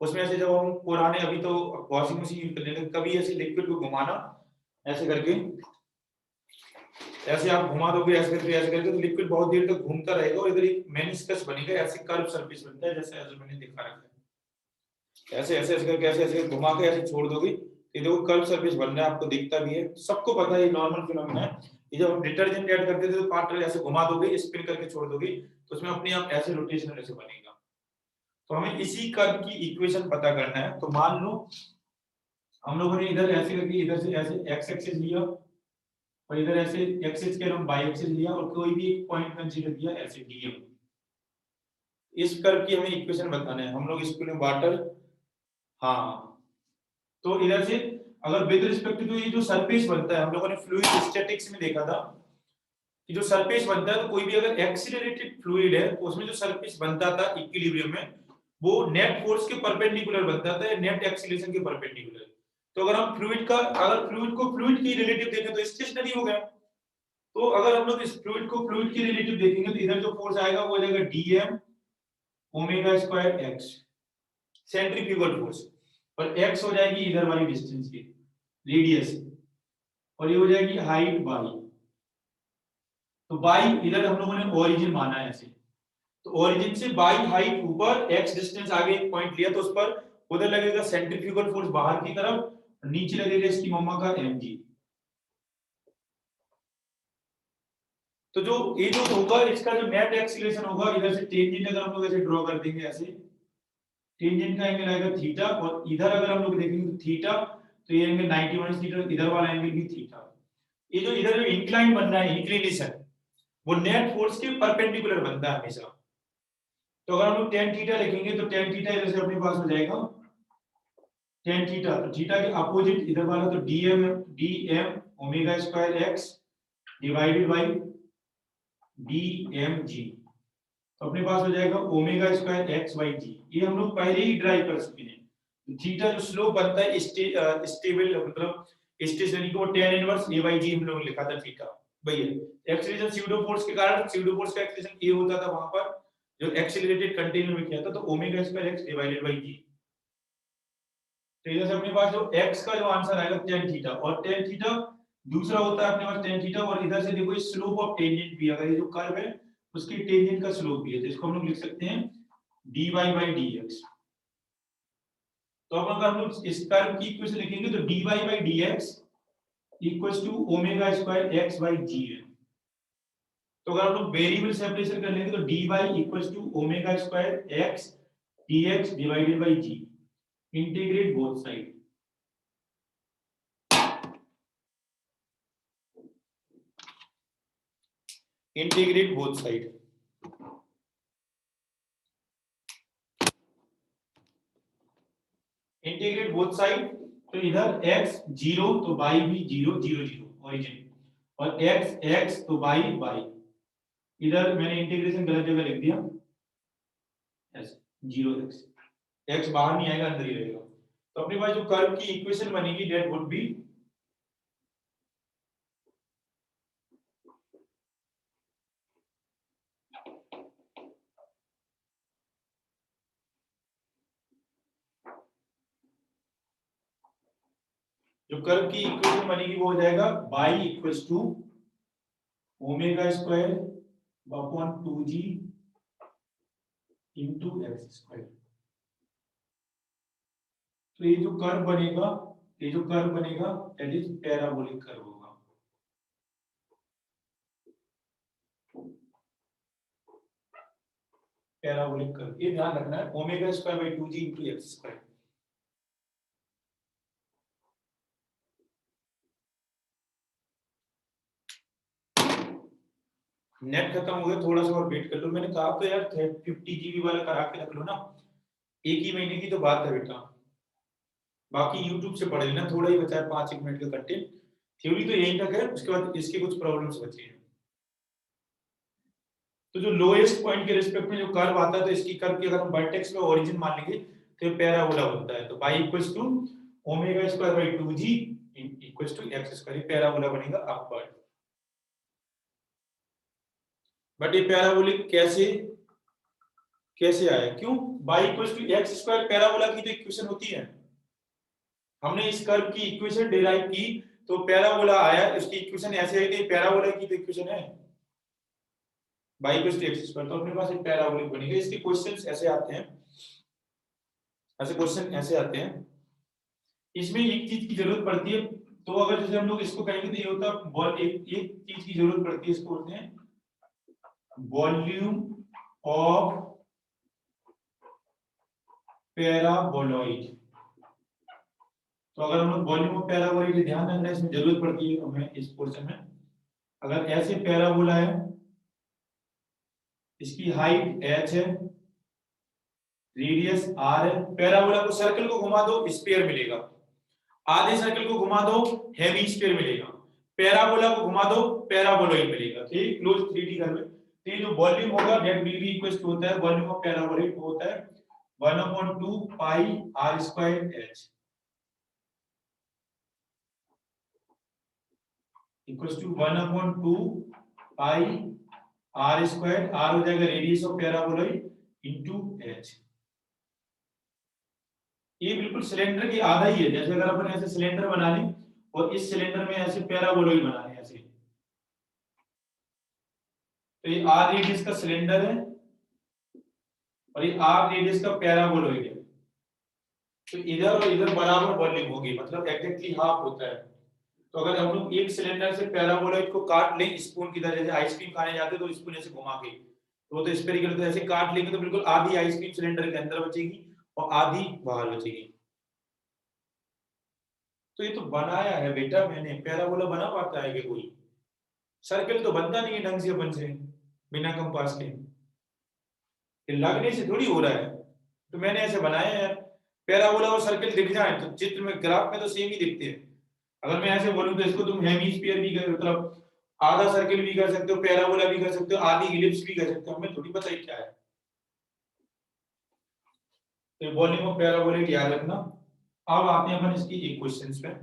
Speaker 1: उसमें ऐसे, जब हम पुराने अभी तो वॉशिंग मशीन यूज करने लगे, कभी ऐसे लिक्विड को घुमाना ऐसे करके, ऐसे आप घुमा दोगे ऐसे करके तो लिक्विड बहुत देर तक घूमता रहेगा और इधर एक मेनिस्कस बनेगा, ऐसे कर्व सरफेस बनता है जैसे ऐसे मैंने दिखा रखा है। ऐसे ऐसे ऐसे करके ऐसे घुमा के ऐसे छोड़ दोगे तो ये देखो कर्व सरफेस बन रहा है, आपको दिखता भी है, सबको पता है, ये नॉर्मल फिनोमेना है। ये जब हम डिटर्जेंट ऐड करते थे तो पार्ट ऐसे घुमा दोगे, स्पिन करके छोड़ दोगे तो उसमें अपने आप ऐसे रोटेशन ऐसे बनेगा। तो हमें इसी कर्व की इक्वेशन पता करना है। तो मान लो हम लोगों ने इधर ऐसे करके इधर से ऐसे एक्स एक्सिस लिया और इधर ऐसे एक्सिस के हम वाई एक्सिस लिया और कोई भी एक पॉइंट कंसीडर किया ऐसे डीएम। इस कर्व की हमें इक्वेशन बताना है, हम लोग इसको लें वाटर। हाँ, तो इधर से अगर विद रिस्पेक्ट टू ये जो सरफेस बनता है, हम लोगों ने फ्लूइड स्टैटिक्स में देखा था कि जो सरफेस बनता है, तो कोई भी अगर एक्सीलरेटेड फ्लूइड है तो उसमें जो सरफेस बनता था इक्विलिब्रियम में, वो नेट फोर्स के परपेंडिकुलर बनता था, नेट एक्सीलरेशन के परपेंडिकुलर। तो अगर हम फ्लूइड को फ्लूइड की रिलेटिव देखें तो स्टेशनरी हो गया। तो अगर हम लोग इस फ्लूइड को फ्लूइड की रिलेटिव देखेंगे तो इधर जो फोर्स आएगा वो हो जाएगा dm omega square x, centrifugal force, और x हो जाएगी इधर वाली डिस्टेंस की रेडियस, और ये हो जाएगी हाइट y। तो y इधर हम लोगों ने ओरिजिन माना है ऐसे, तो ओरिजिन से y हाइट ऊपर, x डिस्टेंस आगे एक पॉइंट लिया, तो उस पर उधर लगेगा सेंट्रीफ्यूगल फोर्स बाहर की तरफ, नीचे लगेगा इसकी मम्मा का mg। तो जो ये जो होगा इसका जो नेट एक्सीलरेशन होगा, इधर से टेंजेंट अगर हम लोग ऐसे ड्रॉ कर देंगे, ऐसे टेंजेंट का एंगल आएगा थीटा, और इधर अगर हम लोग देखेंगे तो थीटा, तो ये एंगल 90 थीटा, इधर वाला एंगल भी थीटा। ये जो इधर जो इंक्लाइन बन रहा है, इंक्लिनेशन, वो नेट फोर्स के परपेंडिकुलर बनता है हमेशा। तो अगर हम लोग tan थीटा लिखेंगे तो tan थीटा इधर से अपने पास हो जाएगा tan थीटा, तो थीटा के अपोजिट इधर वाला, तो dm omega square x divided by dmg, तो अपने पास हो जाएगा omega square x by g। ये हम लोग पहले ही ड्राइव कर चुके हैं। तो थीटा जो स्लोप बनता है स्टेबल मतलब स्टेशनरी को tan inverse a by g हम लोग लिखा था थीटा। भैया एक्सीलरेशन स्यूडो फोर्स के कारण, स्यूडो फोर्स का एक्सीलरेशन a होता था वहां पर, जो एक्सीलरेटेड कंटेनर में किया था, तो omega square x divided by g। तो इधर से अपने पास जो x का जो आंसर आएगा tan थीटा, और tan थीटा दूसरा होता है अपने पास tan थीटा, और इधर से देखो स्लोप ऑफ टेंजेंट भी, अगर ये जो कर्व है उसकी टेंजेंट का स्लोप भी है, तो इसको हम लोग लिख सकते हैं dy by dx। तो अब अगर हम लोग इस कर्व की इक्वेशन लिखेंगे तो dy by dx equals to omega square x by g है। तो अगर हम लोग वेरिएबल सेपरेशन कर लेंगे तो dy equals to omega square x dx divided by g, integrate both side. Integrate both side, integrate both side, तो इधर x 0 तो y भी 0 0 0 ओरिजिन, और x x तो y y। इधर मैंने इंटीग्रेशन गलत जगह लिख दिया, ऐसे 0x, x बाहर नहीं आएगा, अंदर ही रहेगा। तो अपने पास जो कर्व की इक्वेशन बनेगी दैट वुड बी जो कर्व की इक्वेशन बनेगी वो हो जाएगा y equals to omega square upon 2g into x square. तो ये जो कर्व बनेगा, ये जो कर्व बनेगा दैट इज पैराबोलिक कर्व होगा। पैराबोलिक कर्व, ये ध्यान रखना है, omega square by 2g into x square. Net खत्म हो गया, थोड़ा सा और वेट कर लो। मैंने कहा तो यार 50 GB वाला करा के रख लो ना, एक ही महीने की तो बात है बेटा। बाकी YouTube से पढ़ लेना, थोड़ा ही बचा है 5-1 मिनट का कंटेंट। थ्योरी तो यही तक है, उसके बाद इसके कुछ प्रॉब्लम्स बचे हैं। तो जो लोएस्ट पॉइंट के रिस्पेक्ट में जो कर्व आता है, तो इसकी कर्व की अगर हम वर्टेक्स में ओरिजिन मान लेंगे तो ये पैराबोला बनता है। तो y equals to omega square by 2g equals to x square, ये पैराबोला बनेगा अपवर्ड। बट ये पैराबोलिक कैसे कैसे आया, क्यों? y equals to x square parabola की तो इक्वेशन होती है, हमने इस कर्व की इक्वेशन डिराइव की तो पैराबोला आया, इसकी इक्वेशन ऐसे है कि पैराबोला की तो इक्वेशन है y equals to x square, तो अपने पास एक पैराबोलिक बनेगा। इसके क्वेश्चंस ऐसे आते हैं, ऐसे क्वेश्चन ऐसे आते हैं। इसमें एक चीज की जरूरत पड़ती है, तो अगर जैसे हम लोग इसको कहेंगे तो ये होता है एक चीज की जरूरत पड़ती है, इसको बोलते हैं वॉल्यूम ऑफ पैराबोलॉइड। तो अगर हम लोग वॉल्यूम ऑफ पैराबोलॉइड ध्यान रखना है, इसमें जरूरत पड़ती है हमें इस पोर्शन में। अगर ऐसे पैराबोला है, इसकी हाइट h है, रेडियस r है, पैराबोला को सर्कल को घुमा दो स्फीयर मिलेगा, आधे सर्कल को घुमा दो हेमी स्फीयर मिलेगा। पैराबोला को घुमा दो, पैराबोलॉइड मिलेगा, ठीक, क्लोज 3D कर में। तो ये जो वॉल्यूम होगा that will be equal to होता है वॉल्यूम ऑफ पैराबोलॉइड होता है 1/2 pi r square h equal to 1/2 pi r square, r हो जाएगा radius of paraboloid into h। ये बिल्कुल सिलेंडर की आधा ही है, जैसे अगर अपन ऐसे सिलेंडर बना लें और इस सिलेंडर में ऐसे पैराबोलॉइड बना लें ऐसे, तो ये r रेडियस का सिलेंडर है और ये r रेडियस का पैराबोलॉइड है, तो इधर और इधर बराबर वॉल्यूम होगी, मतलब एग्जैक्टली हाफ होता है। तो अगर हम लोग एक सिलेंडर से पैराबोलॉइड को काट लें स्पून की तरह, जैसे आइसक्रीम खाने जाते तो स्पून ऐसे घुमा के, तो वो तो स्फेरिकल, तो ऐसे काट लेंगे तो बिल्कुल आधी आइसक्रीम सिलेंडर के अंदर बचेगी और आधी बाहर बचेगी। तो ये तो बनाया है बेटा मैंने, पैराबोला बना पाता है कि कोई? सर्कल तो बनता नहीं है ढंग से अपन से बिना कंपास के, ये लगने से थोड़ी हो रहा है, तो मैंने ऐसे बनाया है। पैराबोला और सर्कल दिख जाए तो चित्र में ग्राफ में तो सेम ही दिखते हैं। अगर मैं ऐसे बोलूं तो इसको तुम हेमिस्फीयर भी कर, मतलब आधा सर्कल भी कर सकते हो, पैराबोला भी कर सकते हो, आधी इलिप्स भी कर सकते हो, हमें थोड़ी पता है क्या है। तो वॉल्यूम ऑफ पैराबोला याद रखना। अब आते हैं अपन इसकी एक क्वेश्चंस पे।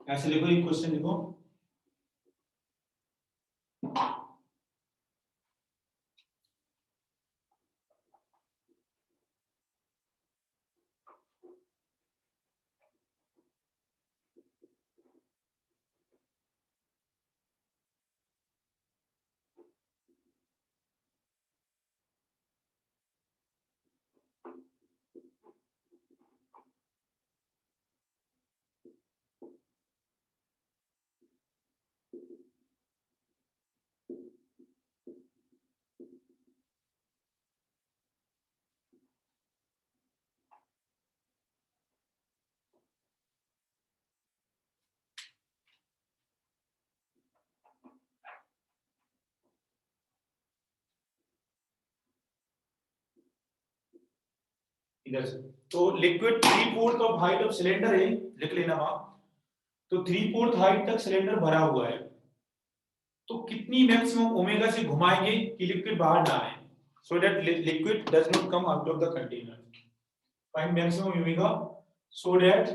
Speaker 1: ऐसे लिखो, एक क्वेश्चन लिखो। इधर से तो liquid 3/4 of height of cylinder है, लिख लेना वहां। तो 3/4 हाइट तक सिलेंडर भरा हुआ है, तो कितनी मैक्सिमम ओमेगा से घुमाएंगे कि लिक्विड बाहर ना आए, so that liquid does not come out of the container. Find maximum omega so that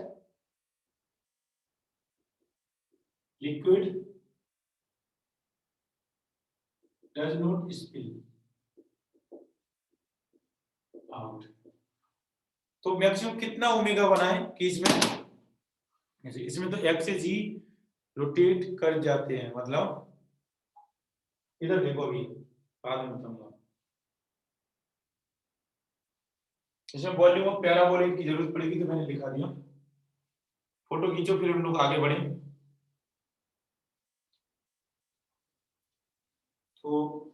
Speaker 1: liquid does not spill out. तो मैक्सिमम कितना ओमेगा बनाए कि इसमें तो x से g रोटेट कर जाते हैं, मतलब इधर देखो अभी बाद में बताऊंगा। इसमें वॉल्यूम ऑफ पैराबोलॉइड की जरूरत पड़ेगी, तो मैंने लिखा दिया। फोटो खींचो फिर हम लोग आगे बढ़े। तो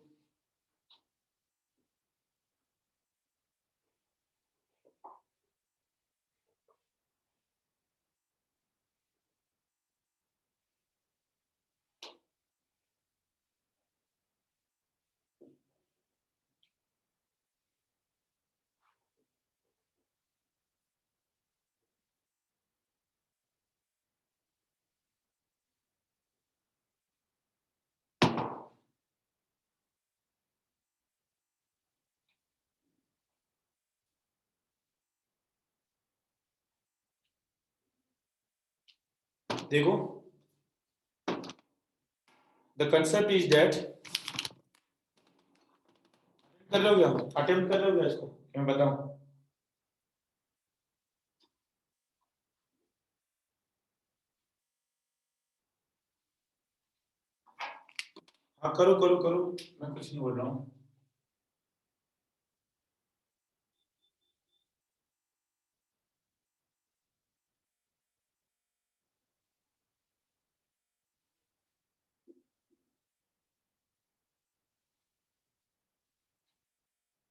Speaker 1: देखो, द कंसेप्ट इज दैट, कर लो क्या, अटेम्प्ट कर लो क्या इसको, मैं बताऊं? हाँ करो करो करो, मैं कुछ नहीं बोल रहा हूँ।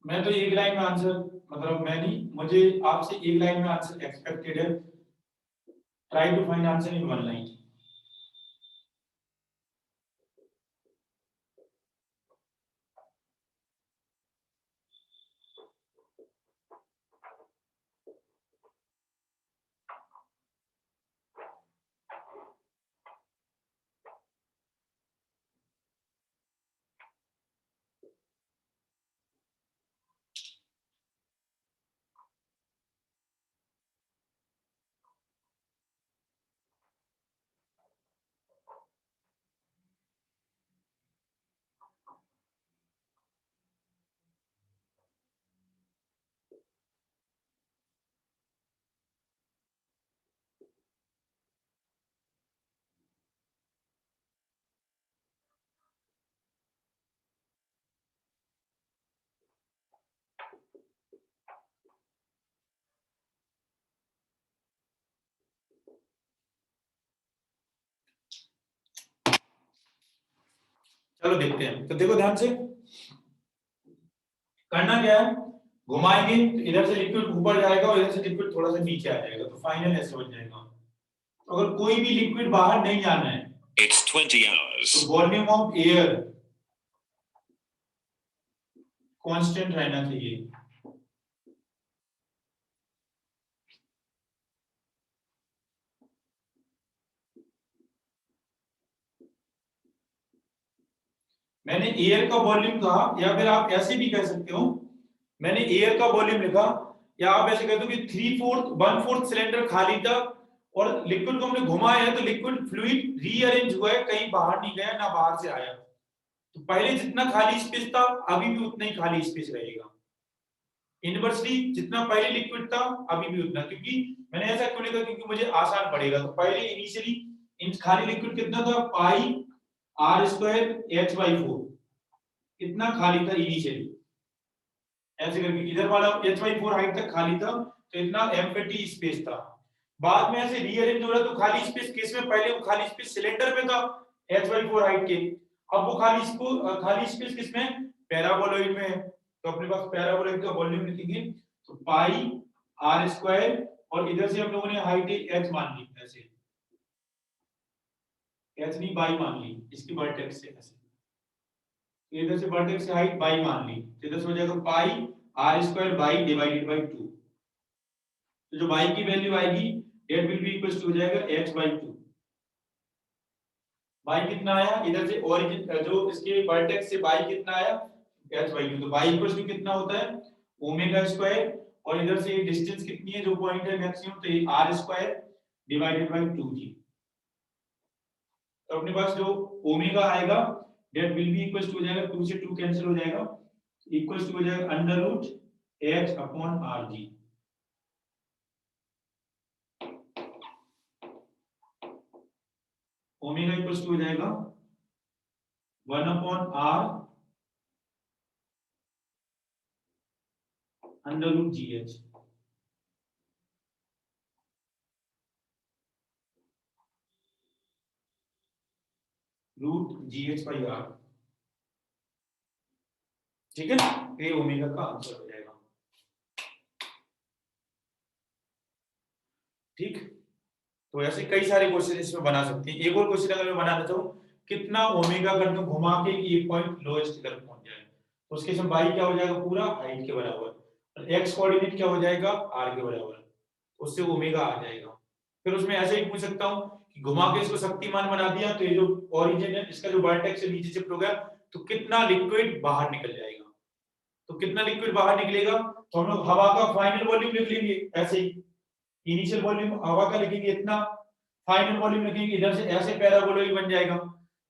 Speaker 1: मैं तो एक लाइन में आंसर, मतलब मैं नहीं, मुझे आपसे एक लाइन में आंसर एक्सपेक्टेड है। Try to find answer in one line. चलो देखते हैं। तो देखो ध्यान से, करना क्या है, घुमाएंगे तो इधर से लिक्विड ऊपर जाएगा और इधर से लिक्विड थोड़ा सा नीचे आ जाएगा, तो फाइनल ऐसे बन जाएगा। तो अगर कोई भी लिक्विड बाहर नहीं जाना है,
Speaker 2: It's 20 hours.
Speaker 1: तो वॉल्यूम ऑफ एयर कांस्टेंट रहना चाहिए। मैंने एयर का वॉल्यूम कहा, या फिर आप ऐसे भी कह सकते हो, मैंने एयर का वॉल्यूम लिखा, या आप ऐसे कहते हो कि 3/4 1/4 सिलेंडर खाली था और लिक्विड को हमने घुमाया है, तो लिक्विड फ्लूइड रीअरेंज हुआ है, कहीं बाहर नहीं गया ना बाहर से आया। तो पहले जितना खाली स्पेस था अभी भी उतना ही खाली स्पेस रहेगा। इनवर्सली जितना पहले लिक्विड था अभी भी उतना, क्योंकि मैंने ऐसा क्यों लिखा, क्योंकि मुझे आसान पड़ेगा। तो पहले इनिशियली इन खाली लिक्विड कितना था, पाई r² h/4 इतना खाली था इनिशियली, ऐसे करके इधर वाला h/4 हाइट तक खाली था, तो इतना एम्प्टी स्पेस था। बाद में ऐसे रीअरेंज हो रहा, तो खाली स्पेस किस में, पहले वो खाली स्पेस सिलेंडर में था h/4 हाइट के, अब वो खाली स्पेस किस में, पैराबोलॉइड में है। तो अपने पास पैराबोलॉइड का वॉल्यूम लिखेंगे, तो पाई r² और इधर से हम लोगों ने हाइट h मान ली, ऐसे h नहीं बाई मान ली, इसकी वर्टेक्स से ऐसे, इधर से वर्टेक्स से हाइट बाई मान ली, तो इधर से हो जाएगा पाई r² बाई डिवाइडेड बाई 2। तो जो y की वैल्यू आएगी that will be equal to हो जाएगा h/2। y कितना आया, इधर से ओरिजिन जो इसके वर्टेक्स से y कितना आया h/2, तो y इक्वल टू कितना होता है ओमेगा स्क्वायर, और इधर से डिस्टेंस कितनी है जो पॉइंट है मैक्सिमम, तो ये r² डिवाइडेड बाय 2g। तो अपने पास जो ओमेगा आएगा that will be equal to हो जाएगा, 2 से 2 कैंसिल हो जाएगा, इक्वल टू हो जाएगा √h/rg। ओमेगा इक्वल टू हो जाएगा 1/r √gh। √gh/r, ठीक है, ये ओमेगा का आंसर हो जाएगा। ठीक, तो ऐसे कई सारे क्वेश्चन इसमें बना सकते हैं। एक और क्वेश्चन अगर मैं बनाना चाहूँ, कितना ओमेगा कर दूं घुमा के कि एक पॉइंट लोएस्ट तक पहुंच जाए, तो उसके समय y क्या हो जाएगा, पूरा हाइट के बराबर, और x कोऑर्डिनेट क्या हो जाएगा, r के बराबर, उससे ओमेगा आ जाएगा। फिर उसमें ऐसे ही पूछ सकता हूँ कि घुमा के इसको शक्तिमान बना दिया, तो ये जो ओरिजिन है इसका जो वर्टेक्स से नीचे शिफ्ट हो गया, तो कितना लिक्विड बाहर निकल जाएगा। तो कितना लिक्विड बाहर निकलेगा, तो हम लोग हवा का फाइनल वॉल्यूम लिख लेंगे, ऐसे ही इनिशियल वॉल्यूम हवा का लिखेंगे इतना, फाइनल वॉल्यूम लिखेंगे, इधर से ऐसे पैराबोलॉइड बन जाएगा।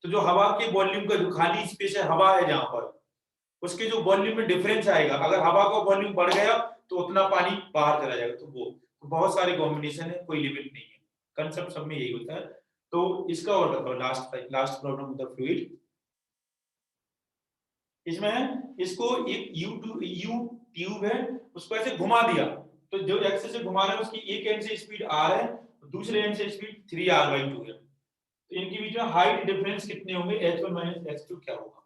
Speaker 1: तो जो हवा के वॉल्यूम का जो खाली स्पेस है, हवा है जहां पर, उसके जो वॉल्यूम में डिफरेंस आएगा, अगर हवा का वॉल्यूम बढ़ गया तो उतना पानी बाहर चला जाएगा। तो वो तो बहुत सारे कॉम्बिनेशन है, कोई लिमिट नहीं है, कंसेप्ट सब में यही होता है। तो इसका और बताओ, लास्ट प्रॉब्लम होता है फ्लूइड। इसमें इसको एक यू ट्यूब है, उसको ऐसे घुमा दिया, तो जो एक्सिस से घुमा रहा है उसकी एक एंड से स्पीड r है, दूसरे एंड से स्पीड 3r/2 है। तो इनके बीच में हाइट डिफरेंस कितने होंगे, h1 - h2 क्या होगा।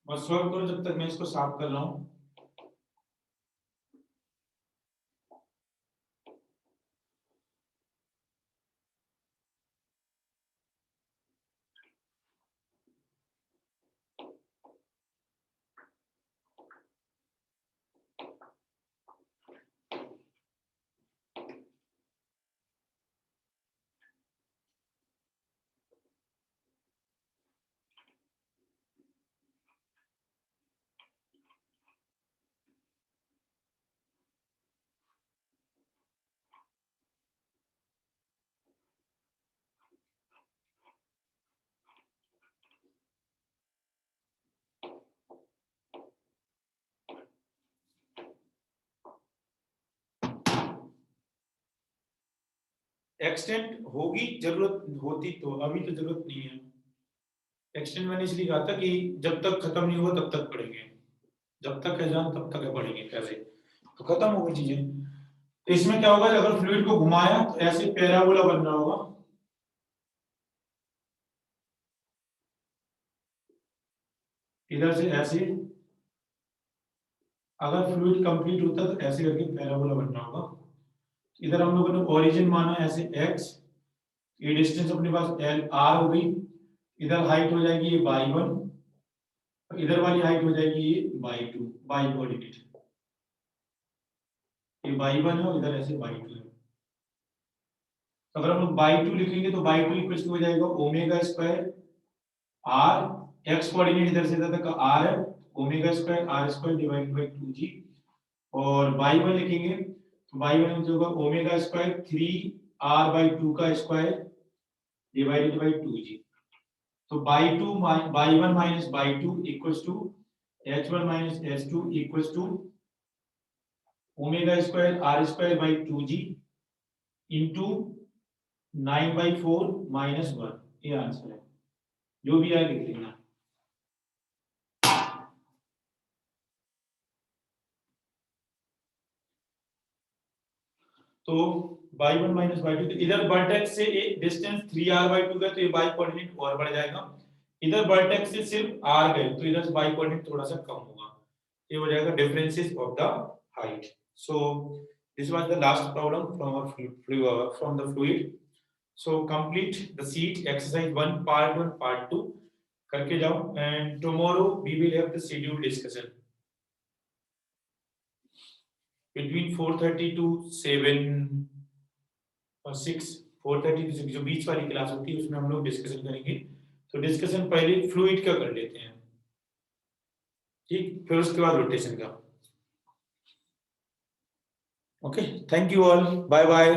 Speaker 1: और सॉल्व करो जब तक मैं इसको साफ कर रहा हूं। एक्सटेंड होगी जरूरत होती तो, अभी तो जरूरत नहीं है। एक्सटेंड मैंने इसलिए कहा था कि जब तक खत्म नहीं हुआ तब तक पढ़ेंगे, जब तक है जान तब तक है पढ़ेंगे, कैसे तो खत्म हो गई चीजें। तो इसमें क्या होगा, अगर फ्लूइड को घुमाया तो ऐसे पैराबोला बन रहा होगा, इधर से ऐसे, अगर फ्लूइड कंप्लीट होता तो ऐसे करके पैराबोला बनना होगा। इधर हम लोगों ने ओरिजिन माना ऐसे x, ये डिस्टेंस अपने पास l r हो गई, इधर हाइट हो जाएगी ये y1, और इधर वाली हाइट हो जाएगी ये y2, y कोऑर्डिनेट, ये y1 है और इधर ऐसे y2 है। अगर हम लोग y2 लिखेंगे तो y2 इक्वल टू हो जाएगा omega square r, x coordinate इधर से इधर तक का r है, omega square r square divided by 2g, और y1 लिखेंगे तो y1 होगा ओमेगा स्क्वायर 3r/2 का स्क्वायर डिवाइडेड बाय 2g। तो y2 y1 minus y2 equals to h1 minus h2 equals to omega square r square by 2g into 9/4 minus 1, ये answer है, जो भी है लिख लेना। तो y1 माइनस y2, तो इधर वर्टेक्स से एक डिस्टेंस 3r/2 का, तो ये y कोऑर्डिनेट और बढ़ जाएगा। इधर वर्टेक्स से सिर्फ r गए तो इधर से y कोऑर्डिनेट थोड़ा सा कम होगा, ये हो जाएगा differences of the height. So this was the last problem from the fluid. So complete the sheet exercise 1 part 1 part 2 करके जाओ, and tomorrow we will have the schedule discussion between 4:30 to 7 और 6, 4:30 to 6 जो बीच वाली class होती है उसमें हम लोग डिस्कशन करेंगे। तो डिस्कशन पहले फ्लूइड का कर लेते हैं, ठीक, फिर उसके बाद रोटेशन का। Okay, thank you all, bye bye.